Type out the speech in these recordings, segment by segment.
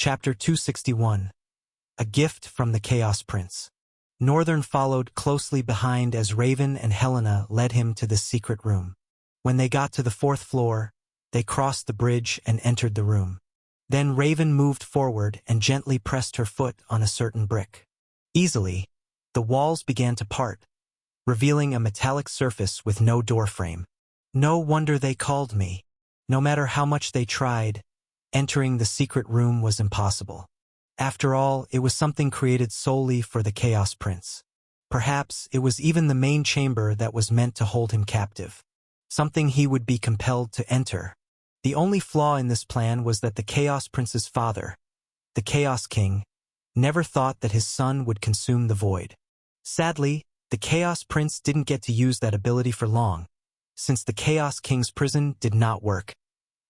Chapter 261. A Gift from the Chaos Prince. Northern followed closely behind as Raven and Helena led him to this secret room. When they got to the 4th floor, they crossed the bridge and entered the room. Then Raven moved forward and gently pressed her foot on a certain brick. Easily, the walls began to part, revealing a metallic surface with no doorframe. No wonder they called me. No matter how much they tried, entering the secret room was impossible. After all, it was something created solely for the Chaos Prince. Perhaps it was even the main chamber that was meant to hold him captive. Something he would be compelled to enter. The only flaw in this plan was that the Chaos Prince's father, the Chaos King, never thought that his son would consume the void. Sadly, the Chaos Prince didn't get to use that ability for long, since the Chaos King's prison did not work.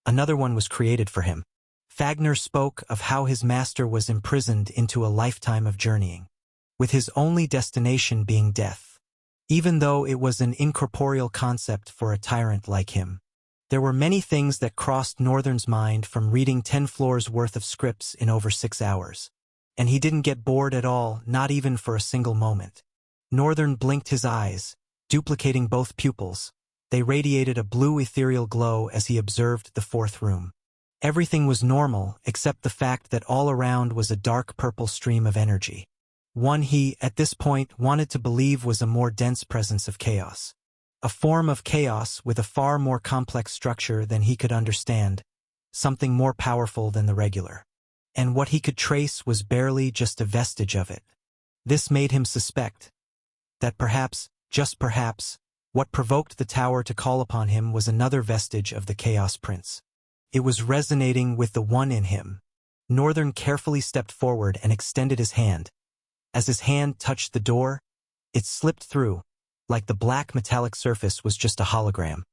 Another one was created for him. Fagner spoke of how his master was imprisoned into a lifetime of journeying, with his only destination being death. Even though it was an incorporeal concept for a tyrant like him, there were many things that crossed Northern's mind from reading 10 floors worth of scripts in over 6 hours. And he didn't get bored at all, not even for a single moment. Northern blinked his eyes, duplicating both pupils. They radiated a blue ethereal glow as he observed the 4th room. Everything was normal except the fact that all around was a dark purple stream of energy. One he, at this point, wanted to believe was a more dense presence of chaos. A form of chaos with a far more complex structure than he could understand, something more powerful than the regular. And what he could trace was barely just a vestige of it. This made him suspect that perhaps, just perhaps, what provoked the tower to call upon him was another vestige of the Chaos Prince. It was resonating with the one in him. Northern carefully stepped forward and extended his hand. As his hand touched the door, it slipped through, like the black metallic surface was just a hologram.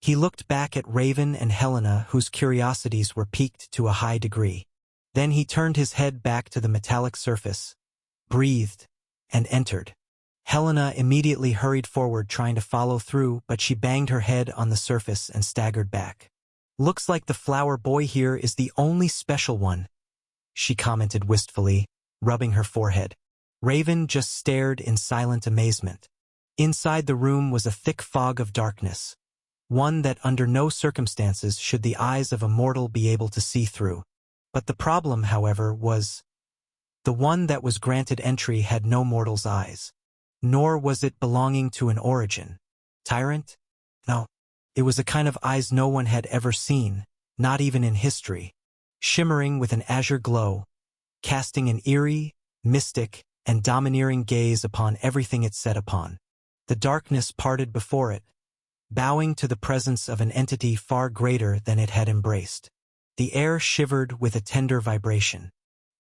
He looked back at Raven and Helena, whose curiosities were piqued to a high degree. Then he turned his head back to the metallic surface, breathed, and entered. Helena immediately hurried forward trying to follow through, but she banged her head on the surface and staggered back. "Looks like the flower boy here is the only special one," she commented wistfully, rubbing her forehead. Raven just stared in silent amazement. Inside the room was a thick fog of darkness, one that under no circumstances should the eyes of a mortal be able to see through. But the problem, however, was the one that was granted entry had no mortal's eyes. Nor was it belonging to an origin. Tyrant? No. It was a kind of eyes no one had ever seen, not even in history, shimmering with an azure glow, casting an eerie, mystic, and domineering gaze upon everything it set upon. The darkness parted before it, bowing to the presence of an entity far greater than it had embraced. The air shivered with a tender vibration.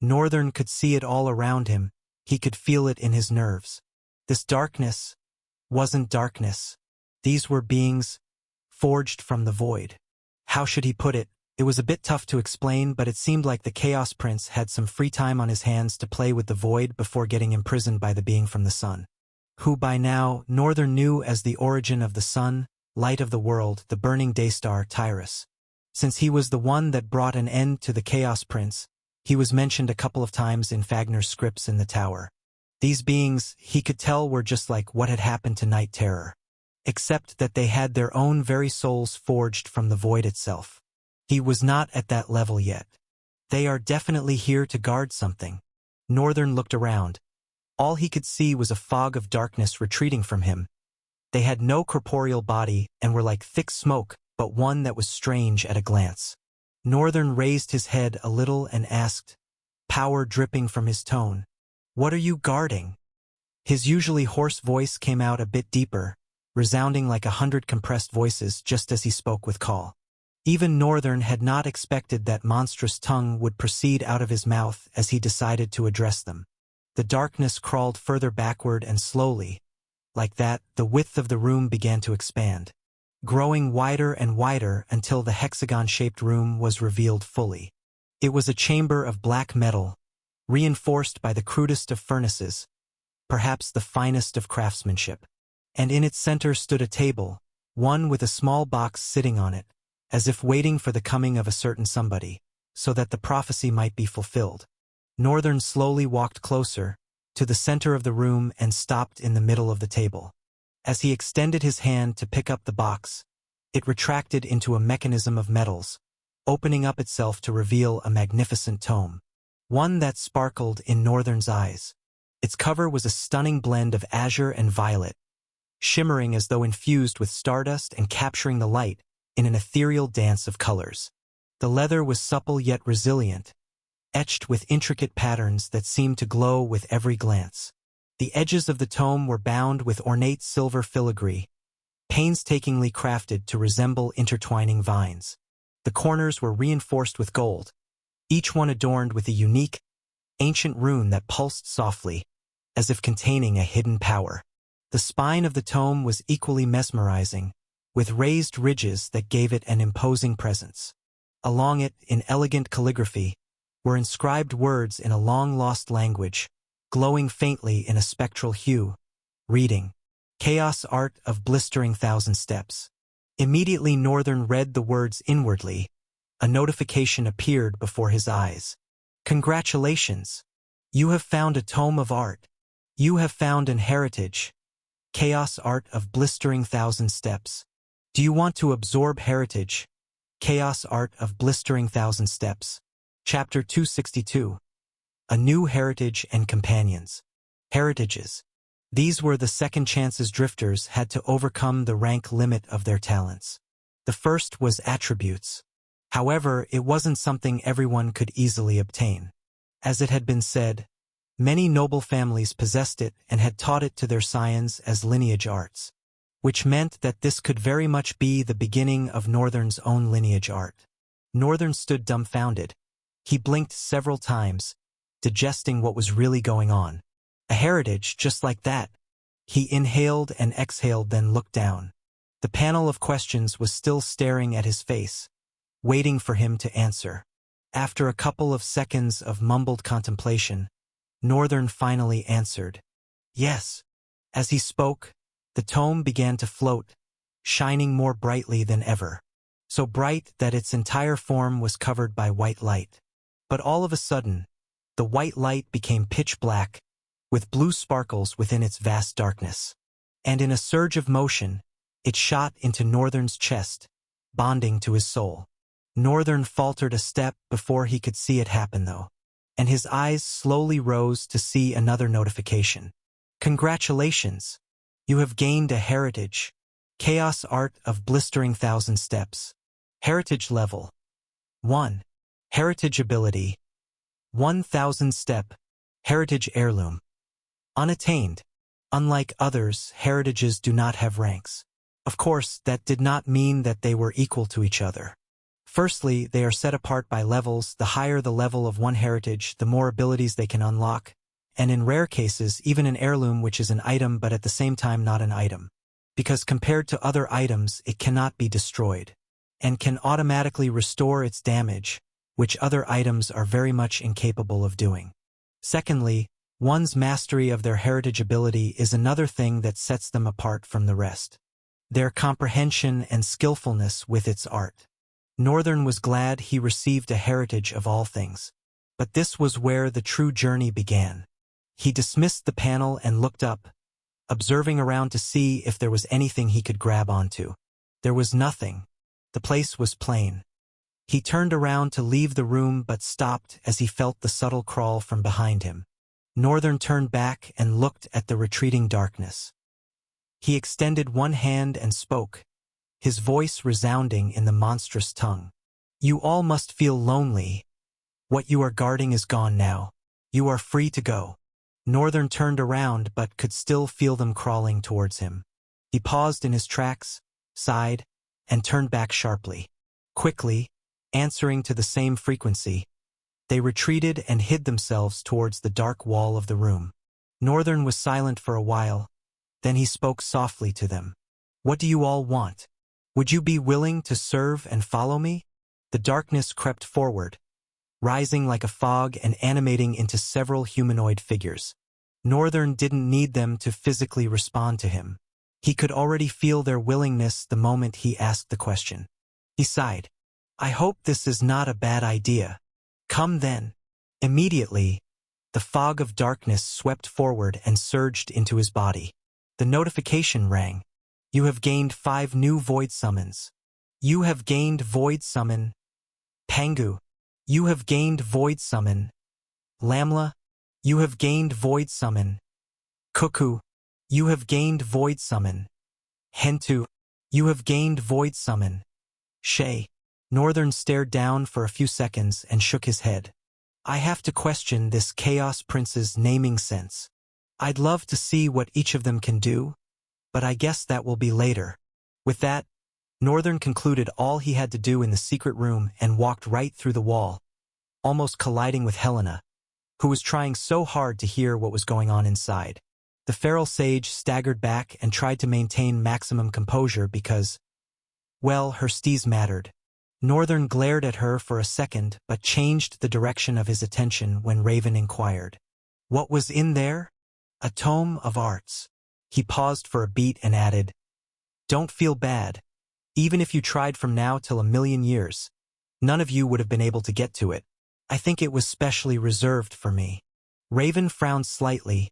Northern could see it all around him, he could feel it in his nerves. This darkness wasn't darkness. These were beings forged from the void. How should he put it? It was a bit tough to explain, but it seemed like the Chaos Prince had some free time on his hands to play with the void before getting imprisoned by the being from the sun, who by now Northern knew as the origin of the sun, light of the world, the burning daystar Tyrus. Since he was the one that brought an end to the Chaos Prince, he was mentioned a couple of times in Fagner's scripts in the tower. These beings, he could tell, were just like what had happened to Night Terror, except that they had their own very souls forged from the void itself. He was not at that level yet. They are definitely here to guard something. Northern looked around. All he could see was a fog of darkness retreating from him. They had no corporeal body and were like thick smoke, but one that was strange at a glance. Northern raised his head a little and asked, power dripping from his tone, "What are you guarding?" His usually hoarse voice came out a bit deeper, resounding like 100 compressed voices just as he spoke with call. Even Northern had not expected that monstrous tongue would proceed out of his mouth as he decided to address them. The darkness crawled further backward and slowly. Like that, the width of the room began to expand, growing wider and wider until the hexagon-shaped room was revealed fully. It was a chamber of black metal, reinforced by the crudest of furnaces, perhaps the finest of craftsmanship. And in its center stood a table, one with a small box sitting on it, as if waiting for the coming of a certain somebody. so that the prophecy might be fulfilled. Northern slowly walked closer, to the center of the room, and stopped in the middle of the table. As he extended his hand to pick up the box, it retracted into a mechanism of metals, opening up itself to reveal a magnificent tome. One that sparkled in Northern's eyes. Its cover was a stunning blend of azure and violet, shimmering as though infused with stardust and capturing the light in an ethereal dance of colors. The leather was supple yet resilient, etched with intricate patterns that seemed to glow with every glance. The edges of the tome were bound with ornate silver filigree, painstakingly crafted to resemble intertwining vines. The corners were reinforced with gold, each one adorned with a unique, ancient rune that pulsed softly, as if containing a hidden power. The spine of the tome was equally mesmerizing, with raised ridges that gave it an imposing presence. Along it, in elegant calligraphy, were inscribed words in a long-lost language, glowing faintly in a spectral hue, reading, "Chaos Art of Blistering Thousand Steps." Immediately Northern read the words inwardly. A notification appeared before his eyes. "Congratulations! You have found a tome of art. You have found an heritage. Chaos Art of Blistering Thousand Steps. Do you want to absorb heritage? Chaos Art of Blistering Thousand Steps." Chapter 262. A New Heritage and Companions. Heritages. These were the second chances drifters had to overcome the rank limit of their talents. The first was attributes. However, it wasn't something everyone could easily obtain. As it had been said, many noble families possessed it and had taught it to their scions as lineage arts, which meant that this could very much be the beginning of Northern's own lineage art. Northern stood dumbfounded. He blinked several times, digesting what was really going on. A heritage just like that. He inhaled and exhaled, then looked down. The panel of questions was still staring at his face, waiting for him to answer. After a couple of seconds of mumbled contemplation, Northern finally answered, "Yes." As he spoke, the tome began to float, shining more brightly than ever. So bright that its entire form was covered by white light. But all of a sudden, the white light became pitch black, with blue sparkles within its vast darkness. And in a surge of motion, it shot into Northern's chest, bonding to his soul. Northern faltered a step before he could see it happen, though, and his eyes slowly rose to see another notification. "Congratulations! You have gained a heritage. Chaos Art of Blistering Thousand Steps. Heritage Level 1. Heritage Ability 1000 Step. Heritage Heirloom. Unattained. Unlike others, heritages do not have ranks. Of course, that did not mean that they were equal to each other. Firstly, they are set apart by levels. The higher the level of one heritage, the more abilities they can unlock, and in rare cases, even an heirloom, which is an item but at the same time not an item. Because compared to other items, it cannot be destroyed, and can automatically restore its damage, which other items are very much incapable of doing. Secondly, one's mastery of their heritage ability is another thing that sets them apart from the rest. Their comprehension and skillfulness with its art. Northern was glad he received a heritage of all things. But this was where the true journey began. He dismissed the panel and looked up, observing around to see if there was anything he could grab onto. There was nothing. The place was plain. He turned around to leave the room but stopped as he felt the subtle crawl from behind him. Northern turned back and looked at the retreating darkness. He extended one hand and spoke, his voice resounding in the monstrous tongue. "You all must feel lonely. What you are guarding is gone now. You are free to go." Northern turned around but could still feel them crawling towards him. He paused in his tracks, sighed, and turned back sharply. Quickly, answering to the same frequency, they retreated and hid themselves towards the dark wall of the room. Northern was silent for a while, then he spoke softly to them. "What do you all want? Would you be willing to serve and follow me?" The darkness crept forward, rising like a fog and animating into several humanoid figures. Northern didn't need them to physically respond to him. He could already feel their willingness the moment he asked the question. He sighed. "I hope this is not a bad idea." Come then. Immediately, the fog of darkness swept forward and surged into his body. The notification rang. You have gained 5 new void summons. You have gained void summon. Pangu. You have gained void summon. Lamla. You have gained void summon. Cuckoo. You have gained void summon. Hentu. You have gained void summon. Shay. Northern stared down for a few seconds and shook his head. I have to question this Chaos Prince's naming sense. I'd love to see what each of them can do, but I guess that will be later. With that, Northern concluded all he had to do in the secret room and walked right through the wall, almost colliding with Helena, who was trying so hard to hear what was going on inside. The feral sage staggered back and tried to maintain maximum composure because, well, her steez mattered. Northern glared at her for a second but changed the direction of his attention when Raven inquired. What was in there? A tome of arts. He paused for a beat and added, Don't feel bad. Even if you tried from now till 1,000,000 years, none of you would have been able to get to it. I think it was specially reserved for me. Raven frowned slightly,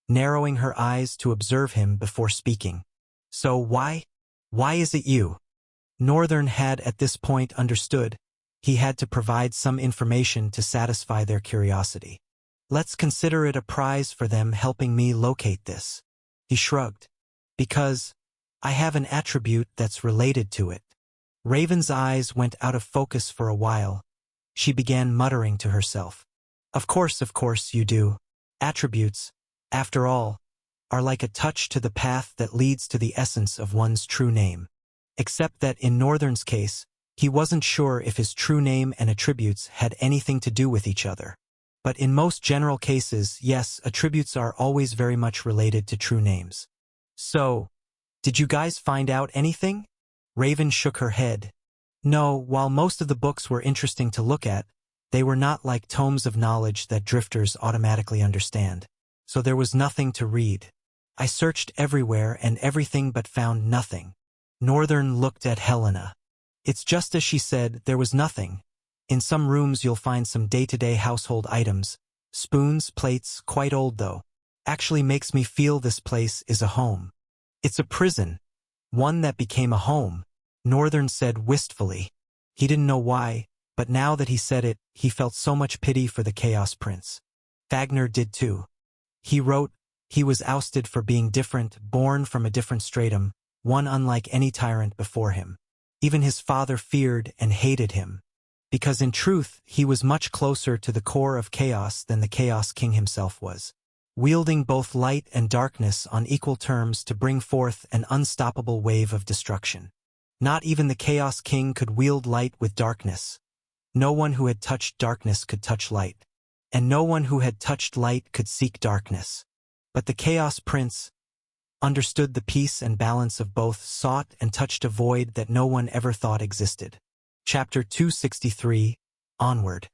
narrowing her eyes to observe him before speaking. So why? Why is it you? Northern had at this point understood he had to provide some information to satisfy their curiosity. Let's consider it a prize for them helping me locate this. He shrugged. Because I have an attribute that's related to it. Raven's eyes went out of focus for a while. She began muttering to herself. Of course you do. Attributes, after all, are like a touch to the path that leads to the essence of one's true name. Except that in Northern's case, he wasn't sure if his true name and attributes had anything to do with each other. But in most general cases, yes, attributes are always very much related to true names. So, did you guys find out anything? Raven shook her head. No, while most of the books were interesting to look at, they were not like tomes of knowledge that drifters automatically understand. So there was nothing to read. I searched everywhere and everything but found nothing. Northern looked at Helena. It's just as she said, there was nothing. In some rooms you'll find some day-to-day household items. Spoons, plates, quite old though. Actually makes me feel this place is a home. It's a prison. One that became a home, Northern said wistfully. He didn't know why, but now that he said it, he felt so much pity for the Chaos Prince. Fagner did too. He wrote, he was ousted for being different, born from a different stratum, one unlike any tyrant before him. Even his father feared and hated him, because in truth he was much closer to the core of chaos than the Chaos King himself was, wielding both light and darkness on equal terms to bring forth an unstoppable wave of destruction. Not even the Chaos King could wield light with darkness. No one who had touched darkness could touch light, and no one who had touched light could seek darkness. But the Chaos Prince understood the peace and balance of both, sought and touched a void that no one ever thought existed. Chapter 263, Onward.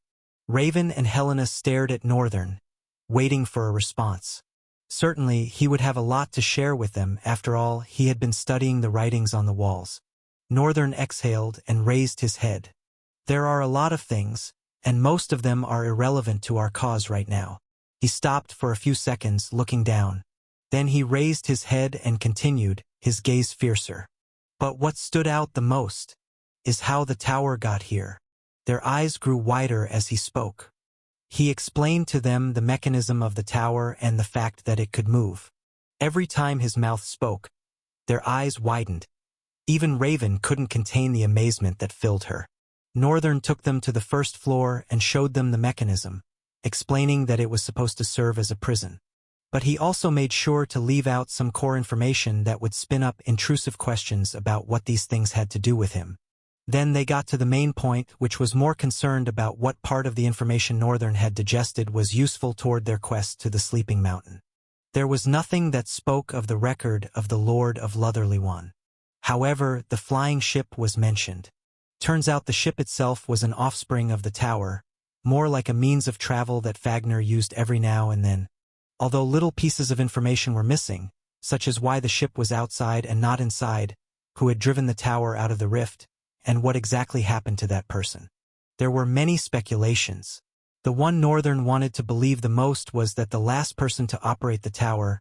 Raven and Helena stared at Northern, waiting for a response. Certainly, he would have a lot to share with them. After all, he had been studying the writings on the walls. Northern exhaled and raised his head. There are a lot of things, and most of them are irrelevant to our cause right now. He stopped for a few seconds, looking down. Then he raised his head and continued, his gaze fiercer. But what stood out the most is how the tower got here. Their eyes grew wider as he spoke. He explained to them the mechanism of the tower and the fact that it could move. Every time his mouth spoke, their eyes widened. Even Raven couldn't contain the amazement that filled her. Northern took them to the first floor and showed them the mechanism, explaining that it was supposed to serve as a prison. But he also made sure to leave out some core information that would spin up intrusive questions about what these things had to do with him. Then they got to the main point, which was more concerned about what part of the information Northern had digested was useful toward their quest to the Sleeping Mountain. There was nothing that spoke of the record of the Lord of Lutherlywan. However, the flying ship was mentioned. Turns out the ship itself was an offspring of the tower, more like a means of travel that Fagner used every now and then. Although little pieces of information were missing, such as why the ship was outside and not inside, who had driven the tower out of the rift, and what exactly happened to that person. There were many speculations, The one Northern wanted to believe the most was that the last person to operate the tower,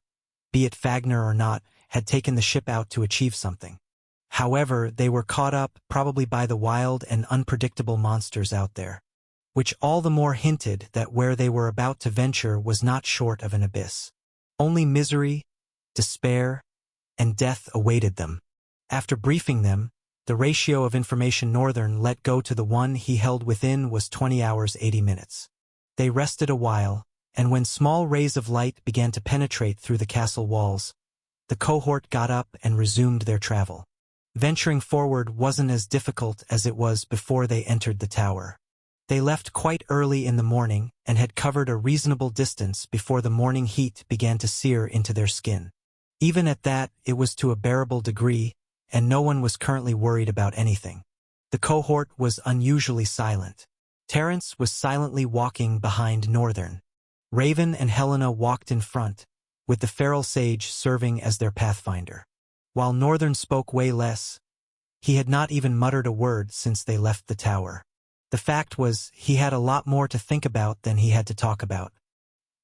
be it Fagner or not, had taken the ship out to achieve something. However, they were caught up, probably by the wild and unpredictable monsters out there, which all the more hinted that where they were about to venture was not short of an abyss. Only misery, despair, and death awaited them. After briefing them, the ratio of information Northern let go to the one he held within was 20 hours 80 minutes. They rested a while, and when small rays of light began to penetrate through the castle walls, the cohort got up and resumed their travel. Venturing forward wasn't as difficult as it was before they entered the tower. They left quite early in the morning and had covered a reasonable distance before the morning heat began to sear into their skin. Even at that, it was to a bearable degree, and no one was currently worried about anything. The cohort was unusually silent. Terence was silently walking behind Northern. Raven and Helena walked in front, with the feral sage serving as their pathfinder. While Northern spoke way less, he had not even muttered a word since they left the tower. The fact was, he had a lot more to think about than he had to talk about.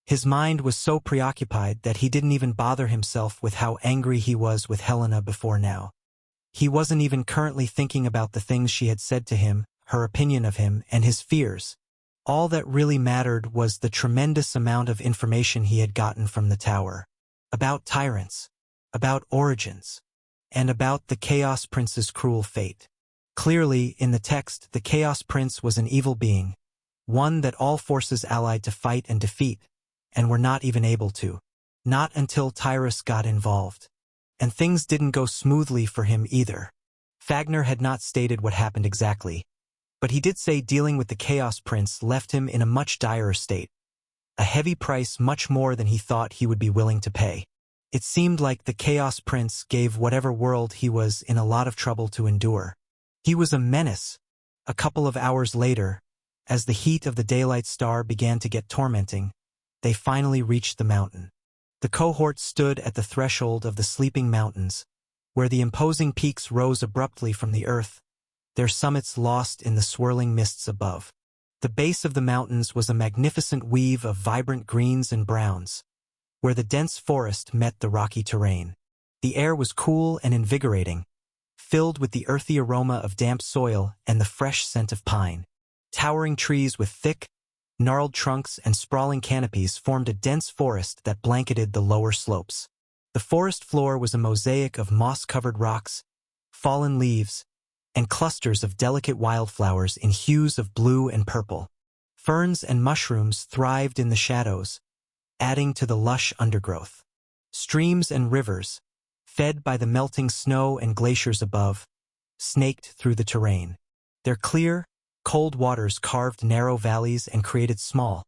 His mind was so preoccupied that he didn't even bother himself with how angry he was with Helena before now. He wasn't even currently thinking about the things she had said to him, her opinion of him, and his fears. All that really mattered was the tremendous amount of information he had gotten from the tower. About tyrants, about origins, and about the Chaos Prince's cruel fate. Clearly, in the text, the Chaos Prince was an evil being, one that all forces allied to fight and defeat, and were not even able to. Not until Tyrus got involved. And things didn't go smoothly for him either. Fagner had not stated what happened exactly, but he did say dealing with the Chaos Prince left him in a much direr state. A heavy price, much more than he thought he would be willing to pay. It seemed like the Chaos Prince gave whatever world he was in a lot of trouble to endure. He was a menace. A couple of hours later, as the heat of the daylight star began to get tormenting, they finally reached the mountain. The cohort stood at the threshold of the sleeping mountains, where the imposing peaks rose abruptly from the earth, their summits lost in the swirling mists above. The base of the mountains was a magnificent weave of vibrant greens and browns, where the dense forest met the rocky terrain. The air was cool and invigorating, filled with the earthy aroma of damp soil and the fresh scent of pine. Towering trees with thick, gnarled trunks and sprawling canopies formed a dense forest that blanketed the lower slopes. The forest floor was a mosaic of moss-covered rocks, fallen leaves, and clusters of delicate wildflowers in hues of blue and purple. Ferns and mushrooms thrived in the shadows, adding to the lush undergrowth. Streams and rivers, fed by the melting snow and glaciers above, snaked through the terrain. Their clear, cold waters carved narrow valleys and created small,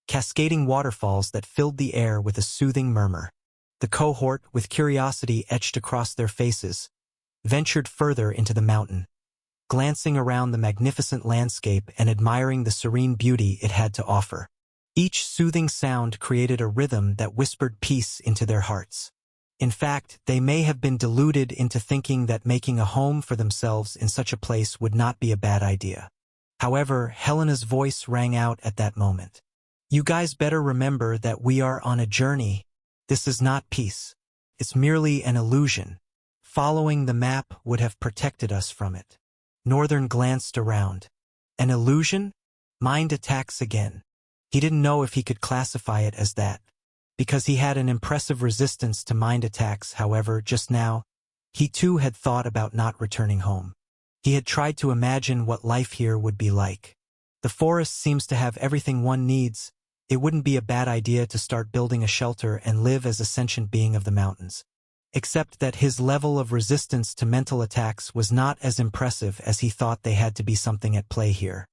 cascading waterfalls that filled the air with a soothing murmur. The cohort, with curiosity etched across their faces, ventured further into the mountain, glancing around the magnificent landscape and admiring the serene beauty it had to offer. Each soothing sound created a rhythm that whispered peace into their hearts. In fact, they may have been deluded into thinking that making a home for themselves in such a place would not be a bad idea. However, Helena's voice rang out at that moment. "You guys better remember that we are on a journey. This is not peace. It's merely an illusion. Following the map would have protected us from it." Northern glanced around. An illusion? Mind attacks again. He didn't know if he could classify it as that, because he had an impressive resistance to mind attacks. However, just now, he too had thought about not returning home. He had tried to imagine what life here would be like. The forest seems to have everything one needs. It wouldn't be a bad idea to start building a shelter and live as a sentient being of the mountains. Except that his level of resistance to mental attacks was not as impressive as he thought. They had to be something at play here.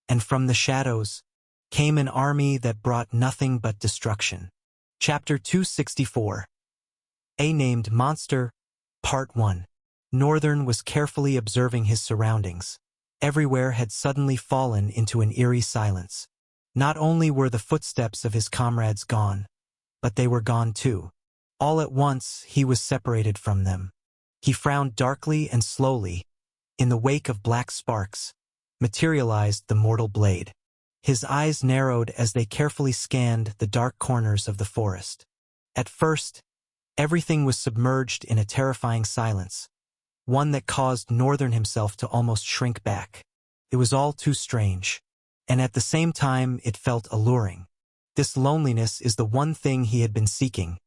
And from the shadows came an army that brought nothing but destruction. Chapter 264. A Named Monster, Part 1. Northern was carefully observing his surroundings. Everywhere had suddenly fallen into an eerie silence. Not only were the footsteps of his comrades gone, but they were gone too. All at once, he was separated from them. He frowned darkly and slowly. In the wake of black sparks, materialized the mortal blade. His eyes narrowed as they carefully scanned the dark corners of the forest. At first, everything was submerged in a terrifying silence, one that caused Northern himself to almost shrink back. It was all too strange, and at the same time it felt alluring. This loneliness is the one thing he had been seeking.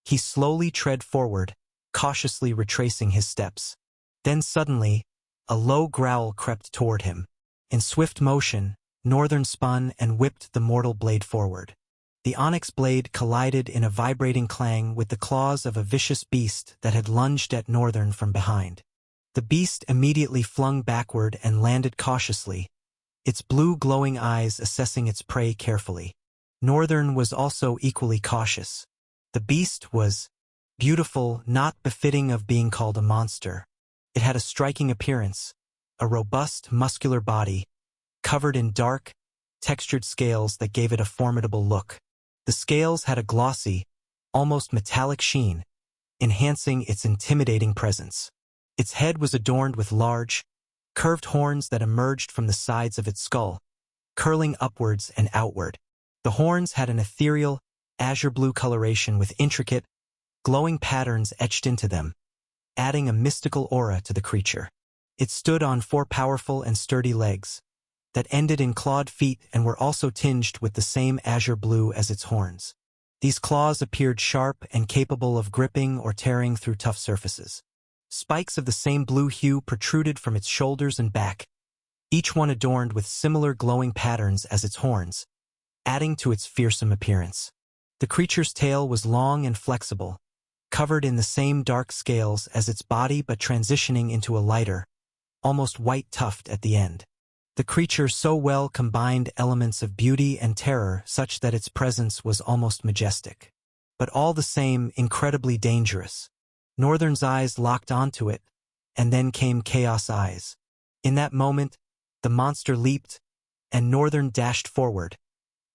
He slowly tread forward, cautiously retracing his steps. Then suddenly, a low growl crept toward him. In swift motion, Northern spun and whipped the mortal blade forward. The onyx blade collided in a vibrating clang with the claws of a vicious beast that had lunged at Northern from behind. The beast immediately flung backward and landed cautiously, its blue glowing eyes assessing its prey carefully. Northern was also equally cautious. The beast was beautiful, not befitting of being called a monster. It had a striking appearance, a robust, muscular body, covered in dark, textured scales that gave it a formidable look. The scales had a glossy, almost metallic sheen, enhancing its intimidating presence. Its head was adorned with large, curved horns that emerged from the sides of its skull, curling upwards and outward. The horns had an ethereal, azure-blue coloration with intricate, glowing patterns etched into them, adding a mystical aura to the creature. It stood on 4 powerful and sturdy legs that ended in clawed feet and were also tinged with the same azure blue as its horns. These claws appeared sharp and capable of gripping or tearing through tough surfaces. Spikes of the same blue hue protruded from its shoulders and back, each one adorned with similar glowing patterns as its horns, adding to its fearsome appearance. The creature's tail was long and flexible, covered in the same dark scales as its body but transitioning into a lighter, almost white tuft at the end. The creature so well combined elements of beauty and terror such that its presence was almost majestic, but all the same incredibly dangerous. Northern's eyes locked onto it, and then came Chaos Eyes. In that moment, the monster leaped, and Northern dashed forward,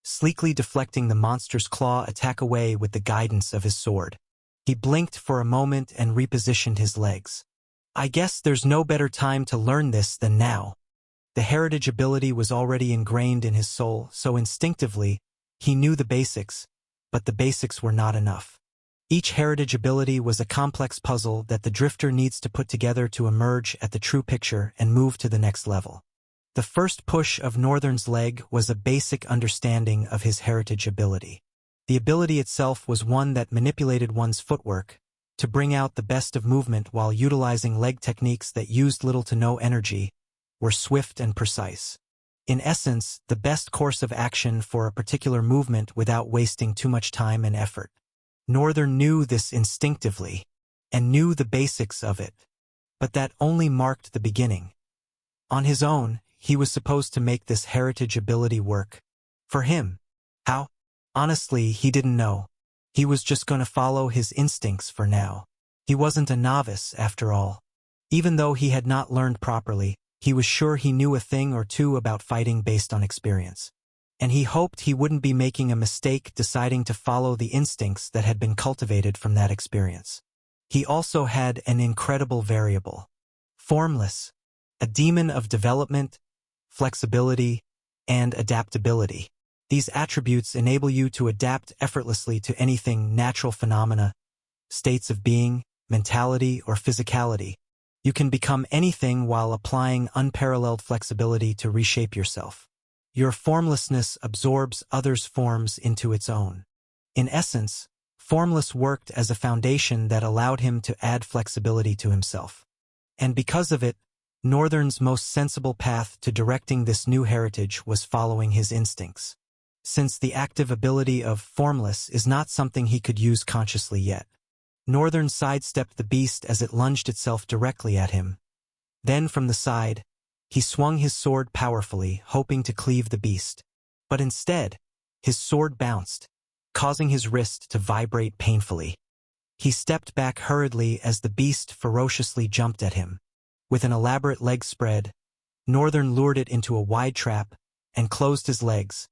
sleekly deflecting the monster's claw attack away with the guidance of his sword. He blinked for a moment and repositioned his legs. I guess there's no better time to learn this than now. The heritage ability was already ingrained in his soul, so instinctively, he knew the basics, but the basics were not enough. Each heritage ability was a complex puzzle that the drifter needs to put together to emerge at the true picture and move to the next level. The first push of Northern's leg was a basic understanding of his heritage ability. The ability itself was one that manipulated one's footwork to bring out the best of movement while utilizing leg techniques that used little to no energy, were swift and precise. In essence, the best course of action for a particular movement without wasting too much time and effort. Northern knew this instinctively, and knew the basics of it, but that only marked the beginning. On his own, he was supposed to make this heritage ability work. For him. How? Honestly, he didn't know. He was just going to follow his instincts for now. He wasn't a novice, after all. Even though he had not learned properly, he was sure he knew a thing or two about fighting based on experience. And he hoped he wouldn't be making a mistake deciding to follow the instincts that had been cultivated from that experience. He also had an incredible variable. Formless, a demon of development, flexibility, and adaptability. These attributes enable you to adapt effortlessly to anything: natural phenomena, states of being, mentality, or physicality. You can become anything while applying unparalleled flexibility to reshape yourself. Your formlessness absorbs others' forms into its own. In essence, Formless worked as a foundation that allowed him to add flexibility to himself. And because of it, Northern's most sensible path to directing this new heritage was following his instincts. Since the active ability of Formless is not something he could use consciously yet, Northern sidestepped the beast as it lunged itself directly at him. Then from the side, he swung his sword powerfully, hoping to cleave the beast. But instead, his sword bounced, causing his wrist to vibrate painfully. He stepped back hurriedly as the beast ferociously jumped at him. With an elaborate leg spread, Northern lured it into a wide trap and closed his legs,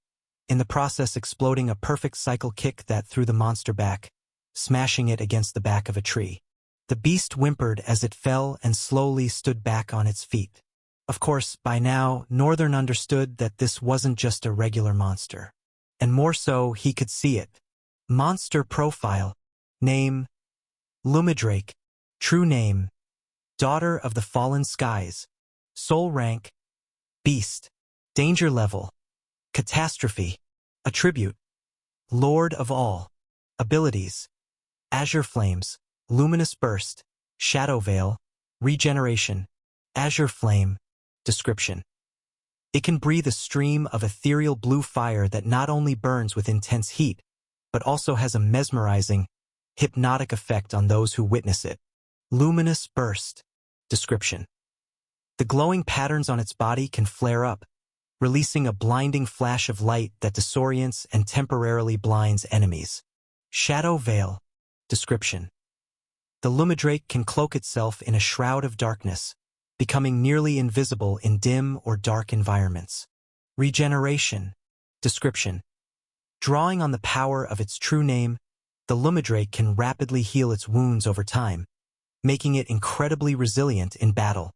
in the process exploding a perfect cycle kick that threw the monster back, smashing it against the back of a tree. The beast whimpered as it fell and slowly stood back on its feet. Of course, by now, Northern understood that this wasn't just a regular monster. And more so, he could see it. Monster profile. Name: Lumidrake. True name: Daughter of the Fallen Skies. Soul rank: Beast. Danger level: Catastrophe. Attribute: Lord of All. Abilities: Azure Flames, Luminous Burst, Shadow Veil, Regeneration, Azure Flame. Description: It can breathe a stream of ethereal blue fire that not only burns with intense heat, but also has a mesmerizing, hypnotic effect on those who witness it. Luminous Burst. Description: The glowing patterns on its body can flare up, releasing a blinding flash of light that disorients and temporarily blinds enemies. Shadow Veil. Description: The Lumidrake can cloak itself in a shroud of darkness, becoming nearly invisible in dim or dark environments. Regeneration. Description: Drawing on the power of its true name, the Lumidrake can rapidly heal its wounds over time, making it incredibly resilient in battle.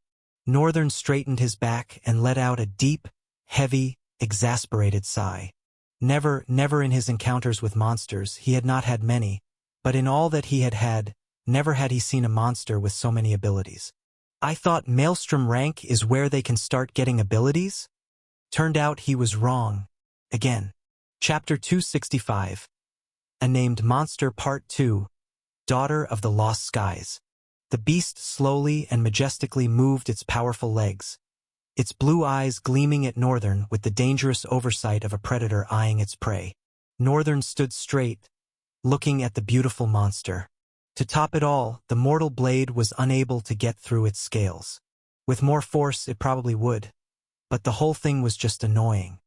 Northern straightened his back and let out a deep, heavy, exasperated sigh. Never in his encounters with monsters, he had not had many, but in all that he had had, never had he seen a monster with so many abilities. I thought Maelstrom rank is where they can start getting abilities? Turned out he was wrong. Again. Chapter 265. A Named Monster Part 2. Daughter of the Lost Skies. The beast slowly and majestically moved its powerful legs, its blue eyes gleaming at Northern with the dangerous oversight of a predator eyeing its prey. Northern stood straight, looking at the beautiful monster. To top it all, the mortal blade was unable to get through its scales. With more force, it probably would. But the whole thing was just annoying.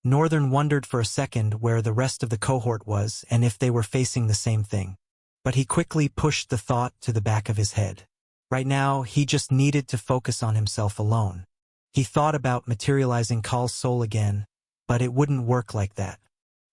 Northern wondered for a second where the rest of the cohort was and if they were facing the same thing. But he quickly pushed the thought to the back of his head. Right now, he just needed to focus on himself alone. He thought about materializing Khal's soul again, but it wouldn't work like that.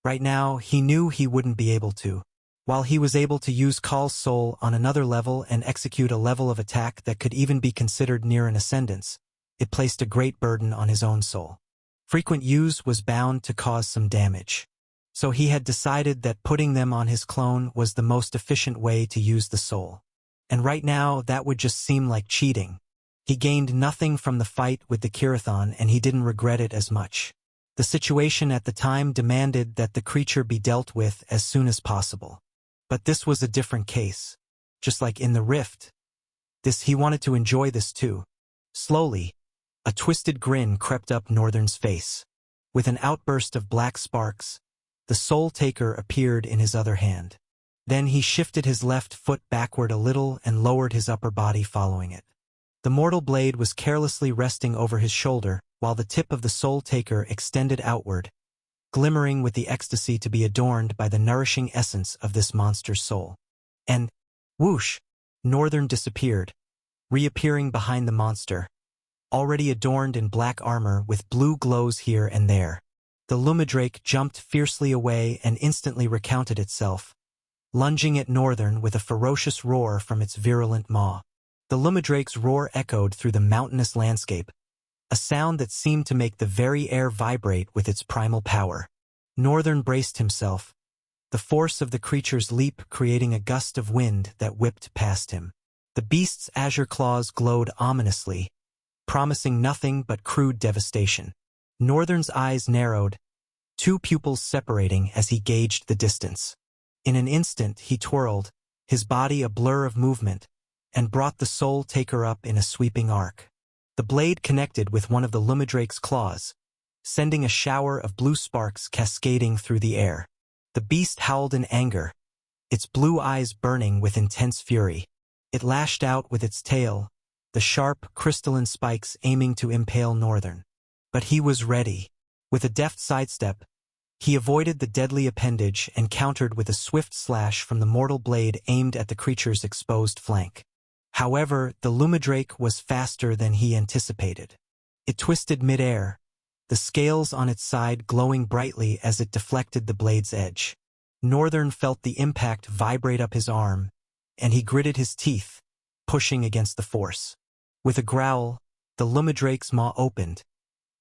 Right now, he knew he wouldn't be able to. While he was able to use Khal's soul on another level and execute a level of attack that could even be considered near an ascendance, it placed a great burden on his own soul. Frequent use was bound to cause some damage. So he had decided that putting them on his clone was the most efficient way to use the soul. And right now, that would just seem like cheating. He gained nothing from the fight with the Kirathon and he didn't regret it as much. The situation at the time demanded that the creature be dealt with as soon as possible. But this was a different case. Just like in the rift. He wanted to enjoy this too. Slowly, a twisted grin crept up Northern's face. With an outburst of black sparks, the Soul Taker appeared in his other hand. Then he shifted his left foot backward a little and lowered his upper body following it. The mortal blade was carelessly resting over his shoulder, while the tip of the Soul Taker extended outward, glimmering with the ecstasy to be adorned by the nourishing essence of this monster's soul. And, whoosh, Northern disappeared, reappearing behind the monster, already adorned in black armor with blue glows here and there. The Lumidrake jumped fiercely away and instantly recounted itself, lunging at Northern with a ferocious roar from its virulent maw. The Lumidrake's roar echoed through the mountainous landscape, a sound that seemed to make the very air vibrate with its primal power. Northern braced himself, the force of the creature's leap creating a gust of wind that whipped past him. The beast's azure claws glowed ominously, promising nothing but crude devastation. Northern's eyes narrowed, two pupils separating as he gauged the distance. In an instant he twirled, his body a blur of movement, and brought the Soul Taker up in a sweeping arc. The blade connected with one of the Lumidrake's claws, sending a shower of blue sparks cascading through the air. The beast howled in anger, its blue eyes burning with intense fury. It lashed out with its tail, the sharp, crystalline spikes aiming to impale Northern. But he was ready. With a deft sidestep, he avoided the deadly appendage and countered with a swift slash from the mortal blade aimed at the creature's exposed flank. However, the Lumidrake was faster than he anticipated. It twisted mid-air, the scales on its side glowing brightly as it deflected the blade's edge. Northern felt the impact vibrate up his arm, and he gritted his teeth, pushing against the force. With a growl, the Lumadrake's maw opened,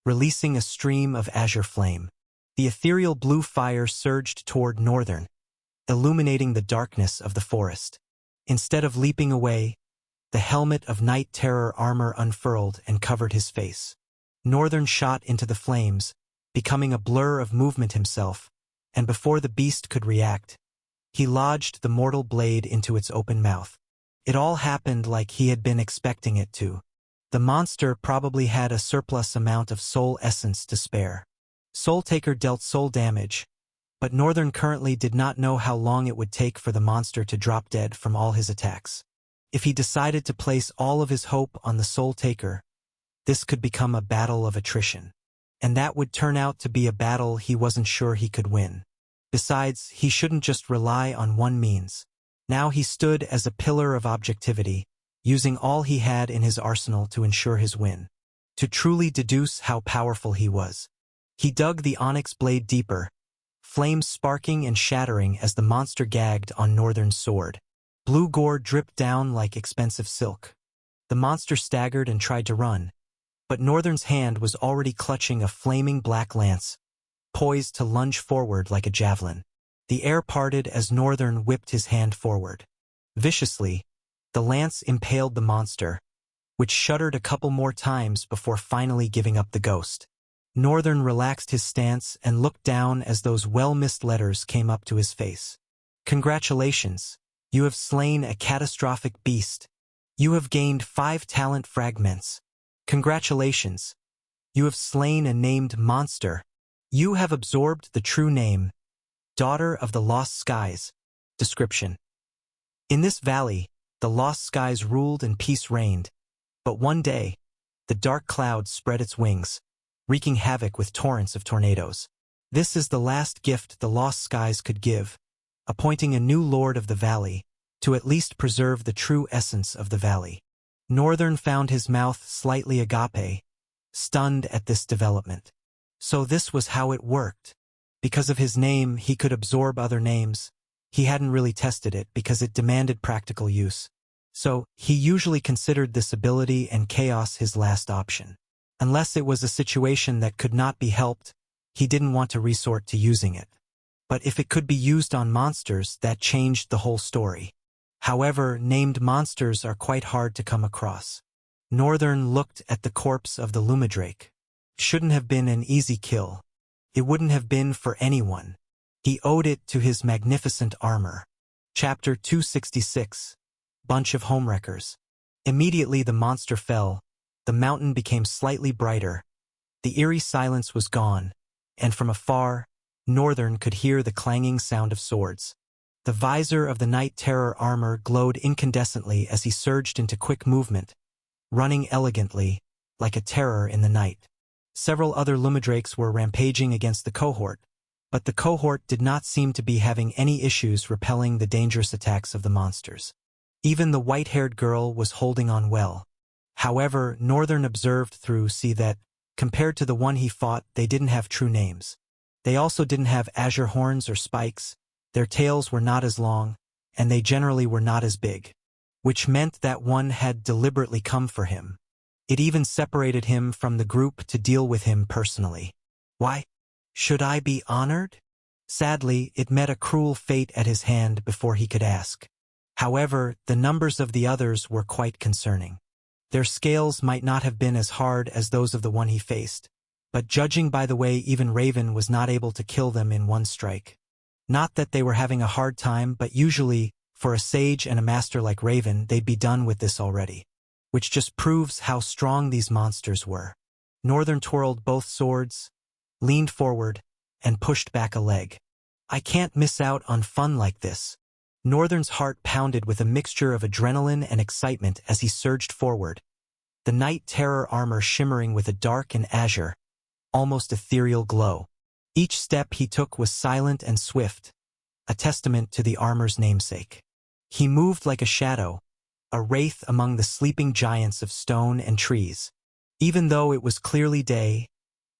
releasing a stream of azure flame. The ethereal blue fire surged toward Northern, illuminating the darkness of the forest. Instead of leaping away, the helmet of Night Terror armor unfurled and covered his face. Northern shot into the flames, becoming a blur of movement himself, and before the beast could react, he lodged the mortal blade into its open mouth. It all happened like he had been expecting it to. The monster probably had a surplus amount of soul essence to spare. Soul Taker dealt soul damage, but Northern currently did not know how long it would take for the monster to drop dead from all his attacks. If he decided to place all of his hope on the Soul Taker, this could become a battle of attrition. And that would turn out to be a battle he wasn't sure he could win. Besides, he shouldn't just rely on one means. Now he stood as a pillar of objectivity, using all he had in his arsenal to ensure his win. To truly deduce how powerful he was, he dug the onyx blade deeper, flames sparking and shattering as the monster gagged on Northern's sword. Blue gore dripped down like expensive silk. The monster staggered and tried to run, but Northern's hand was already clutching a flaming black lance, poised to lunge forward like a javelin. The air parted as Northern whipped his hand forward. Viciously, the lance impaled the monster, which shuddered a couple more times before finally giving up the ghost. Northern relaxed his stance and looked down as those well-missed letters came up to his face. Congratulations, you have slain a catastrophic beast. You have gained 5 talent fragments. Congratulations, you have slain a named monster. You have absorbed the true name, Daughter of the Lost Skies. Description: in this valley, the Lost Skies ruled and peace reigned. But one day, the dark cloud spread its wings, wreaking havoc with torrents of tornadoes. This is the last gift the Lost Skies could give, appointing a new lord of the valley, to at least preserve the true essence of the valley. Northern found his mouth slightly agape, stunned at this development. So this was how it worked. Because of his name, he could absorb other names. He hadn't really tested it because it demanded practical use. So, he usually considered this ability and chaos his last option. Unless it was a situation that could not be helped, he didn't want to resort to using it. But if it could be used on monsters, that changed the whole story. However, named monsters are quite hard to come across. Northern looked at the corpse of the Lumadrake. Shouldn't have been an easy kill. It wouldn't have been for anyone. He owed it to his magnificent armor. Chapter 266. Bunch of Homewreckers. Immediately the monster fell, the mountain became slightly brighter, the eerie silence was gone, and from afar, Northern could hear the clanging sound of swords. The visor of the Night Terror armor glowed incandescently as he surged into quick movement, running elegantly, like a terror in the night. Several other Lumadrakes were rampaging against the cohort, but the cohort did not seem to be having any issues repelling the dangerous attacks of the monsters. Even the white-haired girl was holding on well. However, Northern observed through that, compared to the one he fought, they didn't have true names. They also didn't have azure horns or spikes, their tails were not as long, and they generally were not as big, which meant that one had deliberately come for him. It even separated him from the group to deal with him personally. Why? Should I be honored? Sadly, it met a cruel fate at his hand before he could ask. However, the numbers of the others were quite concerning. Their scales might not have been as hard as those of the one he faced, but judging by the way even Raven was not able to kill them in one strike. Not that they were having a hard time, but usually, for a sage and a master like Raven, they'd be done with this already. Which just proves how strong these monsters were. Northern twirled both swords, leaned forward, and pushed back a leg. I can't miss out on fun like this. Northern's heart pounded with a mixture of adrenaline and excitement as he surged forward, the Night Terror armor shimmering with a dark and azure, almost ethereal glow. Each step he took was silent and swift, a testament to the armor's namesake. He moved like a shadow, a wraith among the sleeping giants of stone and trees. Even though it was clearly day,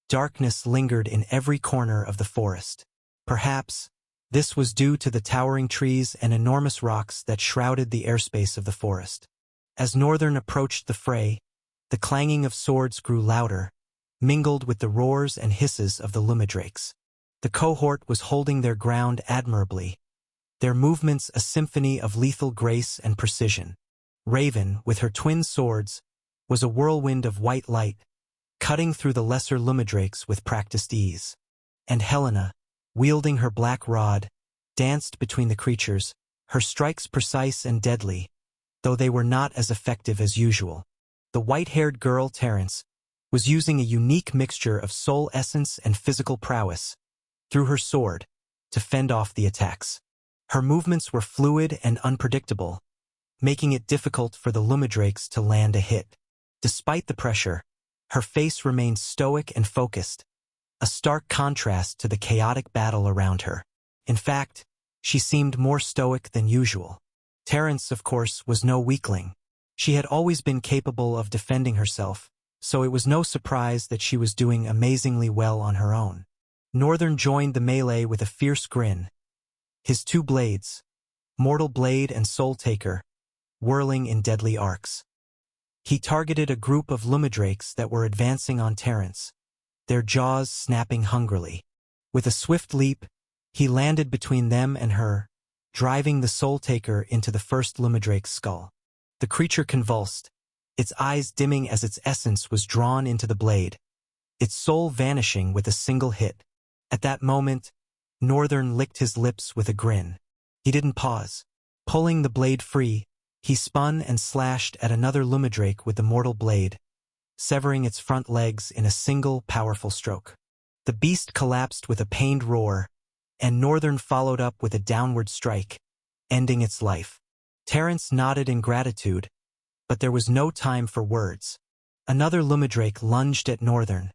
darkness lingered in every corner of the forest. Perhaps this was due to the towering trees and enormous rocks that shrouded the airspace of the forest. As Northern approached the fray, The clanging of swords grew louder, mingled with the roars and hisses of the Lumidrakes. The cohort was holding their ground admirably, their movements a symphony of lethal grace and precision. Raven, with her twin swords, was a whirlwind of white light, cutting through the lesser Lumidrakes with practiced ease. And Helena, wielding her black rod, danced between the creatures, her strikes precise and deadly, though they were not as effective as usual. The white-haired girl, Terence, was using a unique mixture of soul essence and physical prowess, through her sword, to fend off the attacks. Her movements were fluid and unpredictable, making it difficult for the Lumidrakes to land a hit. Despite the pressure, her face remained stoic and focused, a stark contrast to the chaotic battle around her. In fact, she seemed more stoic than usual. Terence, of course, was no weakling. She had always been capable of defending herself, so it was no surprise that she was doing amazingly well on her own. Northern joined the melee with a fierce grin, his two blades, Mortal Blade and Soul Taker, whirling in deadly arcs. He targeted a group of Lumidrakes that were advancing on Terence, their jaws snapping hungrily. With a swift leap, he landed between them and her, driving the Soul Taker into the first Lumidrake's skull. The creature convulsed, its eyes dimming as its essence was drawn into the blade, its soul vanishing with a single hit. At that moment, Northern licked his lips with a grin. He didn't pause. Pulling the blade free, he spun and slashed at another Lumidrake with the Mortal Blade, severing its front legs in a single powerful stroke. The beast collapsed with a pained roar, and Northern followed up with a downward strike, ending its life. Terence nodded in gratitude, but there was no time for words. Another Lumidrake lunged at Northern,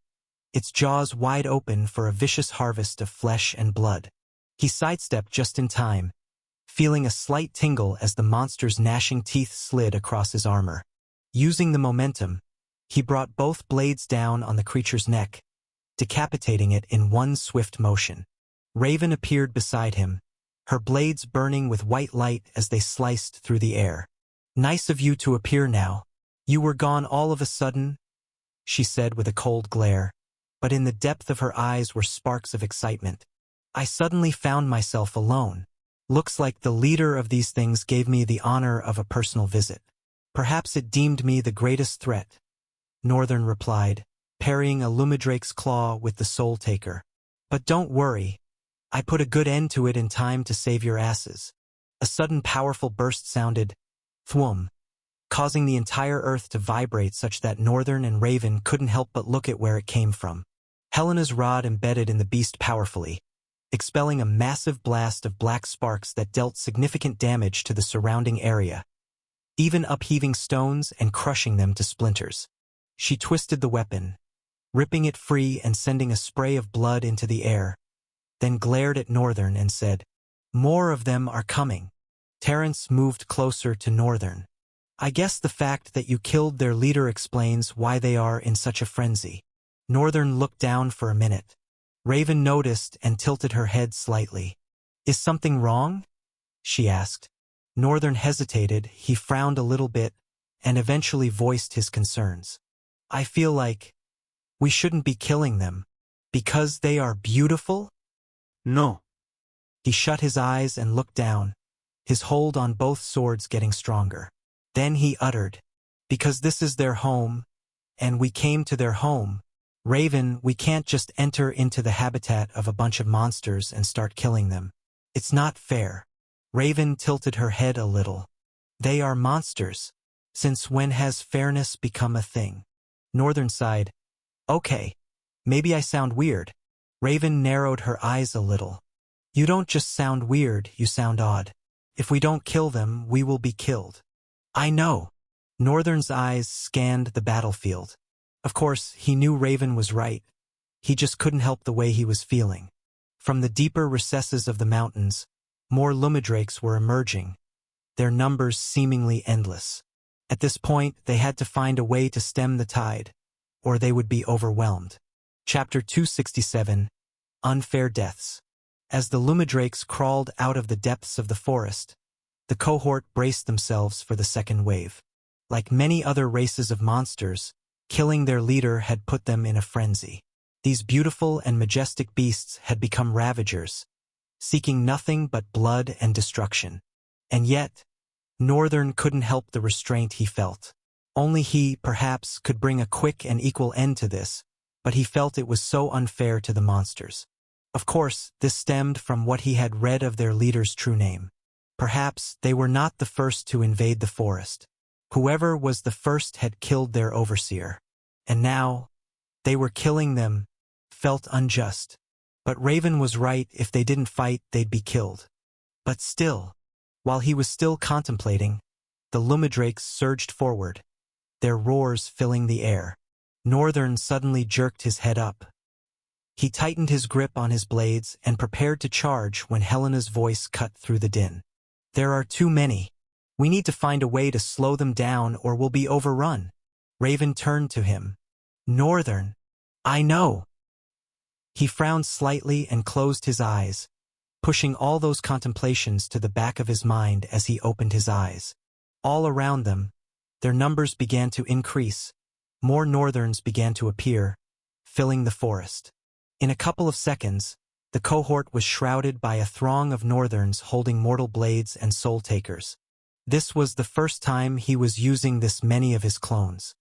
its jaws wide open for a vicious harvest of flesh and blood. He sidestepped just in time, feeling a slight tingle as the monster's gnashing teeth slid across his armor. Using the momentum, he brought both blades down on the creature's neck, decapitating it in one swift motion. Raven appeared beside him, her blades burning with white light as they sliced through the air. "Nice of you to appear now. You were gone all of a sudden," she said with a cold glare, but in the depth of her eyes were sparks of excitement. "I suddenly found myself alone. Looks like the leader of these things gave me the honor of a personal visit. Perhaps it deemed me the greatest threat," Northern replied, parrying a Lumidrake's claw with the Soul Taker. "But don't worry. I put a good end to it in time to save your asses." A sudden powerful burst sounded, thwum, causing the entire earth to vibrate such that Northern and Raven couldn't help but look at where it came from. Helena's rod embedded in the beast powerfully, expelling a massive blast of black sparks that dealt significant damage to the surrounding area, even upheaving stones and crushing them to splinters. She twisted the weapon, ripping it free and sending a spray of blood into the air, then glared at Northern and said, "More of them are coming." Terence moved closer to Northern. "I guess the fact that you killed their leader explains why they are in such a frenzy." Northern looked down for a minute. Raven noticed and tilted her head slightly. "Is something wrong?" she asked. Northern hesitated, he frowned a little bit, and eventually voiced his concerns. "I feel like we shouldn't be killing them. Because they are beautiful?" No. He shut his eyes and looked down, his hold on both swords getting stronger. Then he uttered, "Because this is their home, and we came to their home. Raven, we can't just enter into the habitat of a bunch of monsters and start killing them. It's not fair." Raven tilted her head a little. "They are monsters. Since when has fairness become a thing?" Northern sighed. "Okay, maybe I sound weird." Raven narrowed her eyes a little. "You don't just sound weird, you sound odd. If we don't kill them, we will be killed." "I know." Northern's eyes scanned the battlefield. Of course, he knew Raven was right. He just couldn't help the way he was feeling. From the deeper recesses of the mountains, more Lumidrakes were emerging, their numbers seemingly endless. At this point, they had to find a way to stem the tide, or they would be overwhelmed. Chapter 267, Unfair Deaths. As the Lumidrakes crawled out of the depths of the forest, the cohort braced themselves for the second wave. Like many other races of monsters, Killing their leader had put them in a frenzy. These beautiful and majestic beasts had become ravagers, seeking nothing but blood and destruction. And yet, Northern couldn't help the restraint he felt. Only he, perhaps, could bring a quick and equal end to this, but he felt it was so unfair to the monsters. Of course, this stemmed from what he had read of their leader's true name. Perhaps they were not the first to invade the forest. Whoever was the first had killed their overseer. And now, they were killing them, felt unjust. But Raven was right, if they didn't fight, they'd be killed. But still, while he was still contemplating, the Lumadrakes surged forward, their roars filling the air. Northern suddenly jerked his head up. He tightened his grip on his blades and prepared to charge when Helena's voice cut through the din. "There are too many. We need to find a way to slow them down or we'll be overrun." Raven turned to him. "Northern, I know." He frowned slightly and closed his eyes, pushing all those contemplations to the back of his mind as he opened his eyes. All around them, their numbers began to increase. More Northerns began to appear, filling the forest. In a couple of seconds, the cohort was shrouded by a throng of Northerns holding mortal blades and soul takers. This was the first time he was using this many of his clones.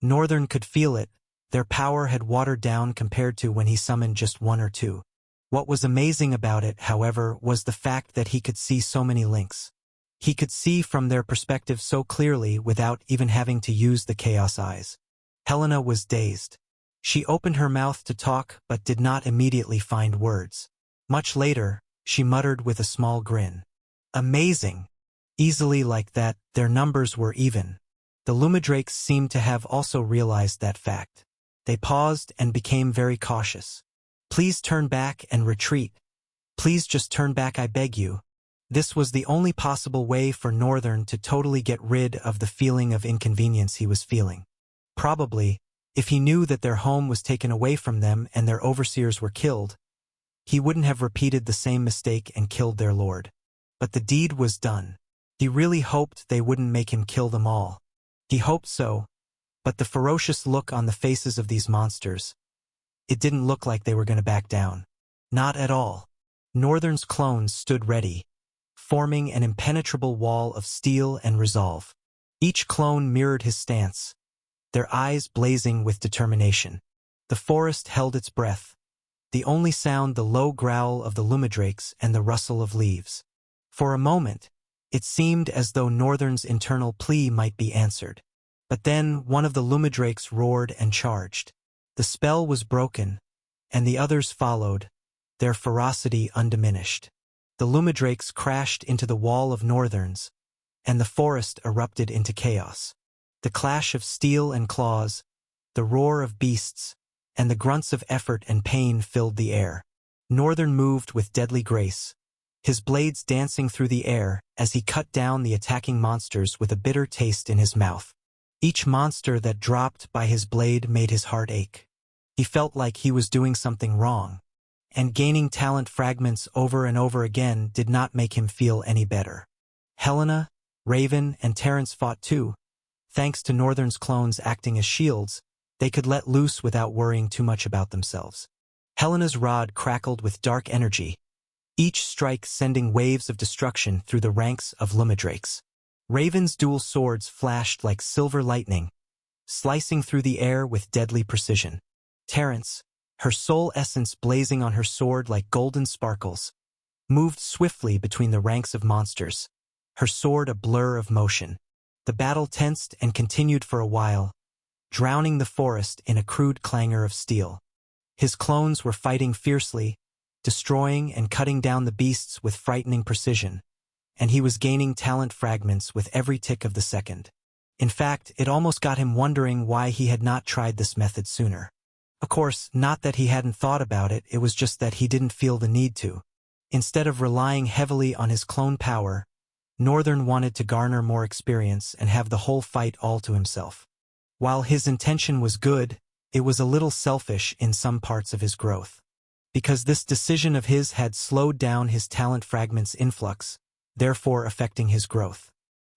Northern could feel it. Their power had watered down compared to when he summoned just one or two. What was amazing about it, however, was the fact that he could see so many links. He could see from their perspective so clearly without even having to use the Chaos Eyes. Helena was dazed. She opened her mouth to talk but did not immediately find words. Much later, she muttered with a small grin. "Amazing. Easily like that, their numbers were even." The Lumadrakes seemed to have also realized that fact. They paused and became very cautious. "Please turn back and retreat. Please just turn back, I beg you." This was the only possible way for Northern to totally get rid of the feeling of inconvenience he was feeling. Probably, if he knew that their home was taken away from them and their overseers were killed, he wouldn't have repeated the same mistake and killed their lord. But the deed was done. He really hoped they wouldn't make him kill them all. He hoped so, but the ferocious look on the faces of these monsters, it didn't look like they were going to back down. Not at all. Northern's clones stood ready, forming an impenetrable wall of steel and resolve. Each clone mirrored his stance, their eyes blazing with determination. The forest held its breath, the only sound the low growl of the Lumadrakes and the rustle of leaves. For a moment, it seemed as though Northern's internal plea might be answered. But then one of the Lumadrakes roared and charged. The spell was broken, and the others followed, their ferocity undiminished. The Lumadrakes crashed into the wall of Northerns, and the forest erupted into chaos. The clash of steel and claws, the roar of beasts, and the grunts of effort and pain filled the air. Northern moved with deadly grace, his blades dancing through the air as he cut down the attacking monsters with a bitter taste in his mouth. Each monster that dropped by his blade made his heart ache. He felt like he was doing something wrong, and gaining talent fragments over and over again did not make him feel any better. Helena, Raven, and Terrence fought too. Thanks to Northern's clones acting as shields, they could let loose without worrying too much about themselves. Helena's rod crackled with dark energy, each strike sending waves of destruction through the ranks of Lumadrakes. Raven's dual swords flashed like silver lightning, slicing through the air with deadly precision. Terrence, her soul essence blazing on her sword like golden sparkles, moved swiftly between the ranks of monsters, her sword a blur of motion. The battle tensed and continued for a while, drowning the forest in a crude clangor of steel. His clones were fighting fiercely, destroying and cutting down the beasts with frightening precision, and he was gaining talent fragments with every tick of the second. In fact, it almost got him wondering why he had not tried this method sooner. Of course, not that he hadn't thought about it, it was just that he didn't feel the need to. Instead of relying heavily on his clone power, Northern wanted to garner more experience and have the whole fight all to himself. While his intention was good, it was a little selfish in some parts of his growth. Because this decision of his had slowed down his talent fragments' influx, therefore affecting his growth.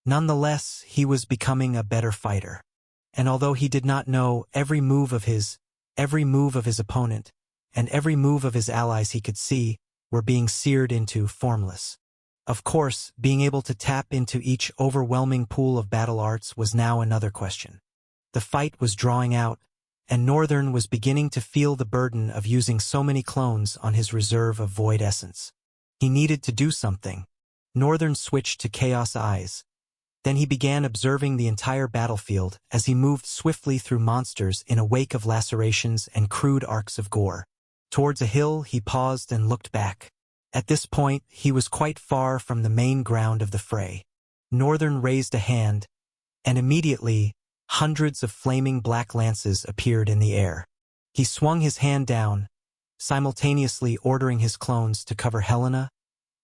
Nonetheless, he was becoming a better fighter. and although he did not know every move of his opponent, and every move of his allies he could see, were being seared into formless. Of course, being able to tap into each overwhelming pool of battle arts was now another question. The fight was drawing out, and Northern was beginning to feel the burden of using so many clones on his reserve of void essence. He needed to do something. Northern switched to Chaos Eyes. Then he began observing the entire battlefield as he moved swiftly through monsters in a wake of lacerations and crude arcs of gore. Towards a hill, he paused and looked back. At this point, he was quite far from the main ground of the fray. Northern raised a hand, and immediately, hundreds of flaming black lances appeared in the air. He swung his hand down, simultaneously ordering his clones to cover Helena,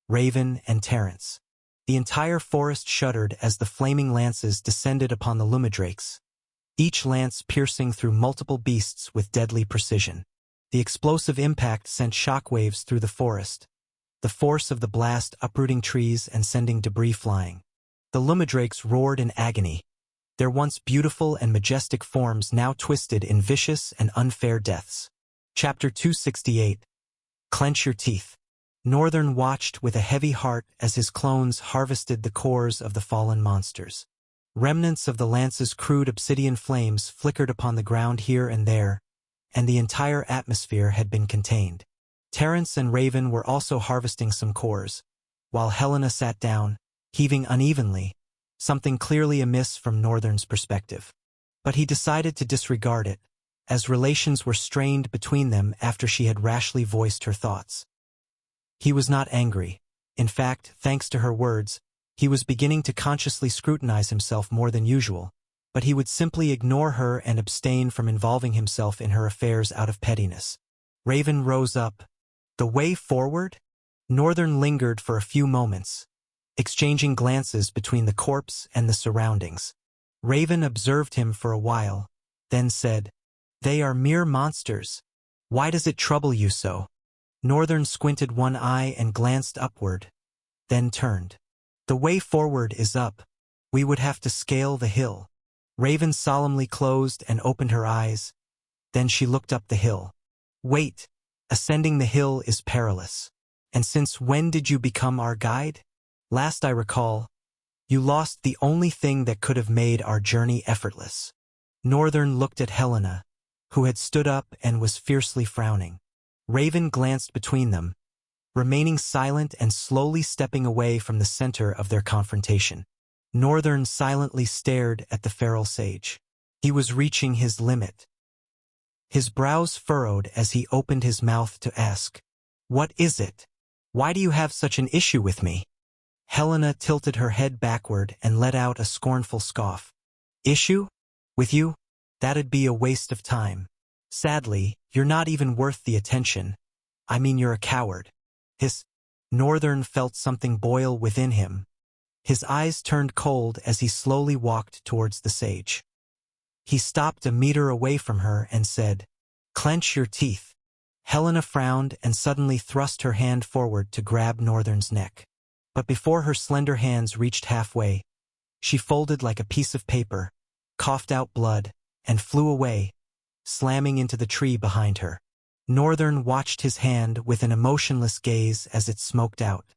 Raven, and Terrence. The entire forest shuddered as the flaming lances descended upon the Lumidrakes, each lance piercing through multiple beasts with deadly precision. The explosive impact sent shockwaves through the forest, the force of the blast uprooting trees and sending debris flying. The Lumidrakes roared in agony, their once beautiful and majestic forms now twisted in vicious and unfair deaths. Chapter 268. Clench Your Teeth. Northern watched with a heavy heart as his clones harvested the cores of the fallen monsters. Remnants of the lance's crude obsidian flames flickered upon the ground here and there, and the entire atmosphere had been contained. Terrence and Raven were also harvesting some cores, while Helena sat down, heaving unevenly, something clearly amiss from Northern's perspective. But he decided to disregard it, as relations were strained between them after she had rashly voiced her thoughts. He was not angry. In fact, thanks to her words, he was beginning to consciously scrutinize himself more than usual, but he would simply ignore her and abstain from involving himself in her affairs out of pettiness. Raven rose up. The way forward? Northern lingered for a few moments, exchanging glances between the corpse and the surroundings. Raven observed him for a while, then said, "They are mere monsters. Why does it trouble you so?" Northern squinted one eye and glanced upward, then turned. "The way forward is up. We would have to scale the hill." Raven solemnly closed and opened her eyes. Then she looked up the hill. "Wait, ascending the hill is perilous. And since when did you become our guide? Last I recall, you lost the only thing that could have made our journey effortless." Northern looked at Helena, who had stood up and was fiercely frowning. Raven glanced between them, remaining silent and slowly stepping away from the center of their confrontation. Northern silently stared at the feral sage. He was reaching his limit. His brows furrowed as he opened his mouth to ask, "What is it? Why do you have such an issue with me?" Helena tilted her head backward and let out a scornful scoff. "Issue? With you? That'd be a waste of time. Sadly, you're not even worth the attention. I mean, you're a coward." Northern felt something boil within him. His eyes turned cold as he slowly walked towards the sage. He stopped a meter away from her and said, "Clench your teeth." Helena frowned and suddenly thrust her hand forward to grab Northern's neck. But before her slender hands reached halfway, she folded like a piece of paper, coughed out blood, and flew away, slamming into the tree behind her. Northern watched his hand with an emotionless gaze as it smoked out.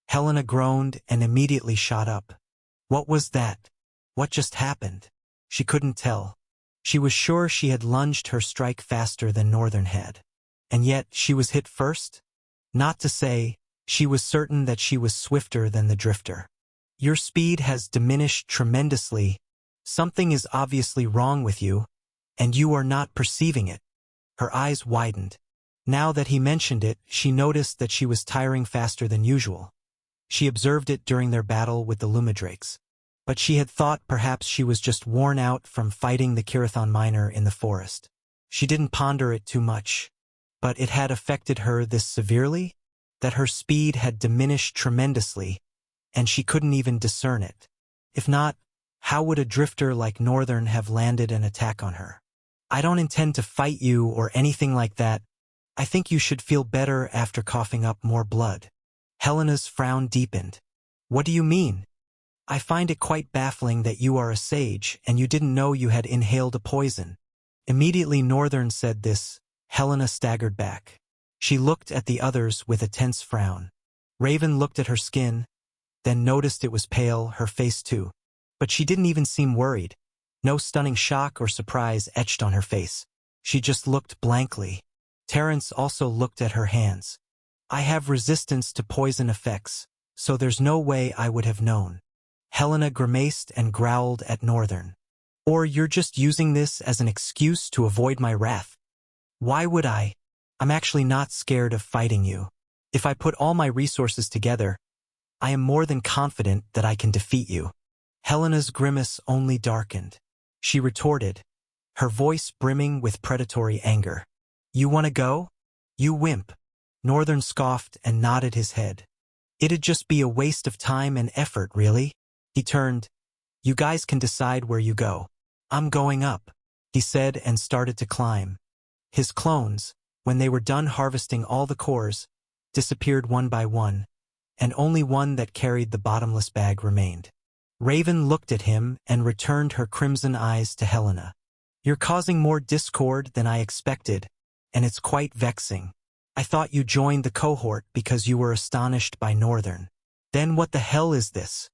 Helena groaned and immediately shot up. What was that? What just happened? She couldn't tell. She was sure she had lunged her strike faster than Northern had. And yet she was hit first? Not to say, she was certain that she was swifter than the drifter. "Your speed has diminished tremendously. Something is obviously wrong with you, and you are not perceiving it." Her eyes widened. Now that he mentioned it, she noticed that she was tiring faster than usual. She observed it during their battle with the Lumidrakes. But she had thought perhaps she was just worn out from fighting the Kirathon Miner in the forest. She didn't ponder it too much. But it had affected her this severely, that her speed had diminished tremendously, and she couldn't even discern it. If not, how would a drifter like Northern have landed an attack on her? "I don't intend to fight you or anything like that. I think you should feel better after coughing up more blood." Helena's frown deepened. "What do you mean?" I find it quite baffling that you are a sage and you didn't know you had inhaled a poison. Immediately Northern said this, Helena staggered back. She looked at the others with a tense frown. Raven looked at her skin, then noticed it was pale, her face too. But she didn't even seem worried. No stunning shock or surprise etched on her face. She just looked blankly. Terence also looked at her hands. I have resistance to poison effects, so there's no way I would have known. Helena grimaced and growled at Northern. Or you're just using this as an excuse to avoid my wrath. Why would I? I'm actually not scared of fighting you. If I put all my resources together, I am more than confident that I can defeat you. Helena's grimace only darkened. She retorted, her voice brimming with predatory anger. You want to go? You wimp. Northern scoffed and nodded his head. It'd just be a waste of time and effort, really. He turned. You guys can decide where you go. I'm going up, he said and started to climb. His clones, when they were done harvesting all the cores, disappeared one by one, and only one that carried the bottomless bag remained. Raven looked at him and returned her crimson eyes to Helena. You're causing more discord than I expected, and it's quite vexing. I thought you joined the cohort because you were astonished by Northern. Then what the hell is this?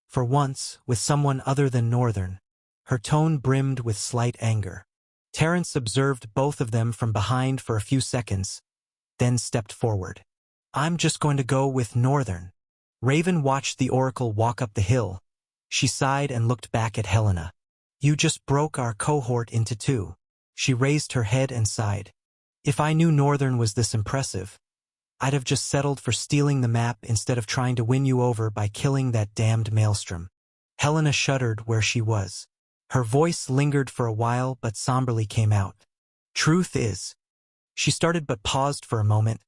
For once, with someone other than Northern. Her tone brimmed with slight anger. Terence observed both of them from behind for a few seconds, then stepped forward. I'm just going to go with Northern. Raven watched the Oracle walk up the hill. She sighed and looked back at Helena. You just broke our cohort into two. She raised her head and sighed. If I knew Northern was this impressive, I'd have just settled for stealing the map instead of trying to win you over by killing that damned Maelstrom. Helena shuddered where she was. Her voice lingered for a while but somberly came out. Truth is. She started but paused for a moment.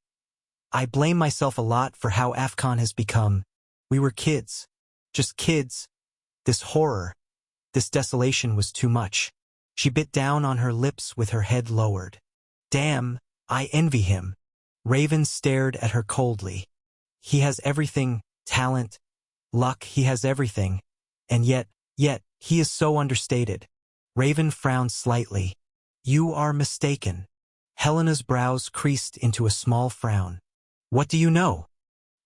I blame myself a lot for how AFCON has become. We were kids. Just kids. This horror, this desolation was too much. She bit down on her lips with her head lowered. Damn, I envy him. Raven stared at her coldly. He has everything, talent, luck, he has everything. And yet, he is so understated. Raven frowned slightly. You are mistaken. Helena's brows creased into a small frown. What do you know?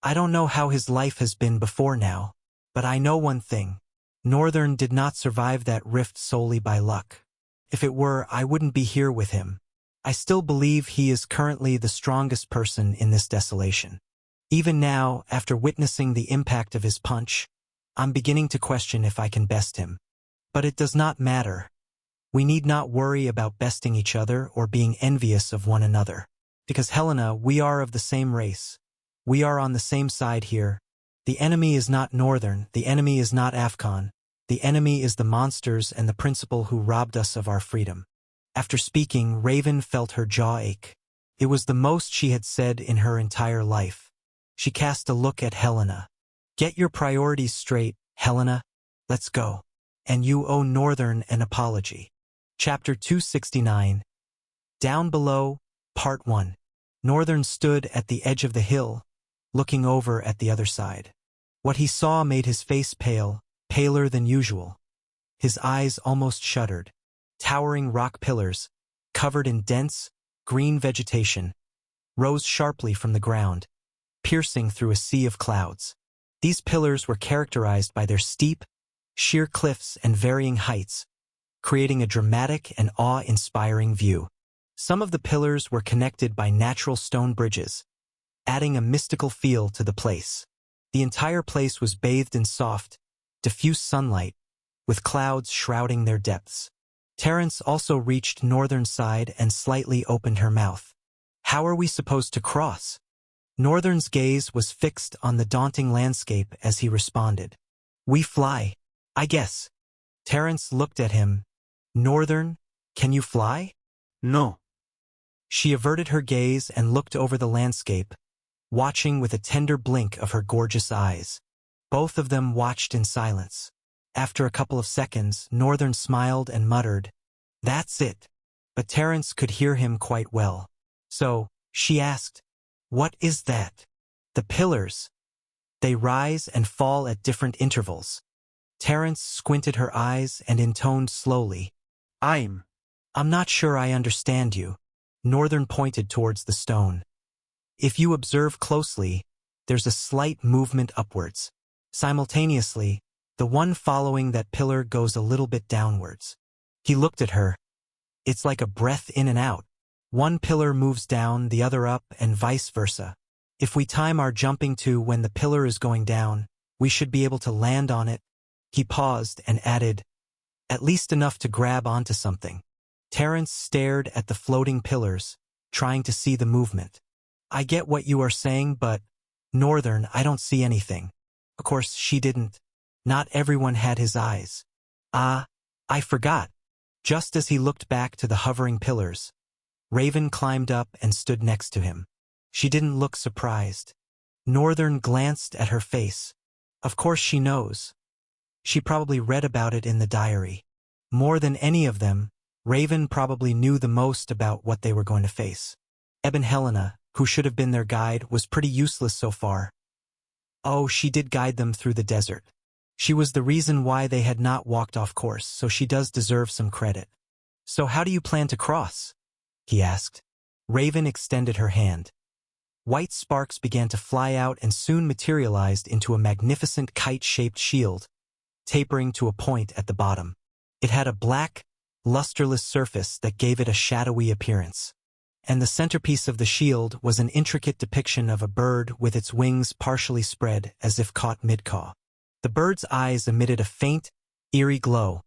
I don't know how his life has been before now, but I know one thing. Northern did not survive that rift solely by luck. If it were, I wouldn't be here with him. I still believe he is currently the strongest person in this desolation. Even now, after witnessing the impact of his punch, I'm beginning to question if I can best him. But it does not matter. We need not worry about besting each other or being envious of one another. Because Helena, we are of the same race. We are on the same side here. The enemy is not Northern, the enemy is not AFCON. The enemy is the monsters and the principal who robbed us of our freedom. After speaking, Raven felt her jaw ache. It was the most she had said in her entire life. She cast a look at Helena. Get your priorities straight, Helena. Let's go. And you owe Northern an apology. Chapter 269. Down Below, Part 1. Northern stood at the edge of the hill, looking over at the other side. What he saw made his face pale, paler than usual. His eyes almost shuddered. Towering rock pillars, covered in dense, green vegetation, rose sharply from the ground, piercing through a sea of clouds. These pillars were characterized by their steep, sheer cliffs and varying heights, creating a dramatic and awe-inspiring view. Some of the pillars were connected by natural stone bridges, adding a mystical feel to the place. The entire place was bathed in soft, diffuse sunlight, with clouds shrouding their depths. Terence also reached Northern's side and slightly opened her mouth. How are we supposed to cross? Northern's gaze was fixed on the daunting landscape as he responded. We fly, I guess. Terence looked at him. Northern, can you fly? No. She averted her gaze and looked over the landscape, watching with a tender blink of her gorgeous eyes. Both of them watched in silence. After a couple of seconds, Northern smiled and muttered, That's it. But Terence could hear him quite well. So, she asked, What is that? The pillars. They rise and fall at different intervals. Terence squinted her eyes and intoned slowly. I'm not sure I understand you. Northern pointed towards the stone. If you observe closely, there's a slight movement upwards. Simultaneously, the one following that pillar goes a little bit downwards. He looked at her. It's like a breath in and out. One pillar moves down, the other up, and vice versa. If we time our jumping to when the pillar is going down, we should be able to land on it. He paused and added, at least enough to grab onto something. Terence stared at the floating pillars, trying to see the movement. I get what you are saying, but, Northern, I don't see anything. Of course, she didn't. Not everyone had his eyes. I forgot. Just as he looked back to the hovering pillars, Raven climbed up and stood next to him. She didn't look surprised. Northern glanced at her face. Of course she knows. She probably read about it in the diary. More than any of them, Raven probably knew the most about what they were going to face. Eben Helena, who should have been their guide, was pretty useless so far. Oh, she did guide them through the desert. She was the reason why they had not walked off course, so she does deserve some credit. So how do you plan to cross? He asked. Raven extended her hand. White sparks began to fly out and soon materialized into a magnificent kite-shaped shield, tapering to a point at the bottom. It had a black, lusterless surface that gave it a shadowy appearance. And the centerpiece of the shield was an intricate depiction of a bird with its wings partially spread as if caught mid-caw. The bird's eyes emitted a faint, eerie glow,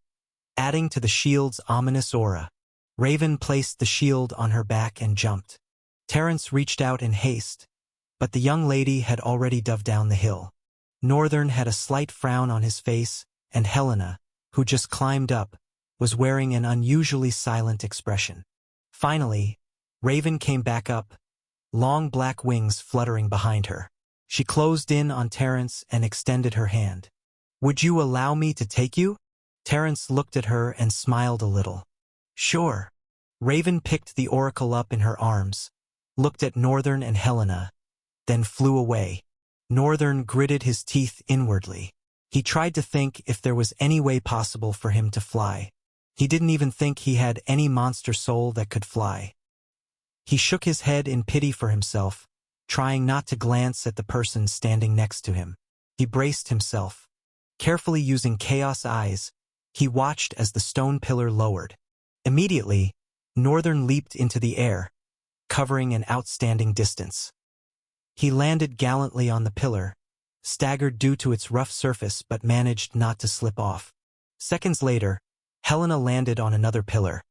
adding to the shield's ominous aura. Raven placed the shield on her back and jumped. Terence reached out in haste, but the young lady had already dove down the hill. Northern had a slight frown on his face, and Helena, who just climbed up, was wearing an unusually silent expression. Finally, Raven came back up, long black wings fluttering behind her. She closed in on Terence and extended her hand. Would you allow me to take you? Terence looked at her and smiled a little. Sure. Raven picked the oracle up in her arms, looked at Northern and Helena, then flew away. Northern gritted his teeth inwardly. He tried to think if there was any way possible for him to fly. He didn't even think he had any monster soul that could fly. He shook his head in pity for himself, trying not to glance at the person standing next to him. He braced himself. Carefully using chaos eyes, he watched as the stone pillar lowered. Immediately, Northern leaped into the air, covering an outstanding distance. He landed gallantly on the pillar, staggered due to its rough surface but managed not to slip off. Seconds later, Helena landed on another pillar.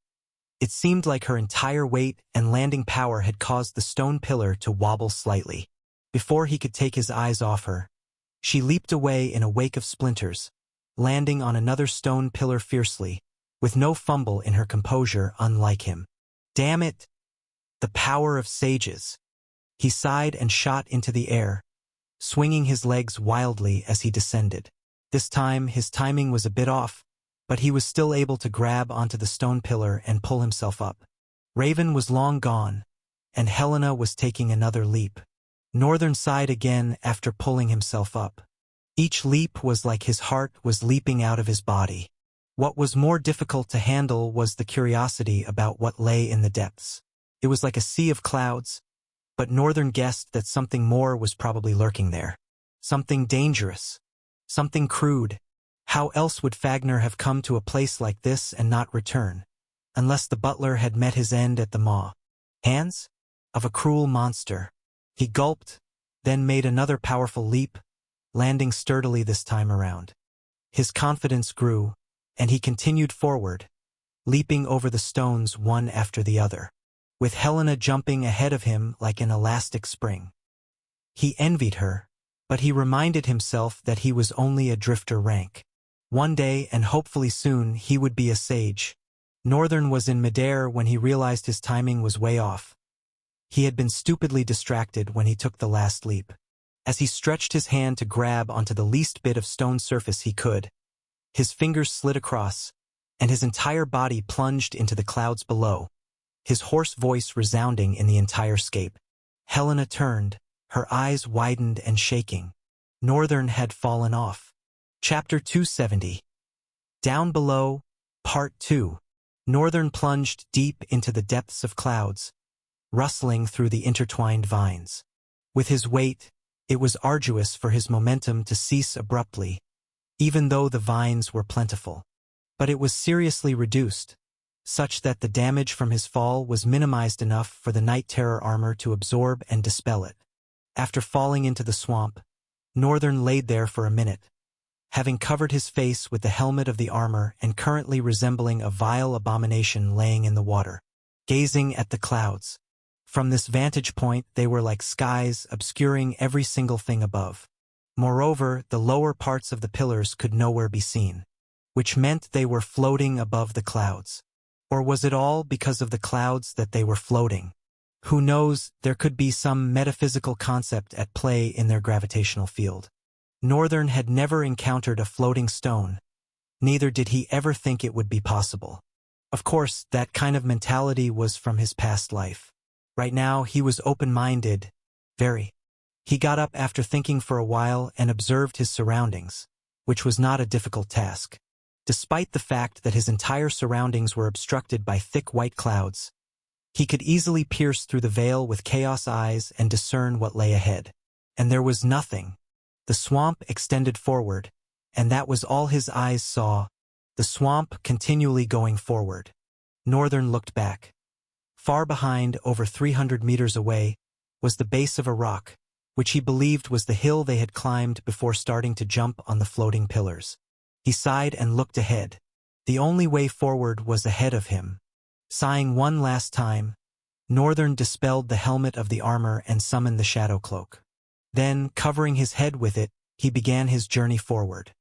It seemed like her entire weight and landing power had caused the stone pillar to wobble slightly. Before he could take his eyes off her, she leaped away in a wake of splinters, landing on another stone pillar fiercely, with no fumble in her composure unlike him. Damn it! The power of sages! He sighed and shot into the air, swinging his legs wildly as he descended. This time his timing was a bit off, but he was still able to grab onto the stone pillar and pull himself up. Raven was long gone, and Helena was taking another leap. Northern sighed again after pulling himself up. Each leap was like his heart was leaping out of his body. What was more difficult to handle was the curiosity about what lay in the depths. It was like a sea of clouds, but Northern guessed that something more was probably lurking there. Something dangerous. Something crude. How else would Fagner have come to a place like this and not return? Unless the butler had met his end at the maw. Hands? Of a cruel monster. He gulped, then made another powerful leap, landing sturdily this time around. His confidence grew, and he continued forward, leaping over the stones one after the other, with Helena jumping ahead of him like an elastic spring. He envied her, but he reminded himself that he was only a drifter rank. One day, and hopefully soon, he would be a sage. Northern was in midair when he realized his timing was way off. He had been stupidly distracted when he took the last leap. As he stretched his hand to grab onto the least bit of stone surface he could, his fingers slid across, and his entire body plunged into the clouds below, his hoarse voice resounding in the entire scape. Helena turned, her eyes widened and shaking. Northern had fallen off. Chapter 270. Down Below, Part 2. Northern plunged deep into the depths of clouds, rustling through the intertwined vines. With his weight, it was arduous for his momentum to cease abruptly, even though the vines were plentiful. But it was seriously reduced, such that the damage from his fall was minimized enough for the Night Terror armor to absorb and dispel it. After falling into the swamp, Northern laid there for a minute, having covered his face with the helmet of the armor and currently resembling a vile abomination laying in the water, gazing at the clouds. From this vantage point they were like skies obscuring every single thing above. Moreover, the lower parts of the pillars could nowhere be seen, which meant they were floating above the clouds. Or was it all because of the clouds that they were floating? Who knows, there could be some metaphysical concept at play in their gravitational field. Northern had never encountered a floating stone. Neither did he ever think it would be possible. Of course, that kind of mentality was from his past life. Right now, he was open-minded. Very. He got up after thinking for a while and observed his surroundings, which was not a difficult task. Despite the fact that his entire surroundings were obstructed by thick white clouds, he could easily pierce through the veil with chaos eyes and discern what lay ahead. And there was nothing. The swamp extended forward, and that was all his eyes saw, the swamp continually going forward. Northern looked back. Far behind, over 300 meters away, was the base of a rock, which he believed was the hill they had climbed before starting to jump on the floating pillars. He sighed and looked ahead. The only way forward was ahead of him. Sighing one last time, Northern dispelled the helmet of the armor and summoned the shadow cloak. Then, covering his head with it, he began his journey forward.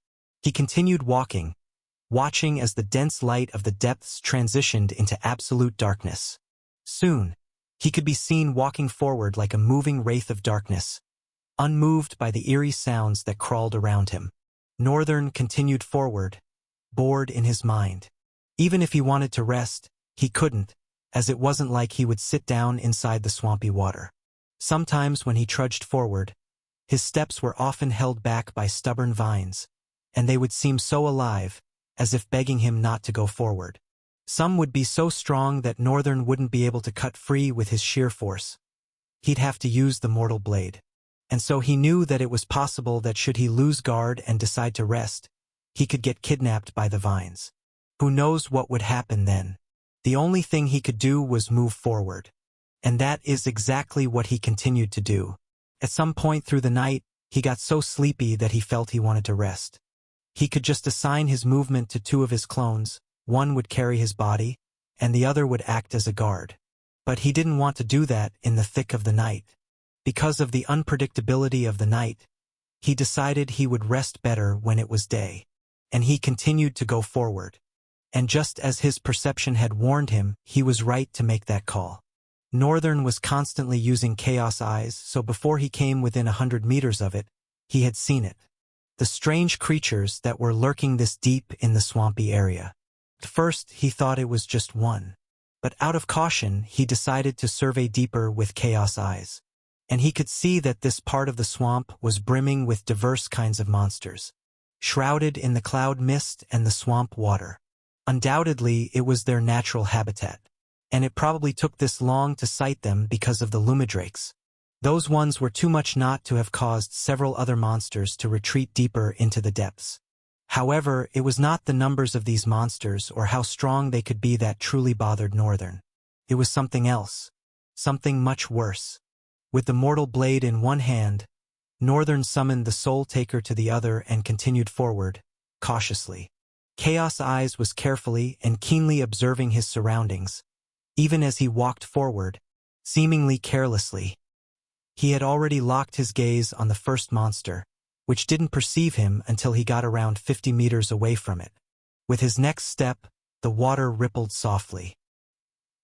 He continued walking, watching as the dense light of the depths transitioned into absolute darkness. Soon, he could be seen walking forward like a moving wraith of darkness, unmoved by the eerie sounds that crawled around him. Northern continued forward, bored in his mind. Even if he wanted to rest, he couldn't, as it wasn't like he would sit down inside the swampy water. Sometimes when he trudged forward, his steps were often held back by stubborn vines, and they would seem so alive, as if begging him not to go forward. Some would be so strong that Northern wouldn't be able to cut free with his sheer force. He'd have to use the mortal blade. And so he knew that it was possible that should he lose guard and decide to rest, he could get kidnapped by the vines. Who knows what would happen then? The only thing he could do was move forward. And that is exactly what he continued to do. At some point through the night, he got so sleepy that he felt he wanted to rest. He could just assign his movement to two of his clones. One would carry his body, and the other would act as a guard. But he didn't want to do that in the thick of the night. Because of the unpredictability of the night, he decided he would rest better when it was day. And he continued to go forward. And just as his perception had warned him, he was right to make that call. Northern was constantly using chaos eyes, so before he came within 100 meters of it, he had seen it. The strange creatures that were lurking this deep in the swampy area. At first, he thought it was just one. But out of caution, he decided to survey deeper with chaos eyes. And he could see that this part of the swamp was brimming with diverse kinds of monsters, shrouded in the cloud mist and the swamp water. Undoubtedly, it was their natural habitat. And it probably took this long to sight them because of the Lumidrakes. Those ones were too much not to have caused several other monsters to retreat deeper into the depths. However, it was not the numbers of these monsters or how strong they could be that truly bothered Northern. It was something else. Something much worse. With the mortal blade in one hand, Northern summoned the Soul Taker to the other and continued forward, cautiously. Chaos Eyes was carefully and keenly observing his surroundings, even as he walked forward, seemingly carelessly. He had already locked his gaze on the first monster, which didn't perceive him until he got around 50 meters away from it. With his next step, the water rippled softly.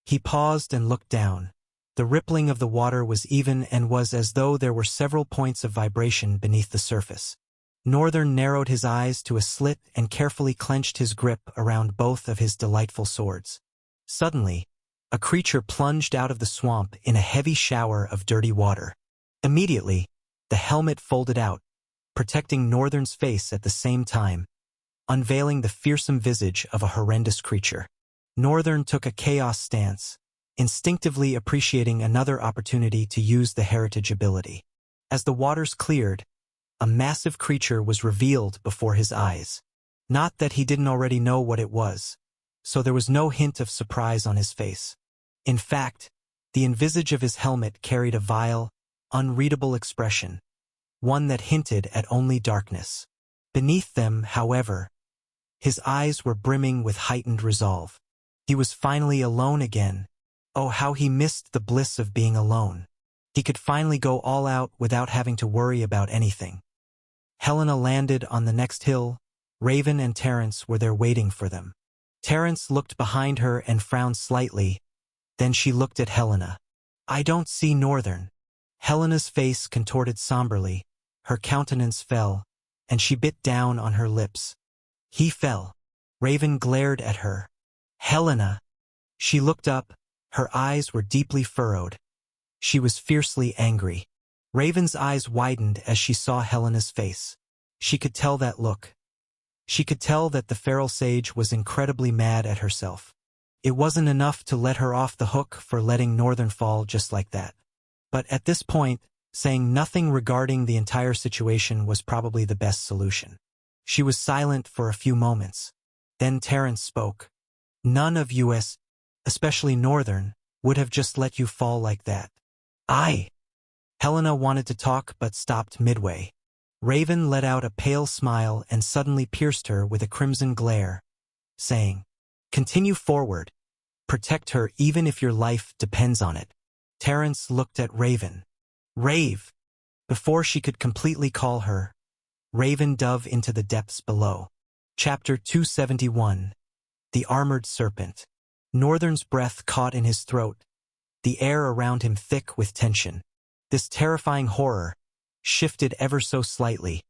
He paused and looked down. The rippling of the water was even and was as though there were several points of vibration beneath the surface. Northern narrowed his eyes to a slit and carefully clenched his grip around both of his delightful swords. Suddenly, a creature plunged out of the swamp in a heavy shower of dirty water. Immediately, the helmet folded out, protecting Northern's face at the same time, unveiling the fearsome visage of a horrendous creature. Northern took a chaos stance, instinctively appreciating another opportunity to use the heritage ability. As the waters cleared, a massive creature was revealed before his eyes. Not that he didn't already know what it was, so there was no hint of surprise on his face. In fact, the envisage of his helmet carried a vile, unreadable expression, one that hinted at only darkness. Beneath them, however, his eyes were brimming with heightened resolve. He was finally alone again. Oh, how he missed the bliss of being alone. He could finally go all out without having to worry about anything. Helena landed on the next hill. Raven and Terence were there waiting for them. Terence looked behind her and frowned slightly. Then she looked at Helena. "I don't see Northern." Helena's face contorted somberly. Her countenance fell, and she bit down on her lips. "He fell." Raven glared at her. "Helena!" She looked up. Her eyes were deeply furrowed. She was fiercely angry. Raven's eyes widened as she saw Helena's face. She could tell that look. She could tell that the feral sage was incredibly mad at herself. It wasn't enough to let her off the hook for letting Northern fall just like that. But at this point, saying nothing regarding the entire situation was probably the best solution. She was silent for a few moments. Then Terence spoke. "None of us, especially Northern, would have just let you fall like that." Helena wanted to talk but stopped midway. Raven let out a pale smile and suddenly pierced her with a crimson glare, saying, "Continue forward. Protect her even if your life depends on it." Terence looked at Raven. "Rave!" Before she could completely call her, Raven dove into the depths below. Chapter 271. The Armored Serpent. Northern's breath caught in his throat, the air around him thick with tension. This terrifying horror shifted ever so slightly,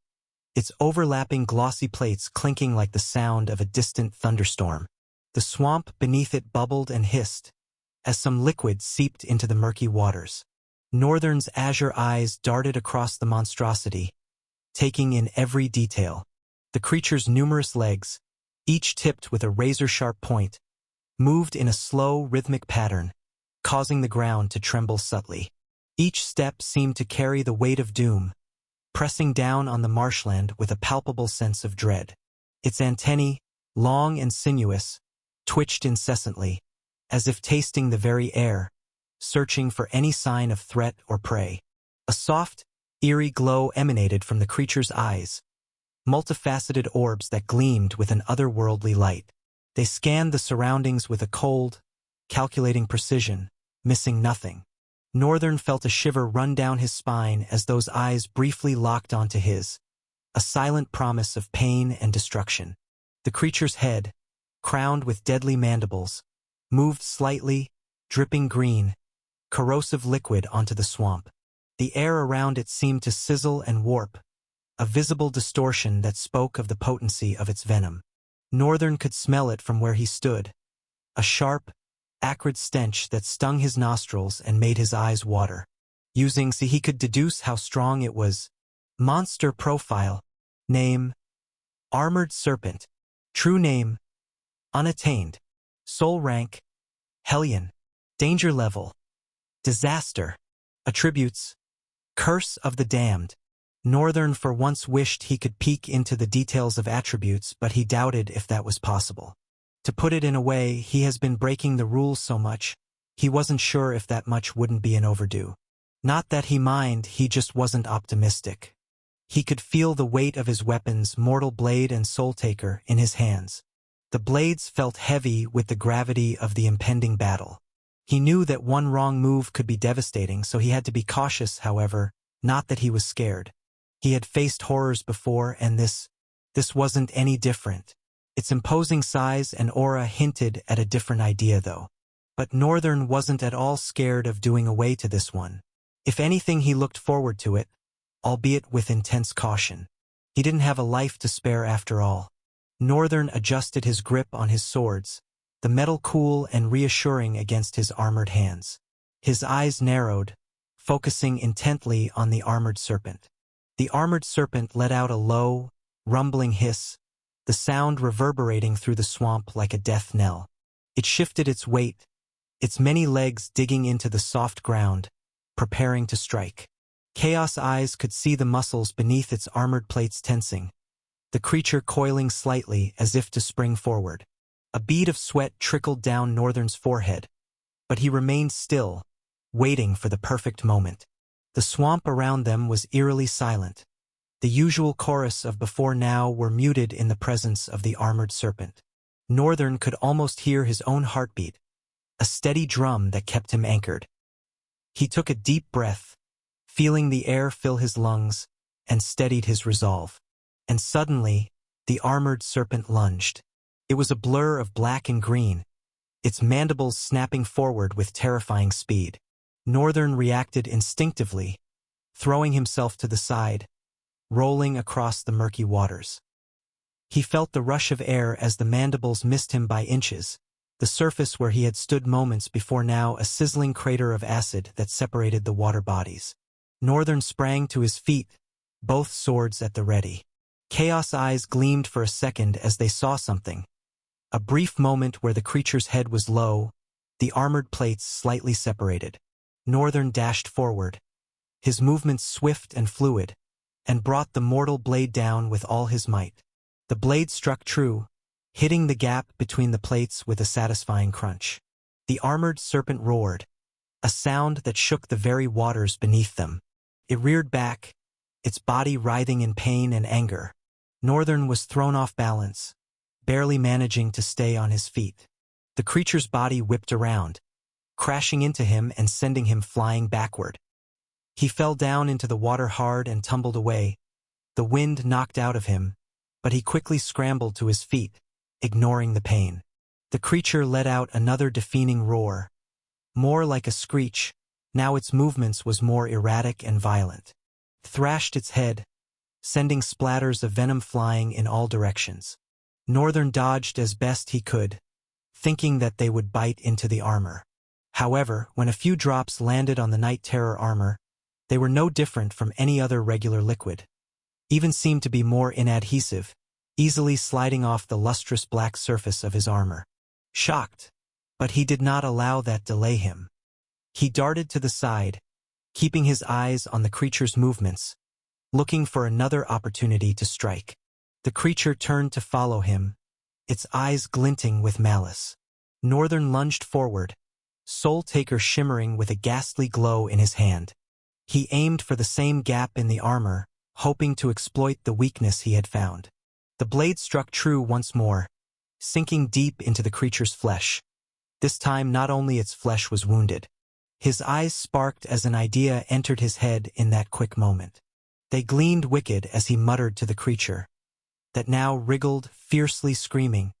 its overlapping glossy plates clinking like the sound of a distant thunderstorm. The swamp beneath it bubbled and hissed, as some liquid seeped into the murky waters. Northern's azure eyes darted across the monstrosity, taking in every detail. The creature's numerous legs, each tipped with a razor-sharp point, moved in a slow, rhythmic pattern, causing the ground to tremble subtly. Each step seemed to carry the weight of doom, pressing down on the marshland with a palpable sense of dread. Its antennae, long and sinuous, twitched incessantly, as if tasting the very air, searching for any sign of threat or prey. A soft, eerie glow emanated from the creature's eyes, multifaceted orbs that gleamed with an otherworldly light. They scanned the surroundings with a cold, calculating precision, missing nothing. Northern felt a shiver run down his spine as those eyes briefly locked onto his, a silent promise of pain and destruction. The creature's head, crowned with deadly mandibles, moved slightly, dripping green, corrosive liquid onto the swamp. The air around it seemed to sizzle and warp, a visible distortion that spoke of the potency of its venom. Northern could smell it from where he stood, a sharp, acrid stench that stung his nostrils and made his eyes water. He could deduce how strong it was. Monster profile. Name: Armored Serpent. True name: Unattained. Soul rank: Hellion. Danger level: Disaster. Attributes: Curse of the Damned. Northern for once wished he could peek into the details of attributes, but he doubted if that was possible. To put it in a way, he has been breaking the rules so much, he wasn't sure if that much wouldn't be an overdue. Not that he minded, he just wasn't optimistic. He could feel the weight of his weapons, Mortal Blade and Soul Taker, in his hands. The blades felt heavy with the gravity of the impending battle. He knew that one wrong move could be devastating, so he had to be cautious, however, not that he was scared. He had faced horrors before, and this wasn't any different. Its imposing size and aura hinted at a different idea, though. But Northern wasn't at all scared of doing away to this one. If anything, he looked forward to it, albeit with intense caution. He didn't have a life to spare after all. Northern adjusted his grip on his swords, the metal cool and reassuring against his armored hands. His eyes narrowed, focusing intently on the armored serpent. The armored serpent let out a low, rumbling hiss, the sound reverberating through the swamp like a death knell. It shifted its weight, its many legs digging into the soft ground, preparing to strike. Chaos Eyes could see the muscles beneath its armored plates tensing, the creature coiling slightly as if to spring forward. A bead of sweat trickled down Northern's forehead, but he remained still, waiting for the perfect moment. The swamp around them was eerily silent. The usual chorus of before now were muted in the presence of the armored serpent. Northern could almost hear his own heartbeat, a steady drum that kept him anchored. He took a deep breath, feeling the air fill his lungs, and steadied his resolve. And suddenly, the armored serpent lunged. It was a blur of black and green, its mandibles snapping forward with terrifying speed. Northern reacted instinctively, throwing himself to the side, rolling across the murky waters. He felt the rush of air as the mandibles missed him by inches, the surface where he had stood moments before now a sizzling crater of acid that separated the water bodies. Northern sprang to his feet, both swords at the ready. Chaos Eyes gleamed for a second as they saw something. A brief moment where the creature's head was low, the armored plates slightly separated. Northern dashed forward, his movements swift and fluid, and brought the mortal blade down with all his might. The blade struck true, hitting the gap between the plates with a satisfying crunch. The armored serpent roared, a sound that shook the very waters beneath them. It reared back, its body writhing in pain and anger. Northern was thrown off balance, barely managing to stay on his feet. The creature's body whipped around, crashing into him and sending him flying backward. He fell down into the water hard and tumbled away, the wind knocked out of him, but he quickly scrambled to his feet, ignoring the pain. The creature let out another deafening roar, more like a screech. Now its movements was more erratic and violent. Thrashed its head, sending splatters of venom flying in all directions. Northern dodged as best he could, thinking that they would bite into the armor. However, when a few drops landed on the Night Terror armor, they were no different from any other regular liquid. Even seemed to be more inadhesive, easily sliding off the lustrous black surface of his armor. Shocked, but he did not allow that delay him. He darted to the side, keeping his eyes on the creature's movements, looking for another opportunity to strike. The creature turned to follow him, its eyes glinting with malice. Northern lunged forward, Soul Taker shimmering with a ghastly glow in his hand. He aimed for the same gap in the armor, hoping to exploit the weakness he had found. The blade struck true once more, sinking deep into the creature's flesh. This time not only its flesh was wounded. His eyes sparked as an idea entered his head in that quick moment. They gleamed wicked as he muttered to the creature, that now wriggled, fiercely screaming,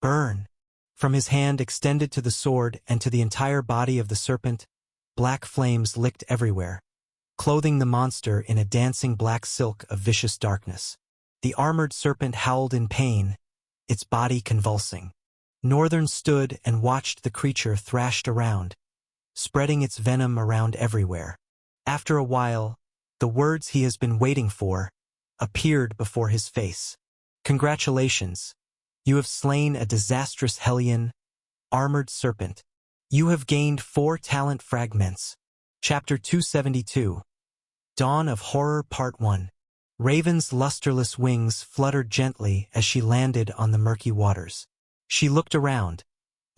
"Burn!" From his hand extended to the sword and to the entire body of the serpent, black flames licked everywhere, clothing the monster in a dancing black silk of vicious darkness. The armored serpent howled in pain, its body convulsing. Northern stood and watched the creature thrashed around, spreading its venom around everywhere. After a while, the words he has been waiting for appeared before his face. "Congratulations. You have slain a disastrous Hellion, armored serpent. You have gained 4 talent fragments." Chapter 272. Dawn of Horror Part 1. Raven's lusterless wings fluttered gently as she landed on the murky waters. She looked around,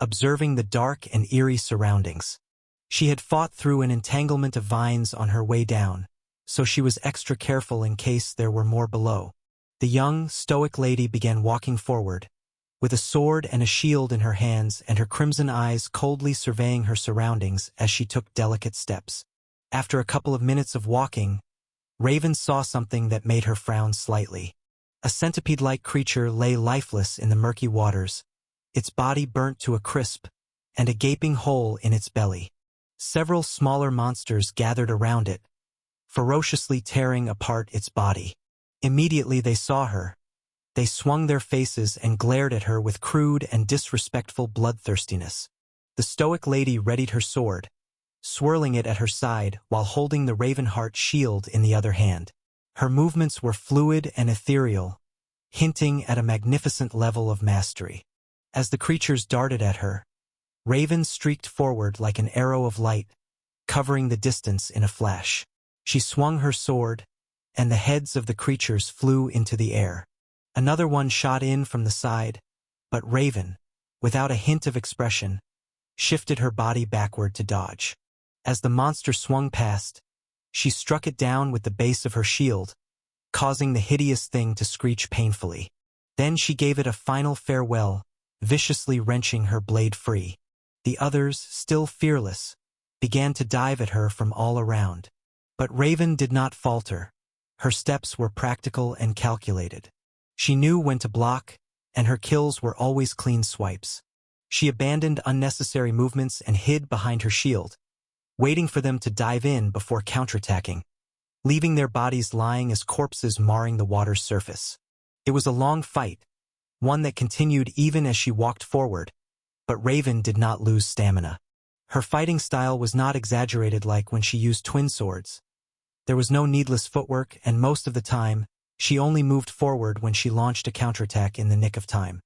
observing the dark and eerie surroundings. She had fought through an entanglement of vines on her way down, so she was extra careful in case there were more below. The young, stoic lady began walking forward, with a sword and a shield in her hands and her crimson eyes coldly surveying her surroundings as she took delicate steps. After a couple of minutes of walking, Raven saw something that made her frown slightly. A centipede-like creature lay lifeless in the murky waters, its body burnt to a crisp, and a gaping hole in its belly. Several smaller monsters gathered around it, ferociously tearing apart its body. Immediately they saw her. They swung their faces and glared at her with crude and disrespectful bloodthirstiness. The stoic lady readied her sword, swirling it at her side while holding the Ravenheart shield in the other hand. Her movements were fluid and ethereal, hinting at a magnificent level of mastery. As the creatures darted at her, Raven streaked forward like an arrow of light, covering the distance in a flash. She swung her sword, and the heads of the creatures flew into the air. Another one shot in from the side, but Raven, without a hint of expression, shifted her body backward to dodge. As the monster swung past, she struck it down with the base of her shield, causing the hideous thing to screech painfully. Then she gave it a final farewell, viciously wrenching her blade free. The others, still fearless, began to dive at her from all around. But Raven did not falter. Her steps were practical and calculated. She knew when to block, and her kills were always clean swipes. She abandoned unnecessary movements and hid behind her shield, waiting for them to dive in before counterattacking, leaving their bodies lying as corpses marring the water's surface. It was a long fight, one that continued even as she walked forward, but Raven did not lose stamina. Her fighting style was not exaggerated like when she used twin swords. There was no needless footwork, and most of the time, she only moved forward when she launched a counterattack in the nick of time.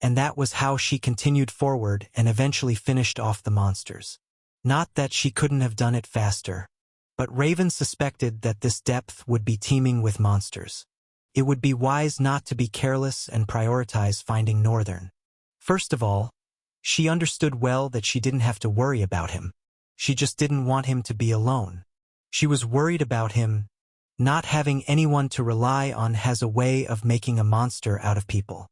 And that was how she continued forward and eventually finished off the monsters. Not that she couldn't have done it faster, but Raven suspected that this depth would be teeming with monsters. It would be wise not to be careless and prioritize finding Northern. First of all, she understood well that she didn't have to worry about him. She just didn't want him to be alone. She was worried about him. Not having anyone to rely on has a way of making a monster out of people.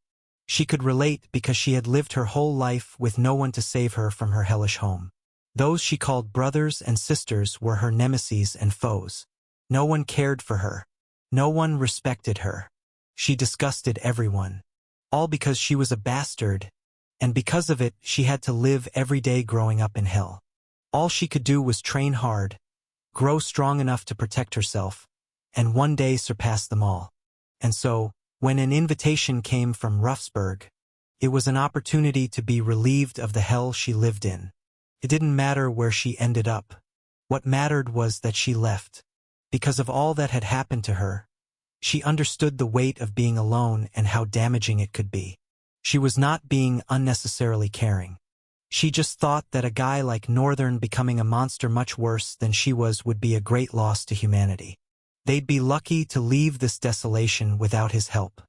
She could relate because she had lived her whole life with no one to save her from her hellish home. Those she called brothers and sisters were her nemeses and foes. No one cared for her. No one respected her. She disgusted everyone. All because she was a bastard, and because of it she had to live every day growing up in hell. All she could do was train hard, grow strong enough to protect herself, and one day surpass them all. And so, when an invitation came from Ruffsburg, it was an opportunity to be relieved of the hell she lived in. It didn't matter where she ended up. What mattered was that she left. Because of all that had happened to her, she understood the weight of being alone and how damaging it could be. She was not being unnecessarily caring. She just thought that a guy like Northern becoming a monster much worse than she was would be a great loss to humanity. They'd be lucky to leave this desolation without his help.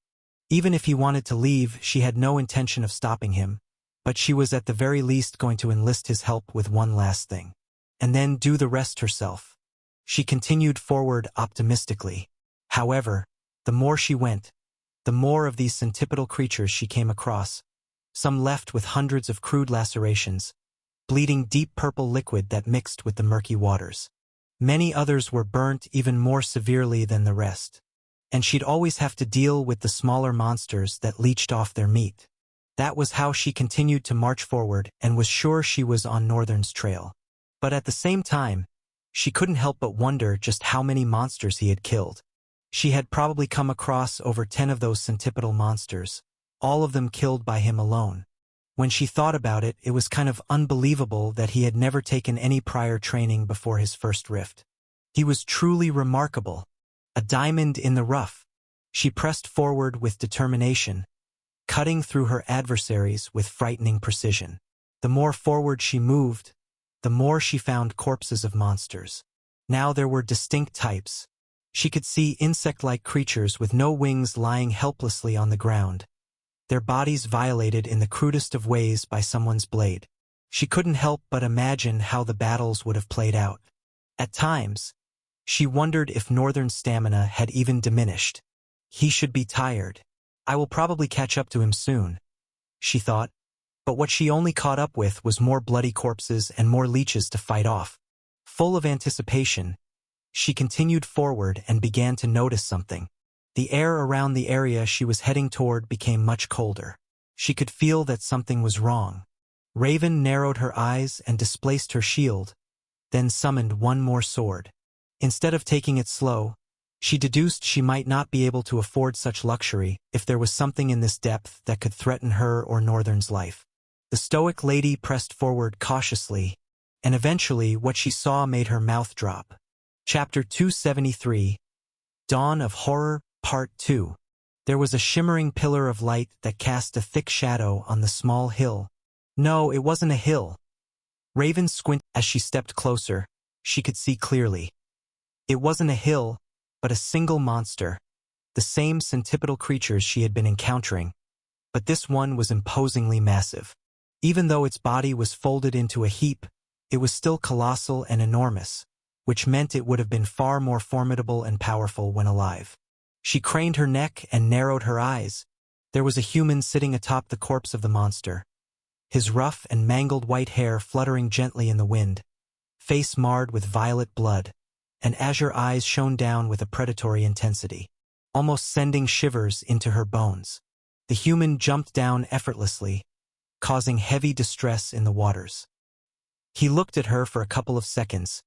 Even if he wanted to leave, she had no intention of stopping him, but she was at the very least going to enlist his help with one last thing. And then do the rest herself. She continued forward optimistically. However, the more she went, the more of these centipedal creatures she came across, some left with hundreds of crude lacerations, bleeding deep purple liquid that mixed with the murky waters. Many others were burnt even more severely than the rest, and she'd always have to deal with the smaller monsters that leached off their meat. That was how she continued to march forward and was sure she was on Northern's trail. But at the same time, she couldn't help but wonder just how many monsters he had killed. She had probably come across over 10 of those centipedal monsters, all of them killed by him alone. When she thought about it, it was kind of unbelievable that he had never taken any prior training before his first rift. He was truly remarkable, a diamond in the rough. She pressed forward with determination, cutting through her adversaries with frightening precision. The more forward she moved, the more she found corpses of monsters. Now there were distinct types. She could see insect-like creatures with no wings lying helplessly on the ground, their bodies violated in the crudest of ways by someone's blade. She couldn't help but imagine how the battles would have played out. At times, she wondered if Northern's stamina had even diminished. He should be tired. I will probably catch up to him soon, she thought. But what she only caught up with was more bloody corpses and more leeches to fight off. Full of anticipation, she continued forward and began to notice something. The air around the area she was heading toward became much colder. She could feel that something was wrong. Raven narrowed her eyes and displaced her shield, then summoned one more sword. Instead of taking it slow, she deduced she might not be able to afford such luxury if there was something in this depth that could threaten her or Northern's life. The stoic lady pressed forward cautiously, and eventually what she saw made her mouth drop. Chapter 273. Dawn of Horror, Part 2. There was a shimmering pillar of light that cast a thick shadow on the small hill. No, it wasn't a hill. Raven squinted as she stepped closer. She could see clearly. It wasn't a hill, but a single monster. The same centipedal creatures she had been encountering. But this one was imposingly massive. Even though its body was folded into a heap, it was still colossal and enormous, which meant it would have been far more formidable and powerful when alive. She craned her neck and narrowed her eyes. There was a human sitting atop the corpse of the monster, his rough and mangled white hair fluttering gently in the wind, face marred with violet blood, and azure eyes shone down with a predatory intensity, almost sending shivers into her bones. The human jumped down effortlessly, causing heavy distress in the waters. He looked at her for a couple of seconds,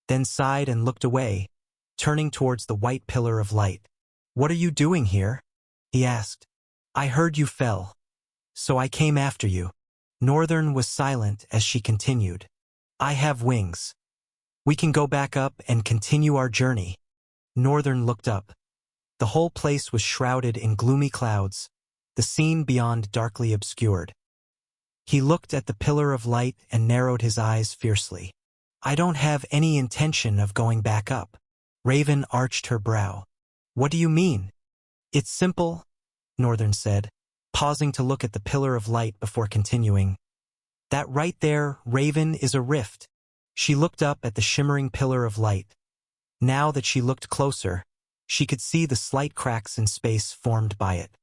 then sighed and looked away, turning towards the white pillar of light. "What are you doing here?" he asked. "I heard you fell, so I came after you." Northern was silent as she continued. "I have wings. We can go back up and continue our journey." Northern looked up. The whole place was shrouded in gloomy clouds, the scene beyond darkly obscured. He looked at the pillar of light and narrowed his eyes fiercely. "I don't have any intention of going back up." Raven arched her brow. "What do you mean?" "It's simple," Northern said, pausing to look at the pillar of light before continuing. "That right there, Raven, is a rift." She looked up at the shimmering pillar of light. Now that she looked closer, she could see the slight cracks in space formed by it.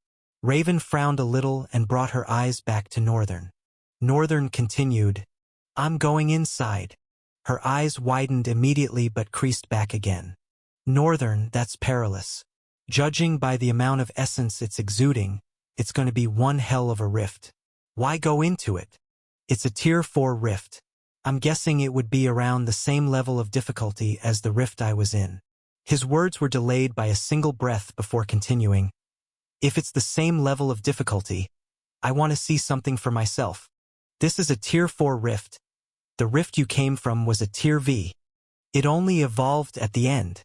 Raven frowned a little and brought her eyes back to Northern. Northern continued, "I'm going inside." Her eyes widened immediately but creased back again. "Northern, that's perilous. Judging by the amount of essence it's exuding, it's going to be one hell of a rift. Why go into it? It's a Tier 4 rift. I'm guessing it would be around the same level of difficulty as the rift I was in." His words were delayed by a single breath before continuing. "If it's the same level of difficulty, I want to see something for myself. This is a Tier 4 rift. The rift you came from was a Tier V. It only evolved at the end."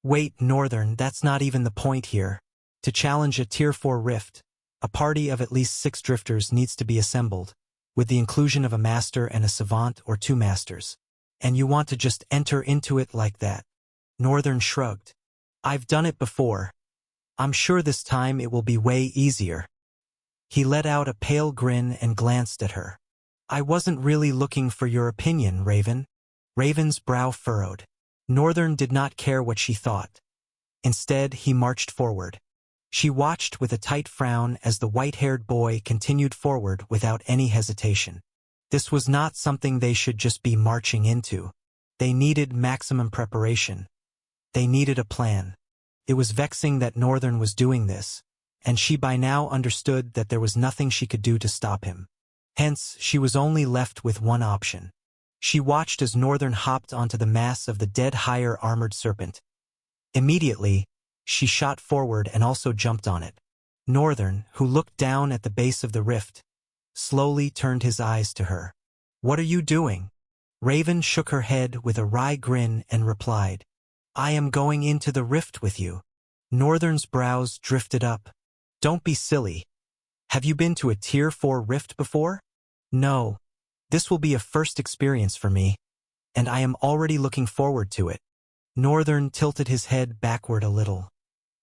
"Wait, Northern, that's not even the point here. To challenge a Tier 4 rift, a party of at least 6 drifters needs to be assembled, with the inclusion of a master and a savant or 2 masters. And you want to just enter into it like that?" Northern shrugged. "I've done it before. I'm sure this time it will be way easier." He let out a pale grin and glanced at her. "I wasn't really looking for your opinion, Raven." Raven's brow furrowed. Northern did not care what she thought. Instead, he marched forward. She watched with a tight frown as the white-haired boy continued forward without any hesitation. This was not something they should just be marching into. They needed maximum preparation. They needed a plan. It was vexing that Northern was doing this, and she by now understood that there was nothing she could do to stop him. Hence, she was only left with one option. She watched as Northern hopped onto the mass of the dead higher armored serpent. Immediately, she shot forward and also jumped on it. Northern, who looked down at the base of the rift, slowly turned his eyes to her. "What are you doing?" Raven shook her head with a wry grin and replied, "I am going into the rift with you." Northern's brows drifted up. "Don't be silly. Have you been to a Tier 4 rift before?" "No. This will be a first experience for me, and I am already looking forward to it." Northern tilted his head backward a little.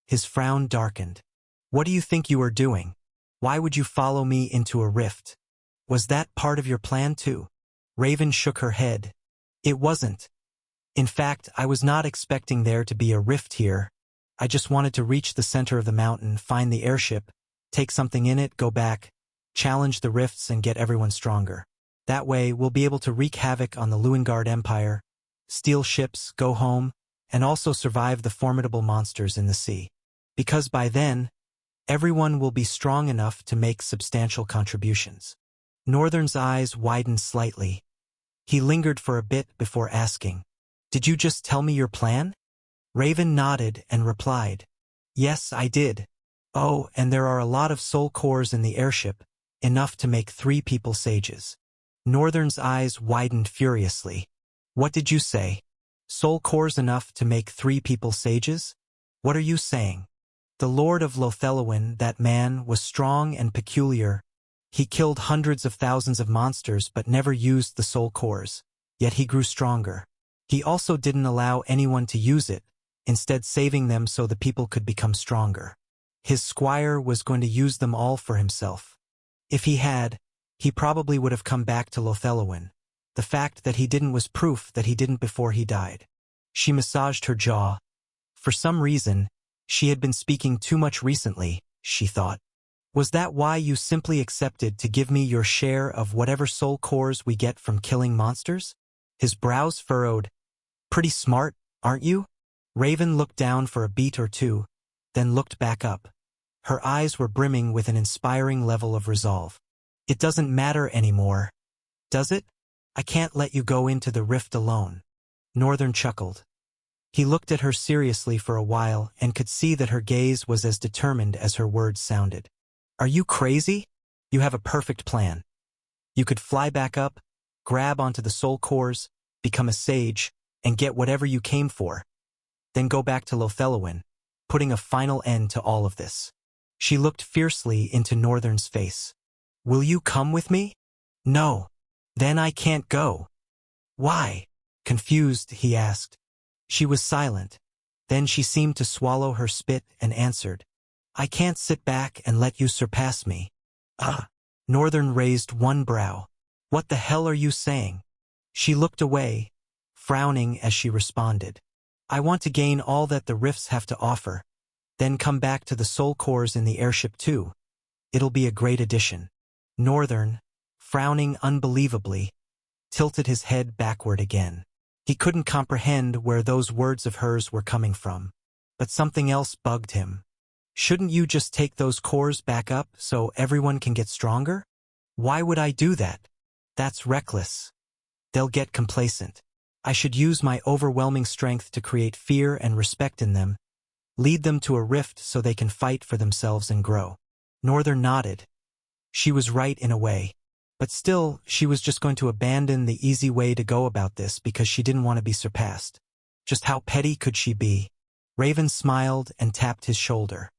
His frown darkened. "What do you think you are doing? Why would you follow me into a rift? Was that part of your plan too?" Raven shook her head. "It wasn't. In fact, I was not expecting there to be a rift here. I just wanted to reach the center of the mountain, find the airship, take something in it, go back, challenge the rifts and get everyone stronger. That way, we'll be able to wreak havoc on the Luengard Empire, steal ships, go home, and also survive the formidable monsters in the sea. Because by then, everyone will be strong enough to make substantial contributions." Northern's eyes widened slightly. He lingered for a bit before asking, "Did you just tell me your plan?" Raven nodded and replied, "Yes, I did. Oh, and there are a lot of soul cores in the airship, enough to make 3 people sages." Northern's eyes widened furiously. "What did you say? Soul cores enough to make 3 people sages? What are you saying? The Lord of Lothelowin, that man, was strong and peculiar. He killed hundreds of thousands of monsters but never used the soul cores. Yet he grew stronger. He also didn't allow anyone to use it, instead saving them so the people could become stronger. His squire was going to use them all for himself. If he had, he probably would have come back to Lothelowin. The fact that he didn't was proof that he didn't before he died. She massaged her jaw. For some reason, she had been speaking too much recently, she thought. Was that why you simply accepted to give me your share of whatever soul cores we get from killing monsters? His brows furrowed. Pretty smart, aren't you? Raven looked down for a beat or two, then looked back up. Her eyes were brimming with an inspiring level of resolve. It doesn't matter anymore, does it? I can't let you go into the rift alone. Northern chuckled. He looked at her seriously for a while and could see that her gaze was as determined as her words sounded. Are you crazy? You have a perfect plan. You could fly back up, grab onto the soul cores, become a sage, and get whatever you came for. Then go back to Lothelowin, putting a final end to all of this. She looked fiercely into Northern's face. Will you come with me? No. Then I can't go. Why? Confused, he asked. She was silent. Then she seemed to swallow her spit and answered. I can't sit back and let you surpass me. Northern raised one brow. What the hell are you saying? She looked away, frowning as she responded. I want to gain all that the rifts have to offer, then come back to the soul cores in the airship too. It'll be a great addition. Northern, frowning unbelievably, tilted his head backward again. He couldn't comprehend where those words of hers were coming from, but something else bugged him. Shouldn't you just take those cores back up so everyone can get stronger? Why would I do that? That's reckless. They'll get complacent. I should use my overwhelming strength to create fear and respect in them, lead them to a rift so they can fight for themselves and grow. Northern nodded. She was right in a way. But still, she was just going to abandon the easy way to go about this because she didn't want to be surpassed. Just how petty could she be? Raven smiled and tapped his shoulder.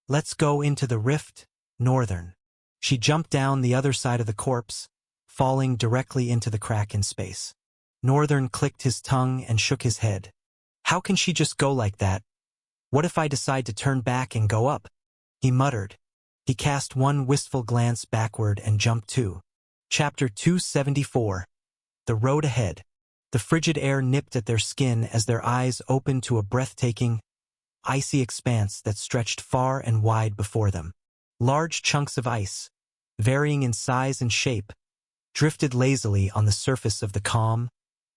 Let's go into the rift, Northern. She jumped down the other side of the corpse, falling directly into the crack in space. Northern clicked his tongue and shook his head. How can she just go like that? What if I decide to turn back and go up? He muttered. He cast one wistful glance backward and jumped too. Chapter 274. The Road Ahead. The frigid air nipped at their skin as their eyes opened to a breathtaking, icy expanse that stretched far and wide before them. Large chunks of ice, varying in size and shape, drifted lazily on the surface of the calm,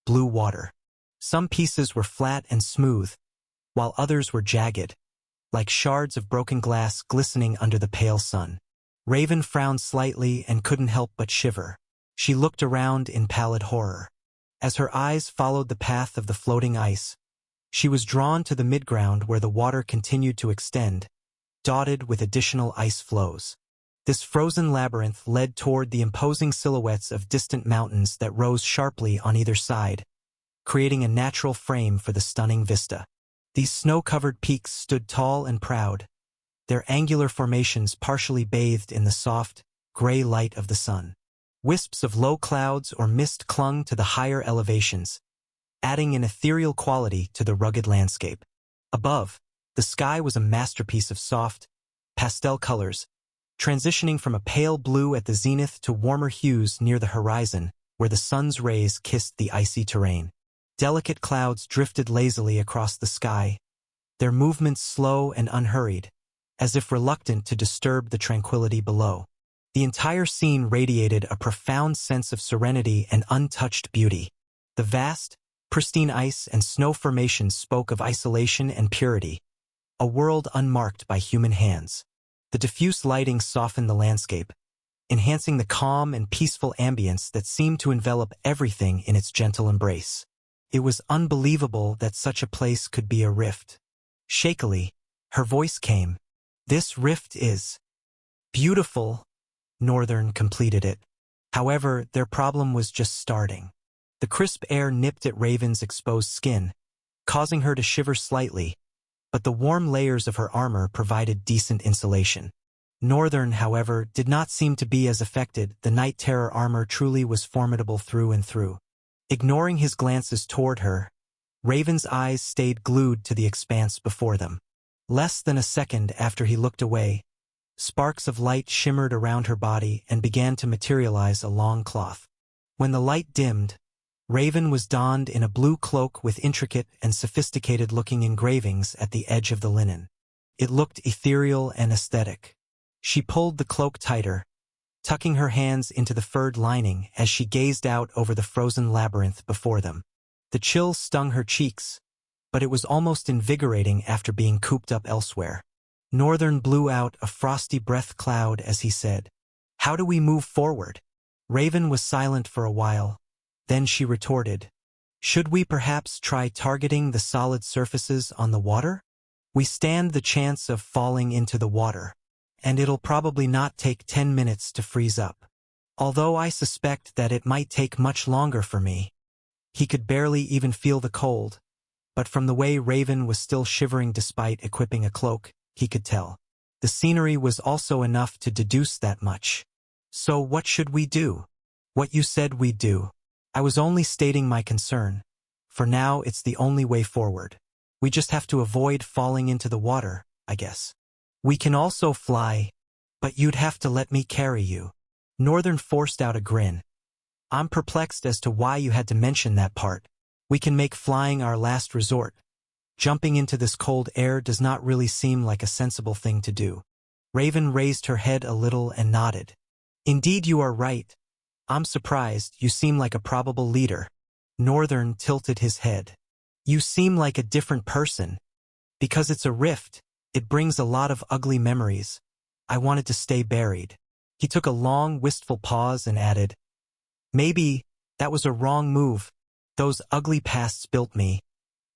blue water. Some pieces were flat and smooth, while others were jagged, like shards of broken glass glistening under the pale sun. Raven frowned slightly and couldn't help but shiver. She looked around in pallid horror. As her eyes followed the path of the floating ice, she was drawn to the midground where the water continued to extend, dotted with additional ice flows. This frozen labyrinth led toward the imposing silhouettes of distant mountains that rose sharply on either side, creating a natural frame for the stunning vista. These snow-covered peaks stood tall and proud, their angular formations partially bathed in the soft, gray light of the sun. Wisps of low clouds or mist clung to the higher elevations, adding an ethereal quality to the rugged landscape. Above, the sky was a masterpiece of soft, pastel colors, transitioning from a pale blue at the zenith to warmer hues near the horizon, where the sun's rays kissed the icy terrain. Delicate clouds drifted lazily across the sky, their movements slow and unhurried, as if reluctant to disturb the tranquility below. The entire scene radiated a profound sense of serenity and untouched beauty. The vast, pristine ice and snow formations spoke of isolation and purity, a world unmarked by human hands. The diffuse lighting softened the landscape, enhancing the calm and peaceful ambience that seemed to envelop everything in its gentle embrace. It was unbelievable that such a place could be a rift. Shakily, her voice came. This rift is beautiful. Northern completed it. However, their problem was just starting. The crisp air nipped at Raven's exposed skin, causing her to shiver slightly, but the warm layers of her armor provided decent insulation. Northern, however, did not seem to be as affected. The Night Terror armor truly was formidable through and through. Ignoring his glances toward her, Raven's eyes stayed glued to the expanse before them. Less than a second after he looked away, sparks of light shimmered around her body and began to materialize along cloth. When the light dimmed, Raven was donned in a blue cloak with intricate and sophisticated-looking engravings at the edge of the linen. It looked ethereal and aesthetic. She pulled the cloak tighter, tucking her hands into the furred lining as she gazed out over the frozen labyrinth before them. The chill stung her cheeks, but it was almost invigorating after being cooped up elsewhere. Northern blew out a frosty breath cloud as he said, "How do we move forward?" Raven was silent for a while. Then she retorted, "Should we perhaps try targeting the solid surfaces on the water? We stand the chance of falling into the water, and it'll probably not take 10 minutes to freeze up. Although I suspect that it might take much longer for me." He could barely even feel the cold, but from the way Raven was still shivering despite equipping a cloak, he could tell. The scenery was also enough to deduce that much. "So what should we do?" "What you said we'd do. I was only stating my concern. For now, it's the only way forward. We just have to avoid falling into the water, I guess. We can also fly, but you'd have to let me carry you." Northern forced out a grin. "I'm perplexed as to why you had to mention that part. We can make flying our last resort. Jumping into this cold air does not really seem like a sensible thing to do." Raven raised her head a little and nodded. "Indeed you are right. I'm surprised. You seem like a probable leader." Northern tilted his head. "You seem like a different person. Because it's a rift, it brings a lot of ugly memories. I wanted to stay buried." He took a long, wistful pause and added, "Maybe that was a wrong move. Those ugly pasts built me.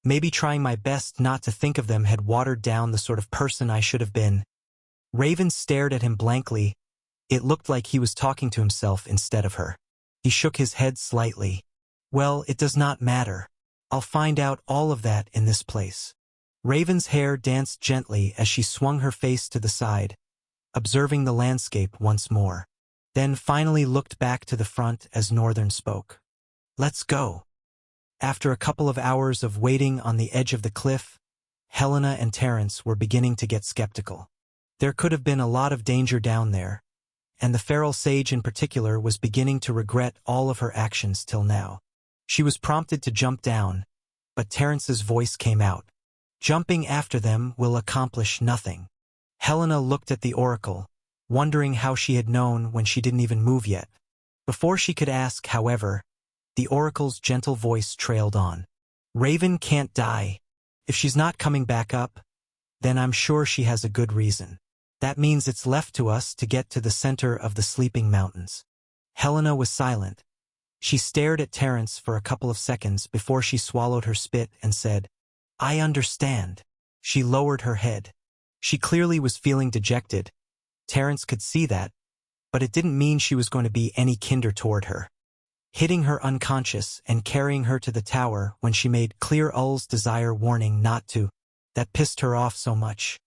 Maybe trying my best not to think of them had watered down the sort of person I should have been." Raven stared at him blankly. It looked like he was talking to himself instead of her. He shook his head slightly. "Well, it does not matter. I'll find out all of that in this place." Raven's hair danced gently as she swung her face to the side, observing the landscape once more. Then finally looked back to the front as Northern spoke. "Let's go." After a couple of hours of waiting on the edge of the cliff, Helena and Terence were beginning to get skeptical. There could have been a lot of danger down there, and the feral sage in particular was beginning to regret all of her actions till now. She was prompted to jump down, but Terence's voice came out. "Jumping after them will accomplish nothing." Helena looked at the oracle, wondering how she had known when she didn't even move yet. Before she could ask, however, the oracle's gentle voice trailed on. "Raven can't die. If she's not coming back up, then I'm sure she has a good reason. That means it's left to us to get to the center of the Sleeping Mountains." Helena was silent. She stared at Terence for a couple of seconds before she swallowed her spit and said, "I understand." She lowered her head. She clearly was feeling dejected. Terence could see that, but it didn't mean she was going to be any kinder toward her. Hitting her unconscious and carrying her to the tower when she made clear Ull's desire warning not to, that pissed her off so much.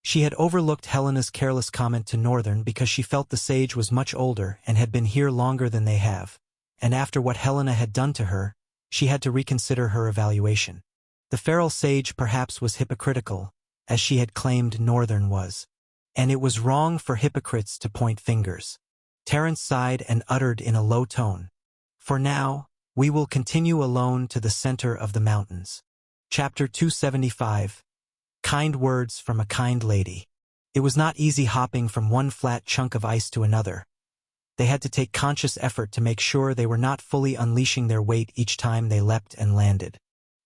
She had overlooked Helena's careless comment to Northern because she felt the sage was much older and had been here longer than they have, and after what Helena had done to her, she had to reconsider her evaluation. The feral sage perhaps was hypocritical, as she had claimed Northern was. And it was wrong for hypocrites to point fingers. Terence sighed and uttered in a low tone, "For now, we will continue alone to the center of the mountains." Chapter 275. Kind Words from a Kind Lady. It was not easy hopping from one flat chunk of ice to another. They had to take conscious effort to make sure they were not fully unleashing their weight each time they leapt and landed.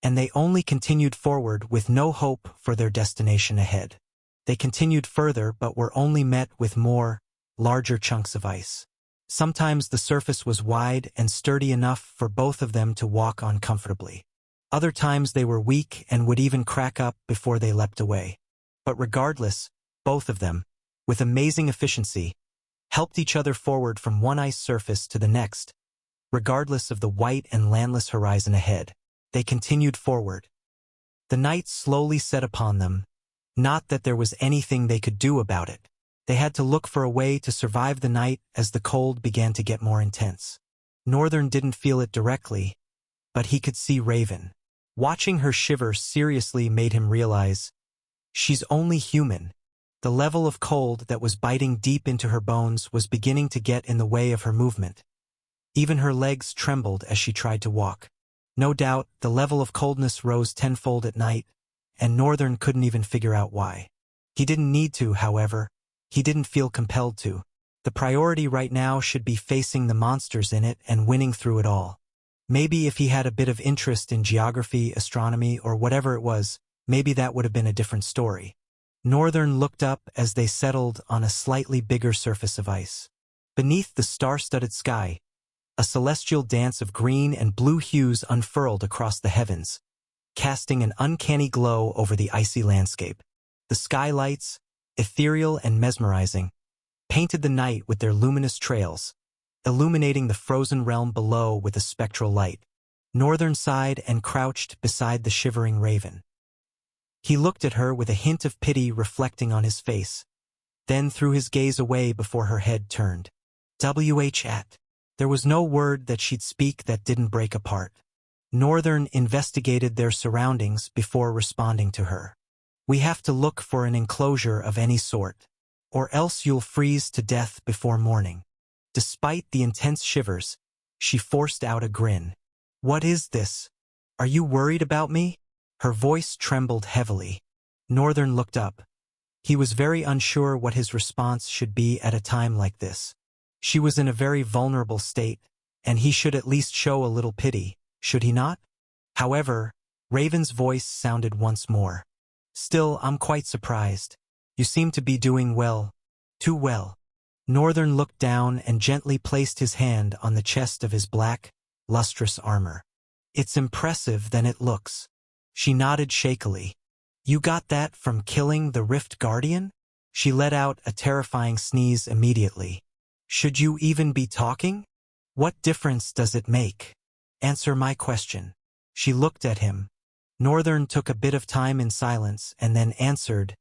And they only continued forward with no hope for their destination ahead. They continued further but were only met with more, larger chunks of ice. Sometimes the surface was wide and sturdy enough for both of them to walk on comfortably. Other times they were weak and would even crack up before they leapt away. But regardless, both of them, with amazing efficiency, helped each other forward from one ice surface to the next, regardless of the white and landless horizon ahead. They continued forward. The night slowly set upon them, Not that there was anything they could do about it. They had to look for a way to survive the night as the cold began to get more intense. Northern didn't feel it directly, but he could see Raven. Watching her shiver seriously made him realize, she's only human. The level of cold that was biting deep into her bones was beginning to get in the way of her movement. Even her legs trembled as she tried to walk. No doubt, the level of coldness rose tenfold at night, and Northern couldn't even figure out why. He didn't need to, however. He didn't feel compelled to. The priority right now should be facing the monsters in it and winning through it all. Maybe if he had a bit of interest in geography, astronomy, or whatever it was, maybe that would have been a different story. Northern looked up as they settled on a slightly bigger surface of ice. Beneath the star-studded sky, a celestial dance of green and blue hues unfurled across the heavens, casting an uncanny glow over the icy landscape. The skylights, ethereal and mesmerizing, painted the night with their luminous trails, illuminating the frozen realm below with a spectral light. Northern sighed and crouched beside the shivering Raven. He looked at her with a hint of pity reflecting on his face, then threw his gaze away before her head turned. At. There was no word that she'd speak that didn't break apart. Northern investigated their surroundings before responding to her. We have to look for an enclosure of any sort, or else you'll freeze to death before morning. Despite the intense shivers, she forced out a grin. What is this? Are you worried about me? Her voice trembled heavily. Northern looked up. He was very unsure what his response should be at a time like this. She was in a very vulnerable state, and he should at least show a little pity, should he not? However, Raven's voice sounded once more. Still, I'm quite surprised. You seem to be doing well. Too well. Northern looked down and gently placed his hand on the chest of his black, lustrous armor. It's impressive than it looks. She nodded shakily. You got that from killing the Rift Guardian? She let out a terrifying sneeze immediately. Should you even be talking? What difference does it make? Answer my question. She looked at him. Northern took a bit of time in silence and then answered,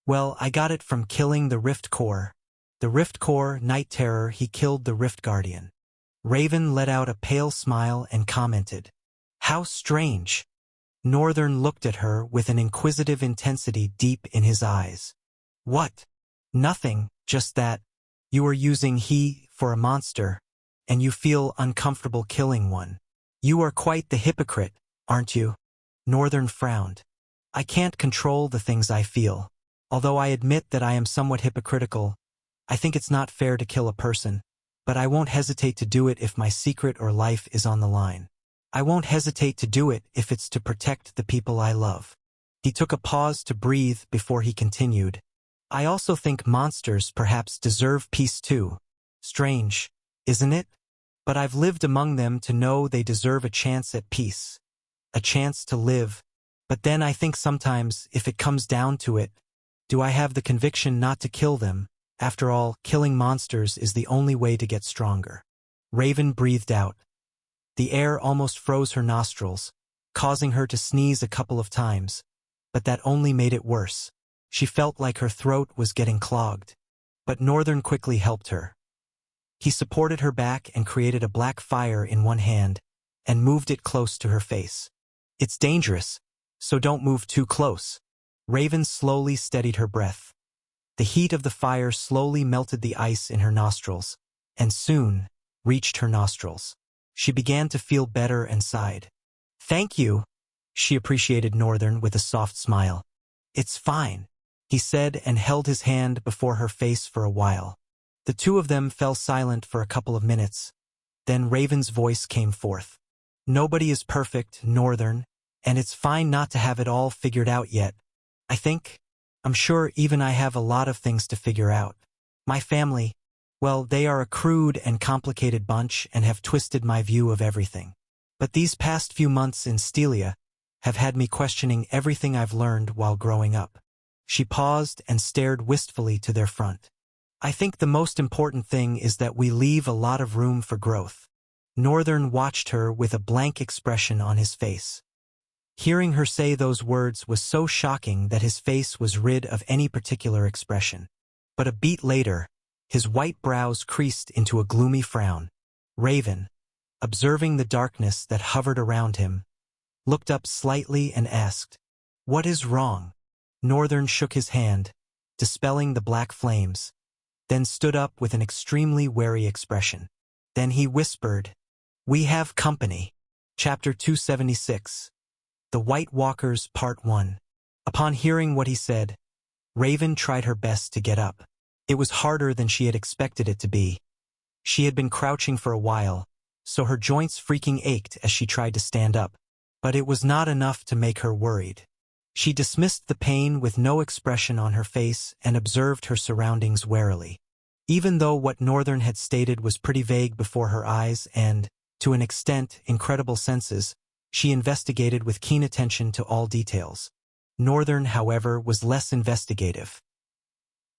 well, I got it from killing the Rift Core. The Rift Core, Night Terror, he killed the Rift Guardian. Raven let out a pale smile and commented, how strange. Northern looked at her with an inquisitive intensity deep in his eyes. What? Nothing, just that. You are using he for a monster, and you feel uncomfortable killing one. You are quite the hypocrite, aren't you? Northern frowned. I can't control the things I feel. Although I admit that I am somewhat hypocritical, I think it's not fair to kill a person, but I won't hesitate to do it if my secret or life is on the line. I won't hesitate to do it if it's to protect the people I love. He took a pause to breathe before he continued. I also think monsters perhaps deserve peace too. Strange, isn't it? But I've lived among them to know they deserve a chance at peace. A chance to live. But then I think sometimes, if it comes down to it, do I have the conviction not to kill them? After all, killing monsters is the only way to get stronger. Raven breathed out. The air almost froze her nostrils, causing her to sneeze a couple of times, but that only made it worse. She felt like her throat was getting clogged. But Northern quickly helped her. He supported her back and created a black fire in one hand and moved it close to her face. It's dangerous, so don't move too close. Raven slowly steadied her breath. The heat of the fire slowly melted the ice in her nostrils, and soon reached her nostrils. She began to feel better and sighed. Thank you, she appreciated Northern with a soft smile. It's fine, he said and held his hand before her face for a while. The two of them fell silent for a couple of minutes. Then Raven's voice came forth. Nobody is perfect, Northern, and it's fine not to have it all figured out yet. I'm sure even I have a lot of things to figure out. My family, well, they are a crude and complicated bunch and have twisted my view of everything. But these past few months in Stelia have had me questioning everything I've learned while growing up. She paused and stared wistfully to their front. I think the most important thing is that we leave a lot of room for growth. Northern watched her with a blank expression on his face. Hearing her say those words was so shocking that his face was rid of any particular expression. But a beat later, his white brows creased into a gloomy frown. Raven, observing the darkness that hovered around him, looked up slightly and asked, "What is wrong?" Northern shook his hand, dispelling the black flames, then stood up with an extremely wary expression. Then he whispered, "We have company." Chapter 276. The White Walkers Part 1. Upon hearing what he said, Raven tried her best to get up. It was harder than she had expected it to be. She had been crouching for a while, so her joints freaking ached as she tried to stand up. But it was not enough to make her worried. She dismissed the pain with no expression on her face and observed her surroundings warily. Even though what Northern had stated was pretty vague before her eyes and, to an extent, incredible senses, she investigated with keen attention to all details. Northern, however, was less investigative.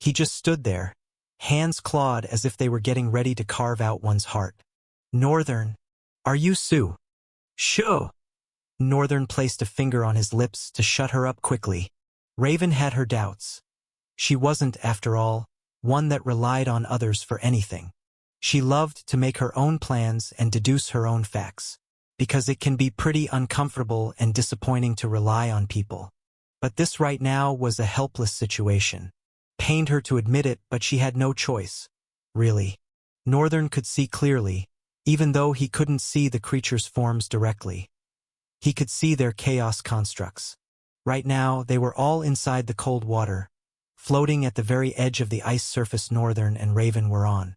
He just stood there, hands clawed as if they were getting ready to carve out one's heart. "Northern, are you Sue?" "Sure." Northern placed a finger on his lips to shut her up quickly. Raven had her doubts. She wasn't, after all, one that relied on others for anything. She loved to make her own plans and deduce her own facts, because it can be pretty uncomfortable and disappointing to rely on people. But this right now was a helpless situation. Pained her to admit it, but she had no choice. Really. Northern could see clearly, even though he couldn't see the creatures' forms directly. He could see their chaos constructs. Right now, they were all inside the cold water, floating at the very edge of the ice surface Northern and Raven were on.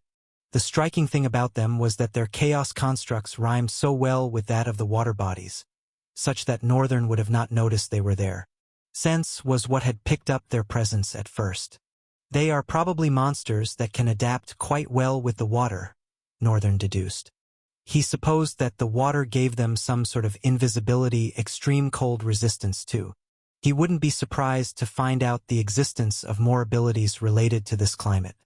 The striking thing about them was that their chaos constructs rhymed so well with that of the water bodies, such that Northern would have not noticed they were there. Sense was what had picked up their presence at first. They are probably monsters that can adapt quite well with the water, Northern deduced. He supposed that the water gave them some sort of invisibility, extreme cold resistance too. He wouldn't be surprised to find out the existence of more abilities related to this climate,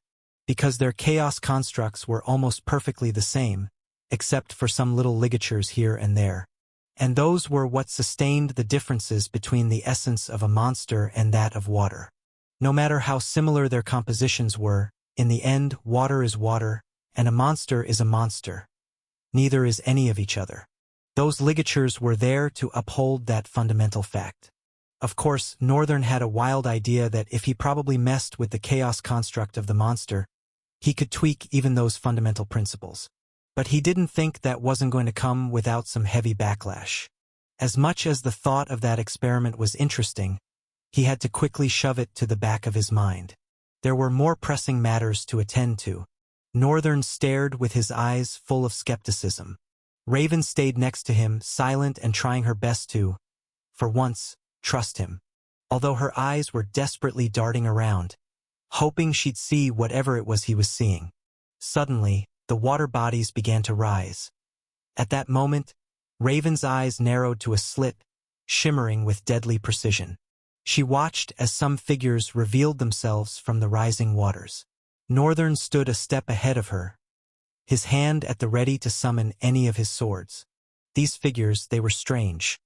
because their chaos constructs were almost perfectly the same, except for some little ligatures here and there. And those were what sustained the differences between the essence of a monster and that of water. No matter how similar their compositions were, in the end, water is water, and a monster is a monster. Neither is any of each other. Those ligatures were there to uphold that fundamental fact. Of course, Northern had a wild idea that if he probably messed with the chaos construct of the monster, he could tweak even those fundamental principles. But he didn't think that wasn't going to come without some heavy backlash. As much as the thought of that experiment was interesting, he had to quickly shove it to the back of his mind. There were more pressing matters to attend to. Northern stared with his eyes full of skepticism. Raven stayed next to him, silent and trying her best to, for once, trust him. Although her eyes were desperately darting around, hoping she'd see whatever it was he was seeing. Suddenly, the water bodies began to rise. At that moment, Raven's eyes narrowed to a slit, shimmering with deadly precision. She watched as some figures revealed themselves from the rising waters. Northern stood a step ahead of her, his hand at the ready to summon any of his swords. These figures, they were strange.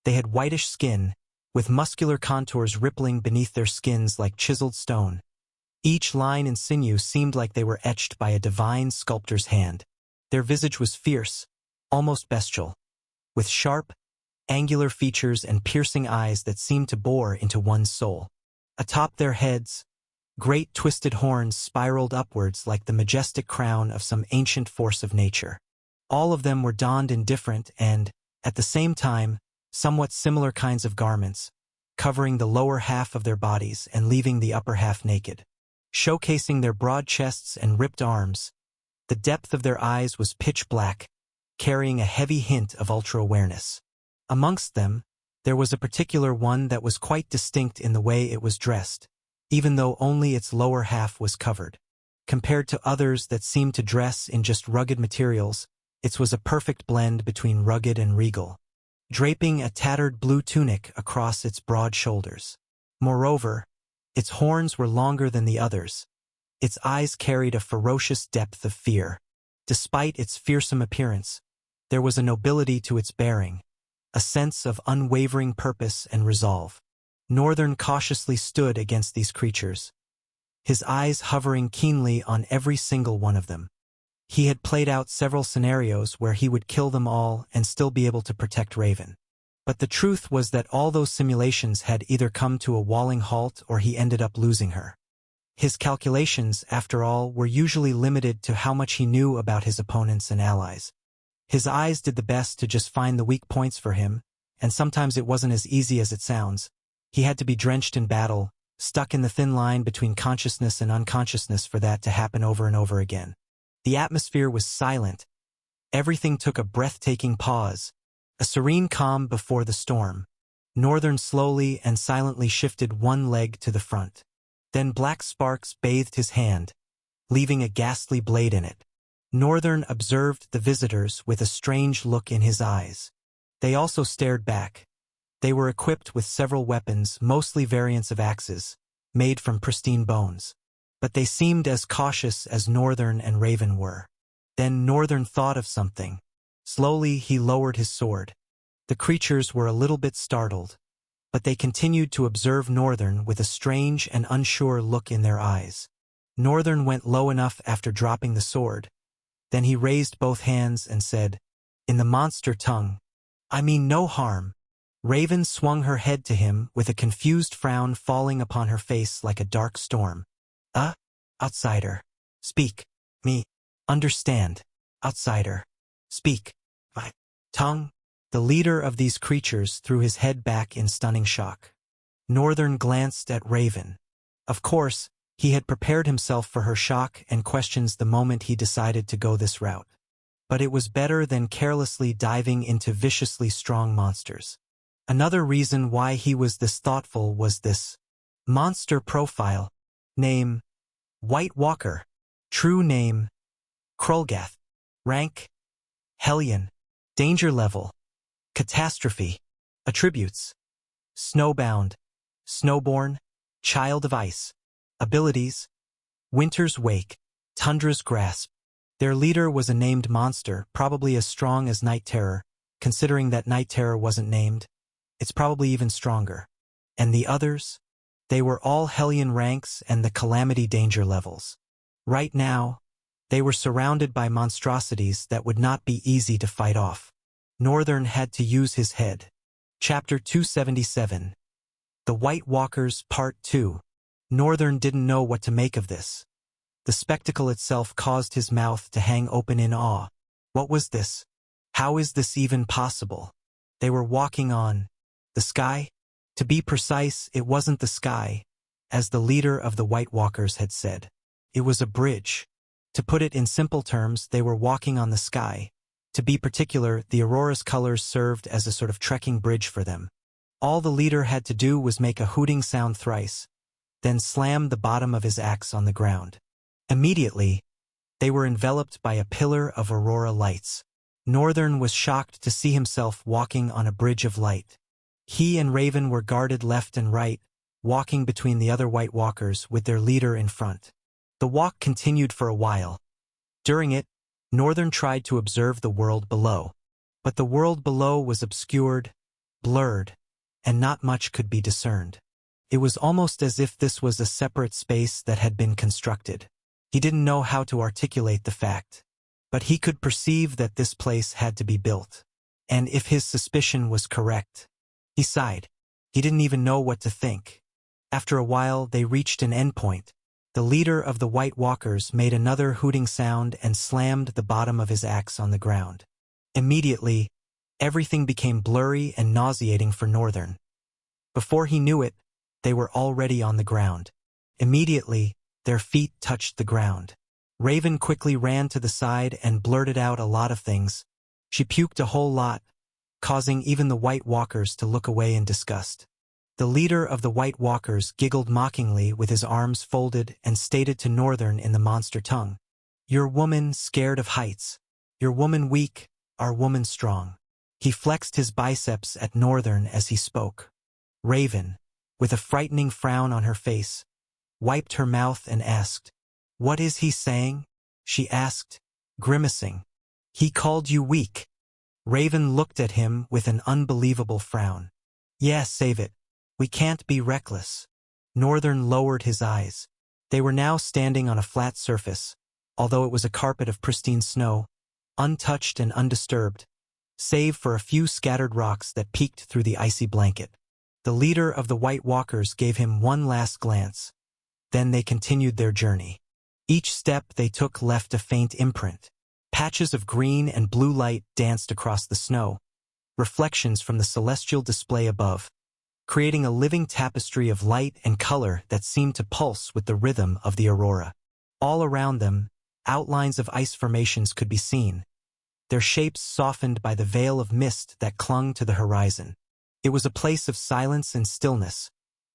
They had whitish skin, with muscular contours rippling beneath their skins like chiseled stone. Each line and sinew seemed like they were etched by a divine sculptor's hand. Their visage was fierce, almost bestial, with sharp, angular features and piercing eyes that seemed to bore into one's soul. Atop their heads, great twisted horns spiraled upwards like the majestic crown of some ancient force of nature. All of them were donned in different and, at the same time, somewhat similar kinds of garments, covering the lower half of their bodies and leaving the upper half naked. Showcasing their broad chests and ripped arms, the depth of their eyes was pitch black, carrying a heavy hint of ultra-awareness. Amongst them, there was a particular one that was quite distinct in the way it was dressed, even though only its lower half was covered. Compared to others that seemed to dress in just rugged materials, its was a perfect blend between rugged and regal, draping a tattered blue tunic across its broad shoulders. Moreover, its horns were longer than the others. Its eyes carried a ferocious depth of fear. Despite its fearsome appearance, there was a nobility to its bearing, a sense of unwavering purpose and resolve. Northern cautiously stood against these creatures, his eyes hovering keenly on every single one of them. He had played out several scenarios where he would kill them all and still be able to protect Raven. But the truth was that all those simulations had either come to a walling halt or he ended up losing her. His calculations, after all, were usually limited to how much he knew about his opponents and allies. His eyes did the best to just find the weak points for him, and sometimes it wasn't as easy as it sounds. He had to be drenched in battle, stuck in the thin line between consciousness and unconsciousness for that to happen over and over again. The atmosphere was silent. Everything took a breathtaking pause, a serene calm before the storm. Northern slowly and silently shifted one leg to the front. Then black sparks bathed his hand, leaving a ghastly blade in it. Northern observed the visitors with a strange look in his eyes. They also stared back. They were equipped with several weapons, mostly variants of axes, made from pristine bones. But they seemed as cautious as Northern and Raven were. Then Northern thought of something. Slowly he lowered his sword. The creatures were a little bit startled, but they continued to observe Northern with a strange and unsure look in their eyes. Northern went low enough after dropping the sword. Then he raised both hands and said, "In the monster tongue, I mean no harm." Raven swung her head to him with a confused frown falling upon her face like a dark storm. Outsider. Speak. Me. Understand. Outsider. Speak. My tongue." The leader of these creatures threw his head back in stunning shock. Northern glanced at Raven. Of course, he had prepared himself for her shock and questions the moment he decided to go this route. But it was better than carelessly diving into viciously strong monsters. Another reason why he was this thoughtful was this monster profile. Name: White Walker. True name: Krulgath. Rank: Hellion. Danger level: Catastrophe. Attributes: Snowbound, Snowborn, Child of Ice. Abilities: Winter's Wake, Tundra's Grasp. Their leader was a named monster, probably as strong as Night Terror. Considering that Night Terror wasn't named, it's probably even stronger. And the others? They were all Hellion ranks and the Calamity danger levels. Right now, they were surrounded by monstrosities that would not be easy to fight off. Northern had to use his head. Chapter 277. The White Walkers Part 2. Northern didn't know what to make of this. The spectacle itself caused his mouth to hang open in awe. What was this? How is this even possible? They were walking on the sky? To be precise, it wasn't the sky, as the leader of the White Walkers had said. It was a bridge. To put it in simple terms, they were walking on the sky. To be particular, the Aurora's colors served as a sort of trekking bridge for them. All the leader had to do was make a hooting sound thrice, then slam the bottom of his axe on the ground. Immediately, they were enveloped by a pillar of Aurora lights. Northern was shocked to see himself walking on a bridge of light. He and Raven were guarded left and right, walking between the other White Walkers with their leader in front. The walk continued for a while. During it, Northern tried to observe the world below. But the world below was obscured, blurred, and not much could be discerned. It was almost as if this was a separate space that had been constructed. He didn't know how to articulate the fact, but he could perceive that this place had to be built. And if his suspicion was correct, he sighed. He didn't even know what to think. After a while, they reached an endpoint. The leader of the White Walkers made another hooting sound and slammed the bottom of his axe on the ground. Immediately, everything became blurry and nauseating for Northern. Before he knew it, they were already on the ground. Immediately, their feet touched the ground. Raven quickly ran to the side and blurted out a lot of things. She puked a whole lot, causing even the White Walkers to look away in disgust. The leader of the White Walkers giggled mockingly with his arms folded and stated to Northern in the monster tongue, "Your woman scared of heights. Your woman weak, our woman strong." He flexed his biceps at Northern as he spoke. Raven, with a frightening frown on her face, wiped her mouth and asked, "What is he saying?" She asked, grimacing. "He called you weak." Raven looked at him with an unbelievable frown. Yeah, save it. We can't be reckless. Northern lowered his eyes. They were now standing on a flat surface, although it was a carpet of pristine snow, untouched and undisturbed, save for a few scattered rocks that peeked through the icy blanket. The leader of the White Walkers gave him one last glance. Then they continued their journey. Each step they took left a faint imprint. Patches of green and blue light danced across the snow, reflections from the celestial display above, creating a living tapestry of light and color that seemed to pulse with the rhythm of the aurora. All around them, outlines of ice formations could be seen, their shapes softened by the veil of mist that clung to the horizon. It was a place of silence and stillness,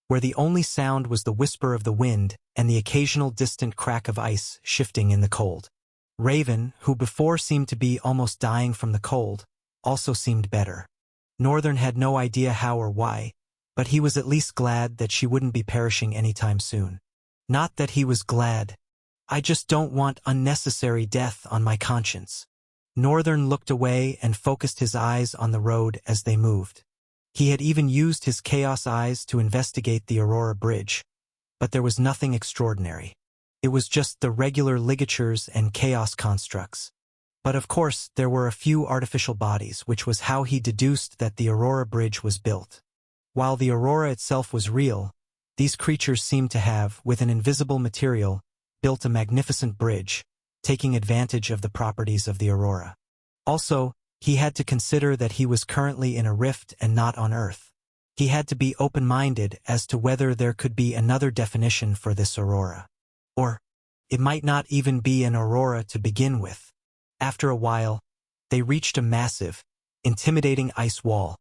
where the only sound was the whisper of the wind and the occasional distant crack of ice shifting in the cold. Raven, who before seemed to be almost dying from the cold, also seemed better. Northern had no idea how or why, but he was at least glad that she wouldn't be perishing anytime soon. Not that he was glad. I just don't want unnecessary death on my conscience. Northern looked away and focused his eyes on the road as they moved. He had even used his chaos eyes to investigate the Aurora Bridge, but there was nothing extraordinary. It was just the regular ligatures and chaos constructs. But of course, there were a few artificial bodies, which was how he deduced that the Aurora Bridge was built. While the Aurora itself was real, these creatures seemed to have, with an invisible material, built a magnificent bridge, taking advantage of the properties of the Aurora. Also, he had to consider that he was currently in a rift and not on Earth. He had to be open-minded as to whether there could be another definition for this Aurora. Or, it might not even be an Aurora to begin with. After a while, they reached a massive, intimidating ice wall,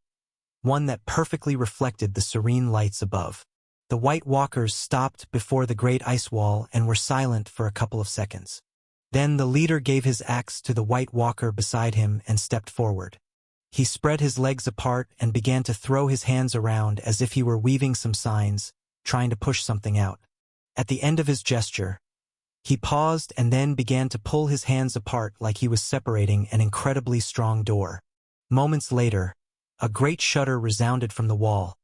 one that perfectly reflected the serene lights above. The White Walkers stopped before the great ice wall and were silent for a couple of seconds. Then the leader gave his axe to the White Walker beside him and stepped forward. He spread his legs apart and began to throw his hands around as if he were weaving some signs, trying to push something out. At the end of his gesture, he paused and then began to pull his hands apart like he was separating an incredibly strong door. Moments later, a great shudder resounded from the wall.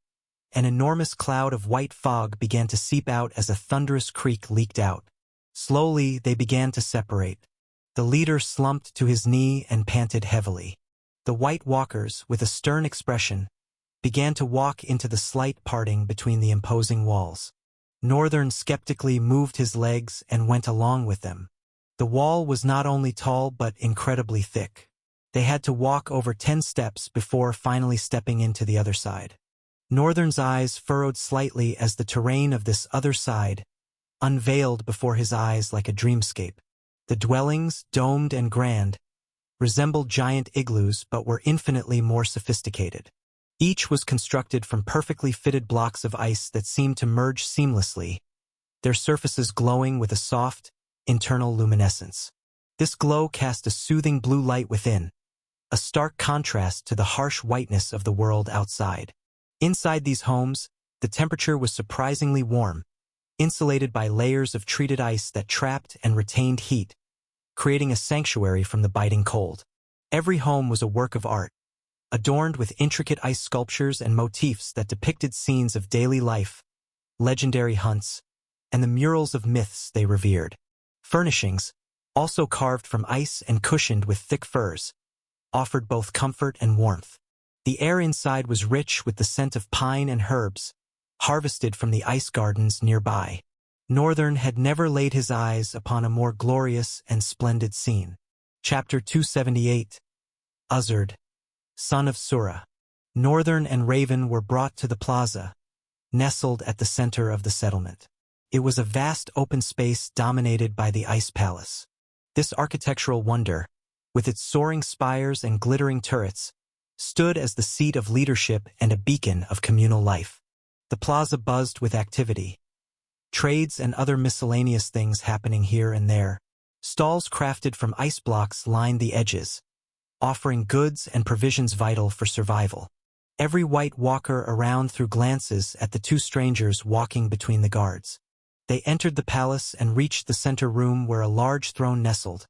An enormous cloud of white fog began to seep out as a thunderous creak leaked out. Slowly, they began to separate. The leader slumped to his knee and panted heavily. The White Walkers, with a stern expression, began to walk into the slight parting between the imposing walls. Northern skeptically moved his legs and went along with them. The wall was not only tall but incredibly thick. They had to walk over 10 steps before finally stepping into the other side. Northern's eyes furrowed slightly as the terrain of this other side unveiled before his eyes like a dreamscape. The dwellings, domed and grand, resembled giant igloos but were infinitely more sophisticated. Each was constructed from perfectly fitted blocks of ice that seemed to merge seamlessly, their surfaces glowing with a soft, internal luminescence. This glow cast a soothing blue light within, a stark contrast to the harsh whiteness of the world outside. Inside these homes, the temperature was surprisingly warm, insulated by layers of treated ice that trapped and retained heat, creating a sanctuary from the biting cold. Every home was a work of art, adorned with intricate ice sculptures and motifs that depicted scenes of daily life, legendary hunts, and the murals of myths they revered. Furnishings, also carved from ice and cushioned with thick furs, offered both comfort and warmth. The air inside was rich with the scent of pine and herbs, harvested from the ice gardens nearby. Northern had never laid his eyes upon a more glorious and splendid scene. Chapter 278. Uzard, son of Sura. Northern and Raven were brought to the plaza, nestled at the center of the settlement. It was a vast open space dominated by the Ice Palace. This architectural wonder, with its soaring spires and glittering turrets, stood as the seat of leadership and a beacon of communal life. The plaza buzzed with activity. Trades and other miscellaneous things happening here and there. Stalls crafted from ice blocks lined the edges, offering goods and provisions vital for survival. Every White Walker around threw glances at the two strangers walking between the guards. They entered the palace and reached the center room where a large throne nestled,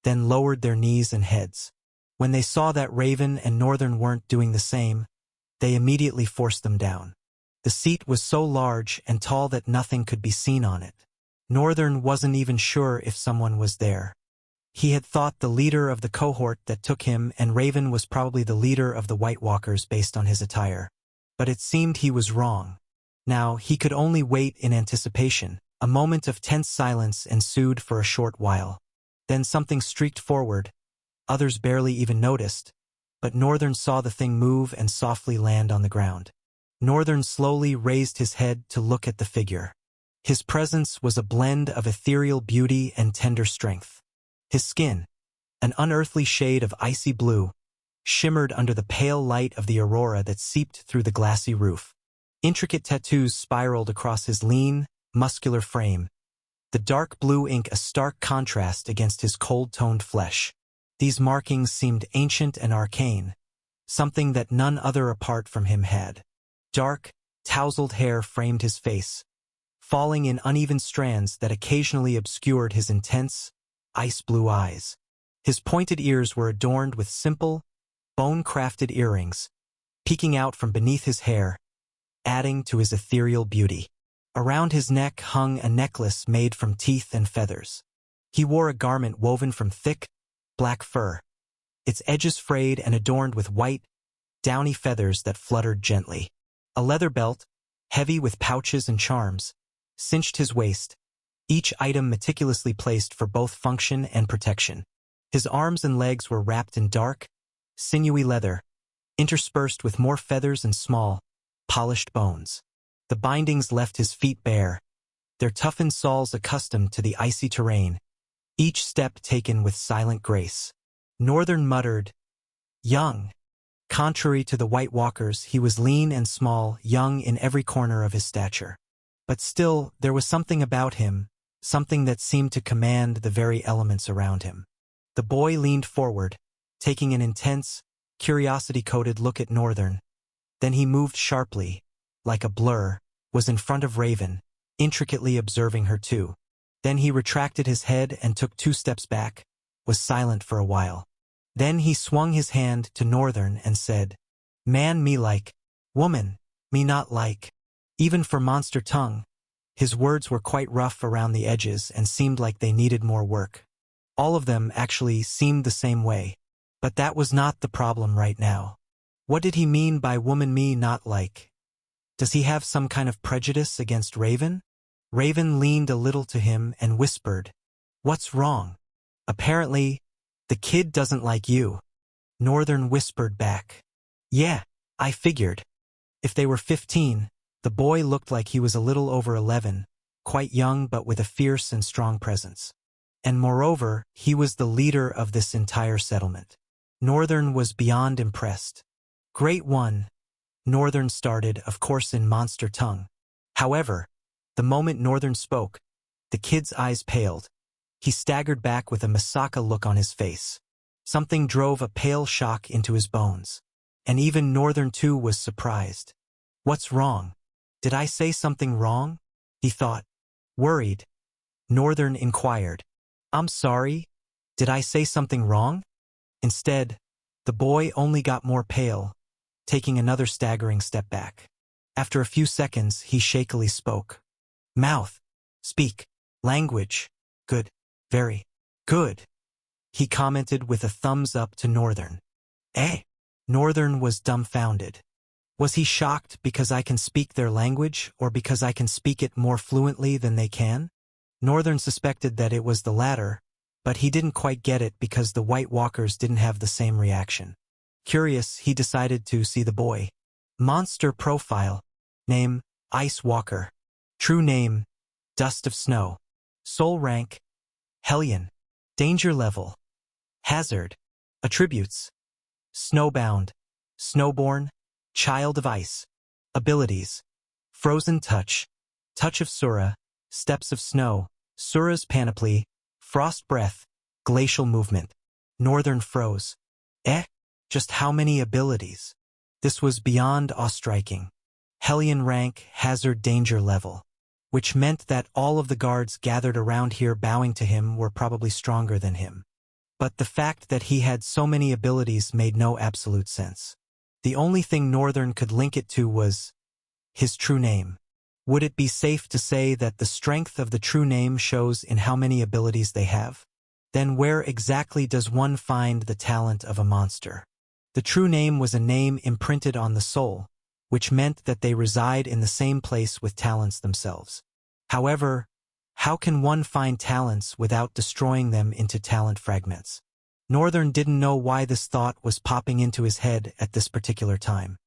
then lowered their knees and heads. When they saw that Raven and Northern weren't doing the same, they immediately forced them down. The seat was so large and tall that nothing could be seen on it. Northern wasn't even sure if someone was there. He had thought the leader of the cohort that took him and Raven was probably the leader of the White Walkers based on his attire. But it seemed he was wrong. Now, he could only wait in anticipation. A moment of tense silence ensued for a short while. Then something streaked forward. Others barely even noticed, but Northern saw the thing move and softly land on the ground. Northern slowly raised his head to look at the figure. His presence was a blend of ethereal beauty and tender strength. His skin, an unearthly shade of icy blue, shimmered under the pale light of the aurora that seeped through the glassy roof. Intricate tattoos spiraled across his lean, muscular frame, the dark blue ink a stark contrast against his cold-toned flesh. These markings seemed ancient and arcane, something that none other apart from him had. Dark, tousled hair framed his face, falling in uneven strands that occasionally obscured his intense, ice-blue eyes. His pointed ears were adorned with simple, bone-crafted earrings, peeking out from beneath his hair, adding to his ethereal beauty. Around his neck hung a necklace made from teeth and feathers. He wore a garment woven from thick, black fur, its edges frayed and adorned with white, downy feathers that fluttered gently. A leather belt, heavy with pouches and charms, cinched his waist, each item meticulously placed for both function and protection. His arms and legs were wrapped in dark, sinewy leather, interspersed with more feathers and small, polished bones. The bindings left his feet bare, their toughened soles accustomed to the icy terrain, each step taken with silent grace. Northern muttered, "Young." Contrary to the White Walkers, he was lean and small, young in every corner of his stature. But still, there was something about him, something that seemed to command the very elements around him. The boy leaned forward, taking an intense, curiosity-coated look at Northern. Then he moved sharply, like a blur, was in front of Raven, intricately observing her too. Then he retracted his head and took 2 steps back, was silent for a while. Then he swung his hand to Northern and said, "Man me like, woman, me not like." Even for Monster Tongue, his words were quite rough around the edges and seemed like they needed more work. All of them actually seemed the same way. But that was not the problem right now. What did he mean by woman me not like? Does he have some kind of prejudice against Raven? Raven leaned a little to him and whispered, "What's wrong?" "Apparently, the kid doesn't like you." Northern whispered back, "Yeah, I figured." If they were 15, the boy looked like he was a little over 11, quite young but with a fierce and strong presence. And moreover, he was the leader of this entire settlement. Northern was beyond impressed. "Great one," Northern started, of course in Monster Tongue. However, the moment Northern spoke, the kid's eyes paled. He staggered back with a Masaka look on his face. Something drove a pale shock into his bones. And even Northern too was surprised. "What's wrong? Did I say something wrong?" he thought. Worried, Northern inquired, "I'm sorry, did I say something wrong?" Instead, the boy only got more pale, taking another staggering step back. After a few seconds, he shakily spoke. "Mouth. Speak. Language. Good. Very good," he commented with a thumbs up to Northern. "Eh?" Northern was dumbfounded. Was he shocked because I can speak their language or because I can speak it more fluently than they can? Northern suspected that it was the latter, but he didn't quite get it because the White Walkers didn't have the same reaction. Curious, he decided to see the boy. Monster profile. Name, Ice Walker. True name, Dust of Snow. Soul rank, Hellion. Danger level, Hazard. Attributes, Snowbound, Snowborn, Child of Ice. Abilities, Frozen Touch, Touch of Sura, Steps of Snow, Sura's Panoply, Frost Breath, Glacial Movement. Northern froze. Eh? Just how many abilities? This was beyond awe-striking. Hellion rank, Hazard danger level. Which meant that all of the guards gathered around here bowing to him were probably stronger than him. But the fact that he had so many abilities made no absolute sense. The only thing Northern could link it to was his true name. Would it be safe to say that the strength of the true name shows in how many abilities they have? Then where exactly does one find the talent of a monster? The true name was a name imprinted on the soul, which meant that they reside in the same place with talents themselves. However, how can one find talents without destroying them into talent fragments? Northern didn't know why this thought was popping into his head at this particular time.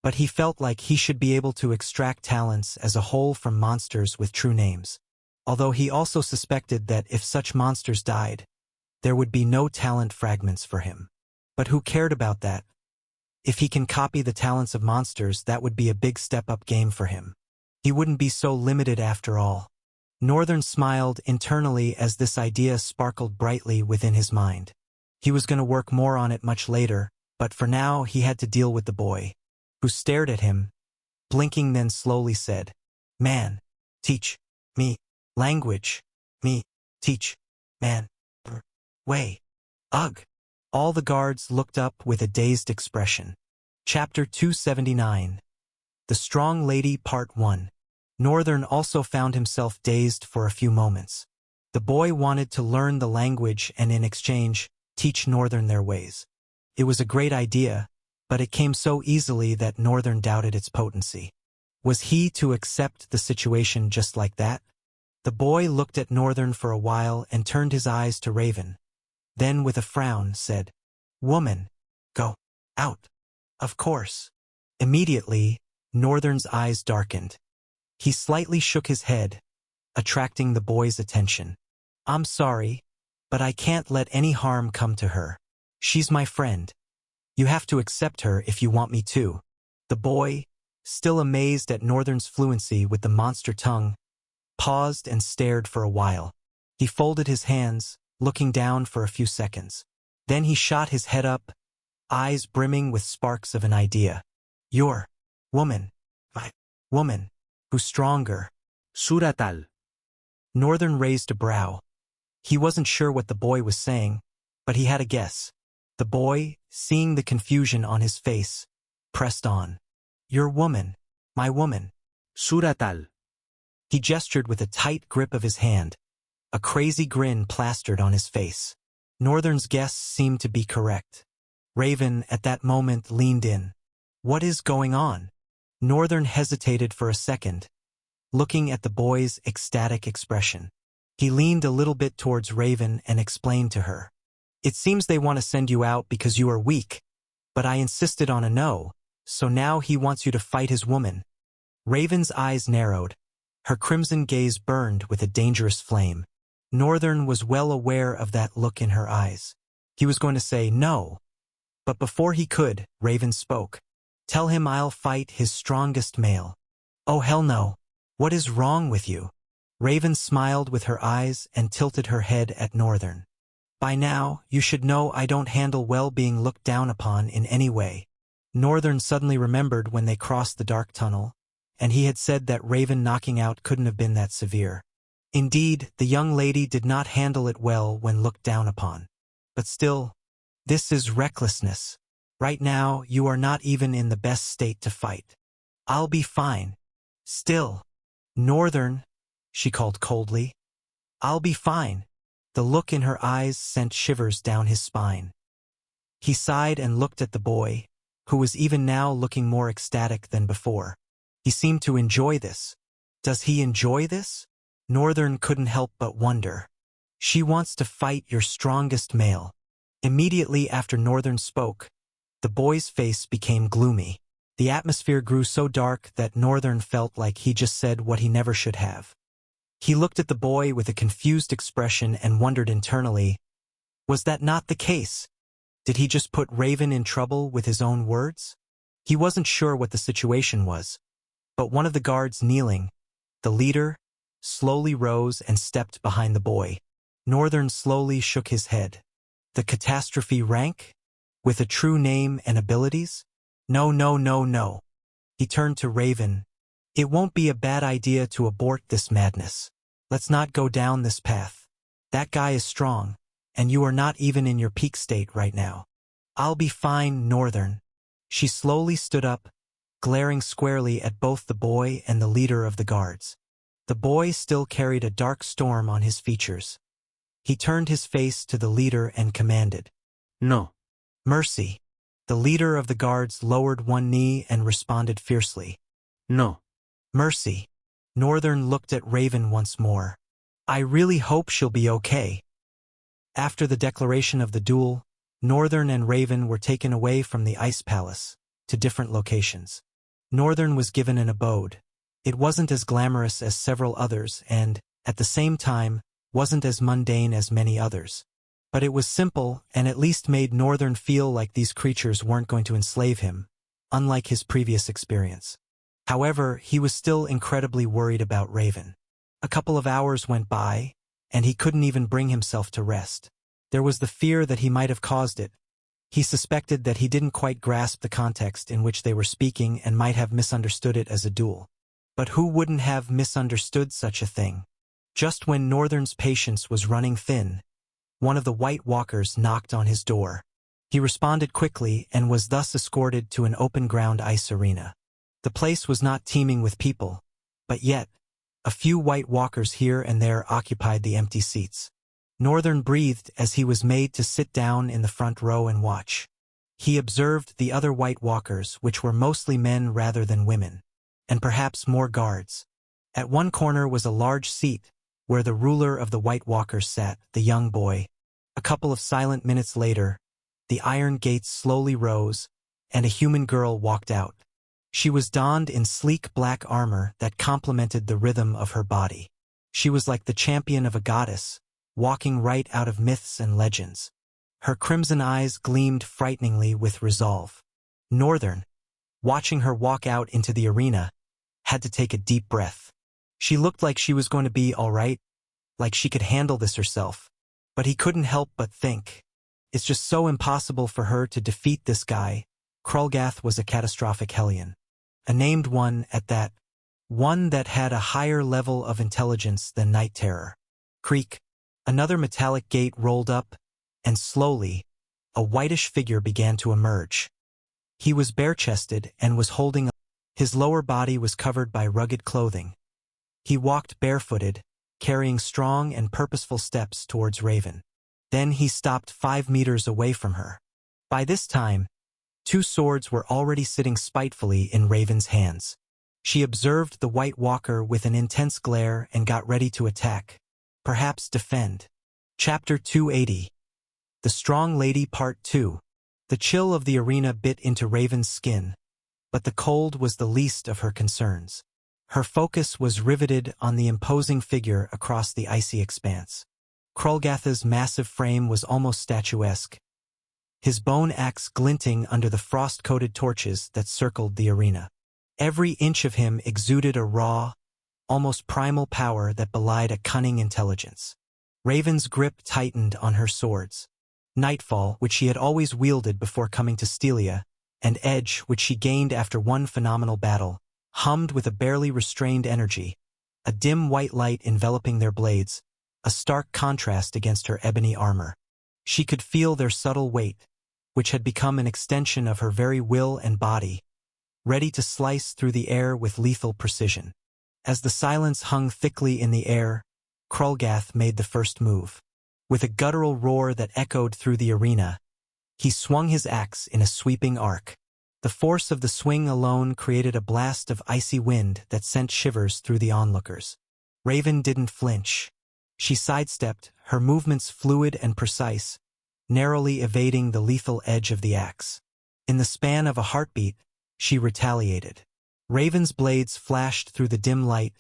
But he felt like he should be able to extract talents as a whole from monsters with true names. Although he also suspected that if such monsters died, there would be no talent fragments for him. But who cared about that? If he can copy the talents of monsters, that would be a big step-up game for him. He wouldn't be so limited after all. Northern smiled internally as this idea sparkled brightly within his mind. He was going to work more on it much later, but for now he had to deal with the boy, who stared at him, blinking, then slowly said, "Man, teach me language. Me, teach, man, way. Ugh." All the guards looked up with a dazed expression. Chapter 279. The Strong Lady Part 1. Northern also found himself dazed for a few moments. The boy wanted to learn the language and in exchange, teach Northern their ways. It was a great idea, but it came so easily that Northern doubted its potency. Was he to accept the situation just like that? The boy looked at Northern for a while and turned his eyes to Raven. Then with a frown said, "Woman, go out." Of course. Immediately, Northern's eyes darkened. He slightly shook his head, attracting the boy's attention. "I'm sorry, but I can't let any harm come to her. She's my friend. You have to accept her if you want me to." The boy, still amazed at Northern's fluency with the monster tongue, paused and stared for a while. He folded his hands, looking down for a few seconds. Then he shot his head up, eyes brimming with sparks of an idea. "You're woman, my woman, who's stronger?" Suratal. Northern raised a brow. He wasn't sure what the boy was saying, but he had a guess. The boy, seeing the confusion on his face, pressed on. "Your woman, my woman." Suratal. He gestured with a tight grip of his hand. A crazy grin plastered on his face. Northern's guess seemed to be correct. Raven, at that moment, leaned in. "What is going on?" Northern hesitated for a second, looking at the boy's ecstatic expression. He leaned a little bit towards Raven and explained to her. "It seems they want to send you out because you are weak, but I insisted on a no, so now he wants you to fight his woman." Raven's eyes narrowed. Her crimson gaze burned with a dangerous flame. Northern was well aware of that look in her eyes. He was going to say no, but before he could, Raven spoke. "Tell him I'll fight his strongest male." "Oh, hell no. What is wrong with you?" Raven smiled with her eyes and tilted her head at Northern. "By now, you should know I don't handle well being looked down upon in any way." Northern suddenly remembered when they crossed the dark tunnel, and he had said that Raven knocking out couldn't have been that severe. Indeed, the young lady did not handle it well when looked down upon. But still, this is recklessness. Right now, you are not even in the best state to fight. "I'll be fine." "Still." "Northern," she called coldly. "I'll be fine." The look in her eyes sent shivers down his spine. He sighed and looked at the boy, who was even now looking more ecstatic than before. He seemed to enjoy this. Does he enjoy this? Northern couldn't help but wonder. "She wants to fight your strongest male." Immediately after Northern spoke, the boy's face became gloomy. The atmosphere grew so dark that Northern felt like he just said what he never should have. He looked at the boy with a confused expression and wondered internally, was that not the case? Did he just put Raven in trouble with his own words? He wasn't sure what the situation was, but one of the guards kneeling, the leader, slowly rose and stepped behind the boy. Northern slowly shook his head. The catastrophe rank? With a true name and abilities? No, no, no, no. He turned to Raven. "It won't be a bad idea to abort this madness. Let's not go down this path. That guy is strong, and you are not even in your peak state right now. I'll be fine, Northern. She slowly stood up, glaring squarely at both the boy and the leader of the guards. The boy still carried a dark storm on his features. He turned his face to the leader and commanded, No. "Mercy." The leader of the guards lowered one knee and responded fiercely, No. "Mercy." Northern looked at Raven once more. "I really hope she'll be okay." After the declaration of the duel, Northern and Raven were taken away from the Ice Palace to different locations. Northern was given an abode. It wasn't as glamorous as several others and, at the same time, wasn't as mundane as many others. But it was simple and at least made Northern feel like these creatures weren't going to enslave him, unlike his previous experience. However, he was still incredibly worried about Raven. A couple of hours went by, and he couldn't even bring himself to rest. There was the fear that he might have caused it. He suspected that he didn't quite grasp the context in which they were speaking and might have misunderstood it as a duel. But who wouldn't have misunderstood such a thing? Just when Northern's patience was running thin, one of the White Walkers knocked on his door. He responded quickly and was thus escorted to an open-ground ice arena. The place was not teeming with people, but yet, a few White Walkers here and there occupied the empty seats. Northern breathed as he was made to sit down in the front row and watch. He observed the other White Walkers, which were mostly men rather than women, and perhaps more guards. At one corner was a large seat, where the ruler of the White Walkers sat, the young boy. A couple of silent minutes later, the iron gates slowly rose, and a human girl walked out. She was donned in sleek black armor that complemented the rhythm of her body. She was like the champion of a goddess, walking right out of myths and legends. Her crimson eyes gleamed frighteningly with resolve. Northern, watching her walk out into the arena, had to take a deep breath. She looked like she was going to be all right, like she could handle this herself. But he couldn't help but think, it's just so impossible for her to defeat this guy. Krulgath was a catastrophic Hellion. A named one at that. One that had a higher level of intelligence than Night Terror. Creak. Another metallic gate rolled up, and slowly, a whitish figure began to emerge. He was bare-chested and was holding his lower body was covered by rugged clothing. He walked barefooted, carrying strong and purposeful steps towards Raven. Then he stopped 5 meters away from her. By this time, 2 swords were already sitting spitefully in Raven's hands. She observed the White Walker with an intense glare and got ready to attack. Perhaps defend. Chapter 280. The Strong Lady Part 2. The chill of the arena bit into Raven's skin, but the cold was the least of her concerns. Her focus was riveted on the imposing figure across the icy expanse. Krulgath's massive frame was almost statuesque, his bone axe glinting under the frost-coated torches that circled the arena. Every inch of him exuded a raw, almost primal power that belied a cunning intelligence. Raven's grip tightened on her swords. Nightfall, which she had always wielded before coming to Stelia, and Edge, which she gained after one phenomenal battle, hummed with a barely restrained energy, a dim white light enveloping their blades, a stark contrast against her ebony armor. She could feel their subtle weight, which had become an extension of her very will and body, ready to slice through the air with lethal precision. As the silence hung thickly in the air, Krulgath made the first move. With a guttural roar that echoed through the arena, he swung his axe in a sweeping arc. The force of the swing alone created a blast of icy wind that sent shivers through the onlookers. Raven didn't flinch. She sidestepped, her movements fluid and precise, narrowly evading the lethal edge of the axe. In the span of a heartbeat, she retaliated. Raven's blades flashed through the dim light,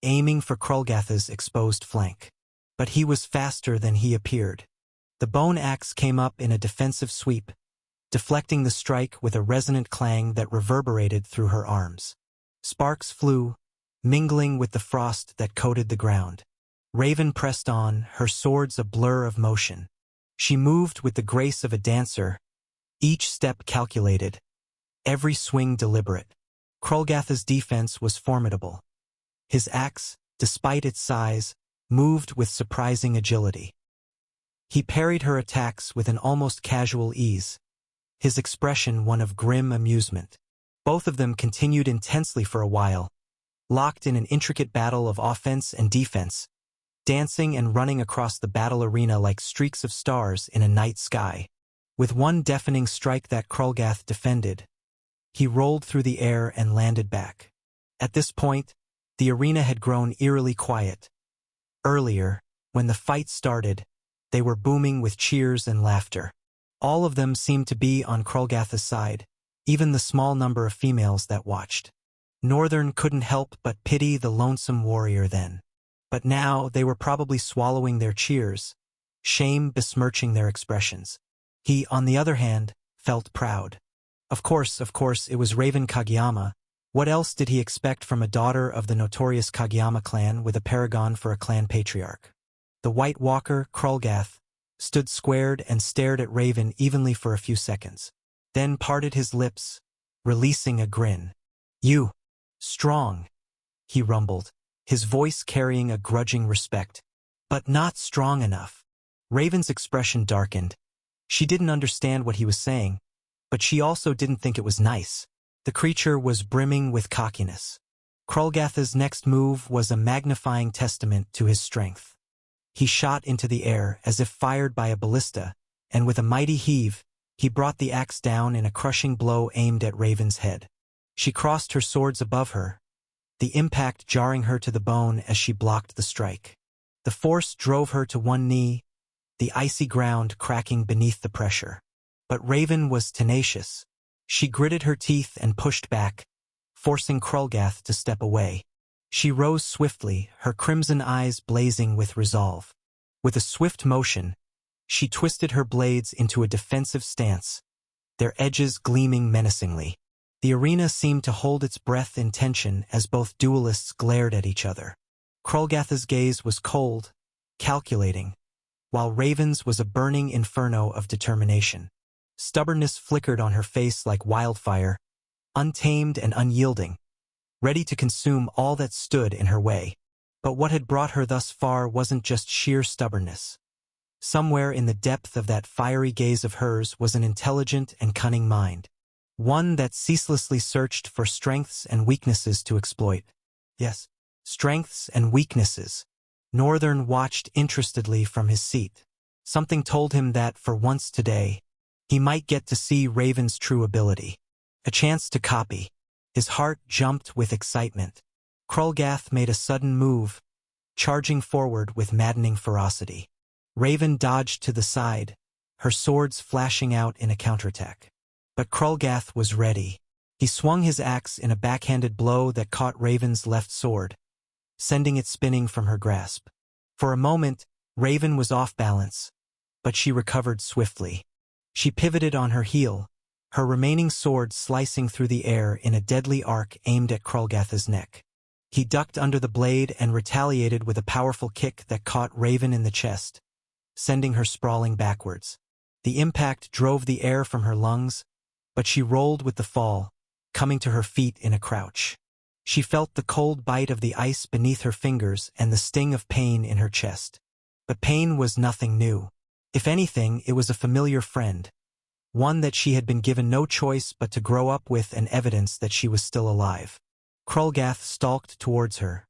aiming for Krulgath's exposed flank. But he was faster than he appeared. The bone axe came up in a defensive sweep, deflecting the strike with a resonant clang that reverberated through her arms. Sparks flew, mingling with the frost that coated the ground. Raven pressed on, her swords a blur of motion. She moved with the grace of a dancer, each step calculated, every swing deliberate. Krulgath's defense was formidable. His axe, despite its size, moved with surprising agility. He parried her attacks with an almost casual ease, his expression one of grim amusement. Both of them continued intensely for a while, locked in an intricate battle of offense and defense, dancing and running across the battle arena like streaks of stars in a night sky. With one deafening strike that Krulgath defended, he rolled through the air and landed back. At this point, the arena had grown eerily quiet. Earlier, when the fight started, they were booming with cheers and laughter. All of them seemed to be on Krulgath's side, even the small number of females that watched. Northern couldn't help but pity the lonesome warrior then. But now they were probably swallowing their cheers, shame besmirching their expressions. He, on the other hand, felt proud. Of course, it was Raven Kageyama. What else did he expect from a daughter of the notorious Kageyama clan with a paragon for a clan patriarch? The White Walker, Krulgath, stood squared and stared at Raven evenly for a few seconds, then parted his lips, releasing a grin. "You, strong," he rumbled, his voice carrying a grudging respect. "But not strong enough." Raven's expression darkened. She didn't understand what he was saying, but she also didn't think it was nice. The creature was brimming with cockiness. Krulgath's next move was a magnifying testament to his strength. He shot into the air as if fired by a ballista, and with a mighty heave, he brought the axe down in a crushing blow aimed at Raven's head. She crossed her swords above her, the impact jarring her to the bone as she blocked the strike. The force drove her to one knee, the icy ground cracking beneath the pressure. But Raven was tenacious. She gritted her teeth and pushed back, forcing Krulgath to step away. She rose swiftly, her crimson eyes blazing with resolve. With a swift motion, she twisted her blades into a defensive stance, their edges gleaming menacingly. The arena seemed to hold its breath in tension as both duelists glared at each other. Krulgath's gaze was cold, calculating, while Raven's was a burning inferno of determination. Stubbornness flickered on her face like wildfire, untamed and unyielding, ready to consume all that stood in her way. But what had brought her thus far wasn't just sheer stubbornness. Somewhere in the depth of that fiery gaze of hers was an intelligent and cunning mind, one that ceaselessly searched for strengths and weaknesses to exploit. Yes, strengths and weaknesses. Northern watched interestedly from his seat. Something told him that, for once today, he might get to see Raven's true ability. A chance to copy. His heart jumped with excitement. Krulgath made a sudden move, charging forward with maddening ferocity. Raven dodged to the side, her swords flashing out in a counterattack. But Krulgath was ready. He swung his axe in a backhanded blow that caught Raven's left sword, sending it spinning from her grasp. For a moment, Raven was off balance, but she recovered swiftly. She pivoted on her heel, her remaining sword slicing through the air in a deadly arc aimed at Krulgath's neck. He ducked under the blade and retaliated with a powerful kick that caught Raven in the chest, sending her sprawling backwards. The impact drove the air from her lungs, but she rolled with the fall, coming to her feet in a crouch. She felt the cold bite of the ice beneath her fingers and the sting of pain in her chest. But pain was nothing new. If anything, it was a familiar friend, one that she had been given no choice but to grow up with and evidence that she was still alive. Krulgath stalked towards her,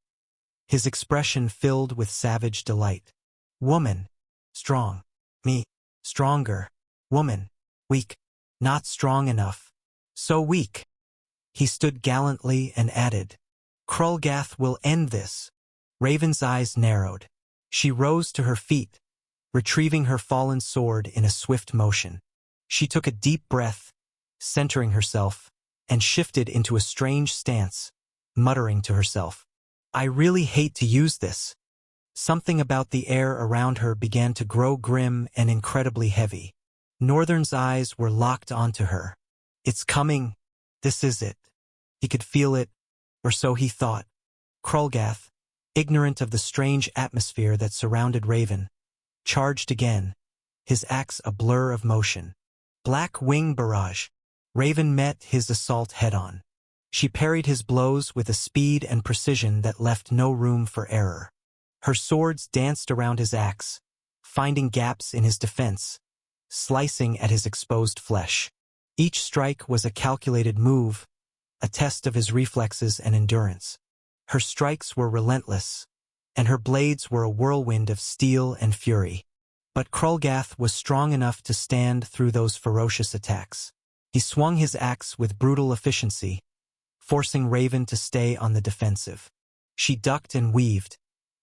his expression filled with savage delight. "Woman. Strong. Me. Stronger. Woman. Weak. Not strong enough. So weak." He stood gallantly and added, "Krulgath will end this." Raven's eyes narrowed. She rose to her feet, retrieving her fallen sword in a swift motion. She took a deep breath, centering herself, and shifted into a strange stance, muttering to herself, "I really hate to use this." Something about the air around her began to grow grim and incredibly heavy. Northern's eyes were locked onto her. "It's coming. This is it." He could feel it, or so he thought. Krulgath, ignorant of the strange atmosphere that surrounded Raven, charged again, his axe a blur of motion. Black Wing Barrage. Raven met his assault head-on. She parried his blows with a speed and precision that left no room for error. Her swords danced around his axe, finding gaps in his defense, slicing at his exposed flesh. Each strike was a calculated move, a test of his reflexes and endurance. Her strikes were relentless, and her blades were a whirlwind of steel and fury. But Krulgath was strong enough to stand through those ferocious attacks. He swung his axe with brutal efficiency, forcing Raven to stay on the defensive. She ducked and weaved,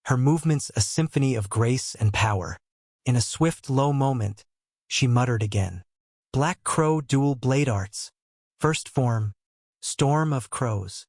her movements a symphony of grace and power. In a swift, low moment, she muttered again. Black Crow Dual Blade Arts. First form, Storm of Crows.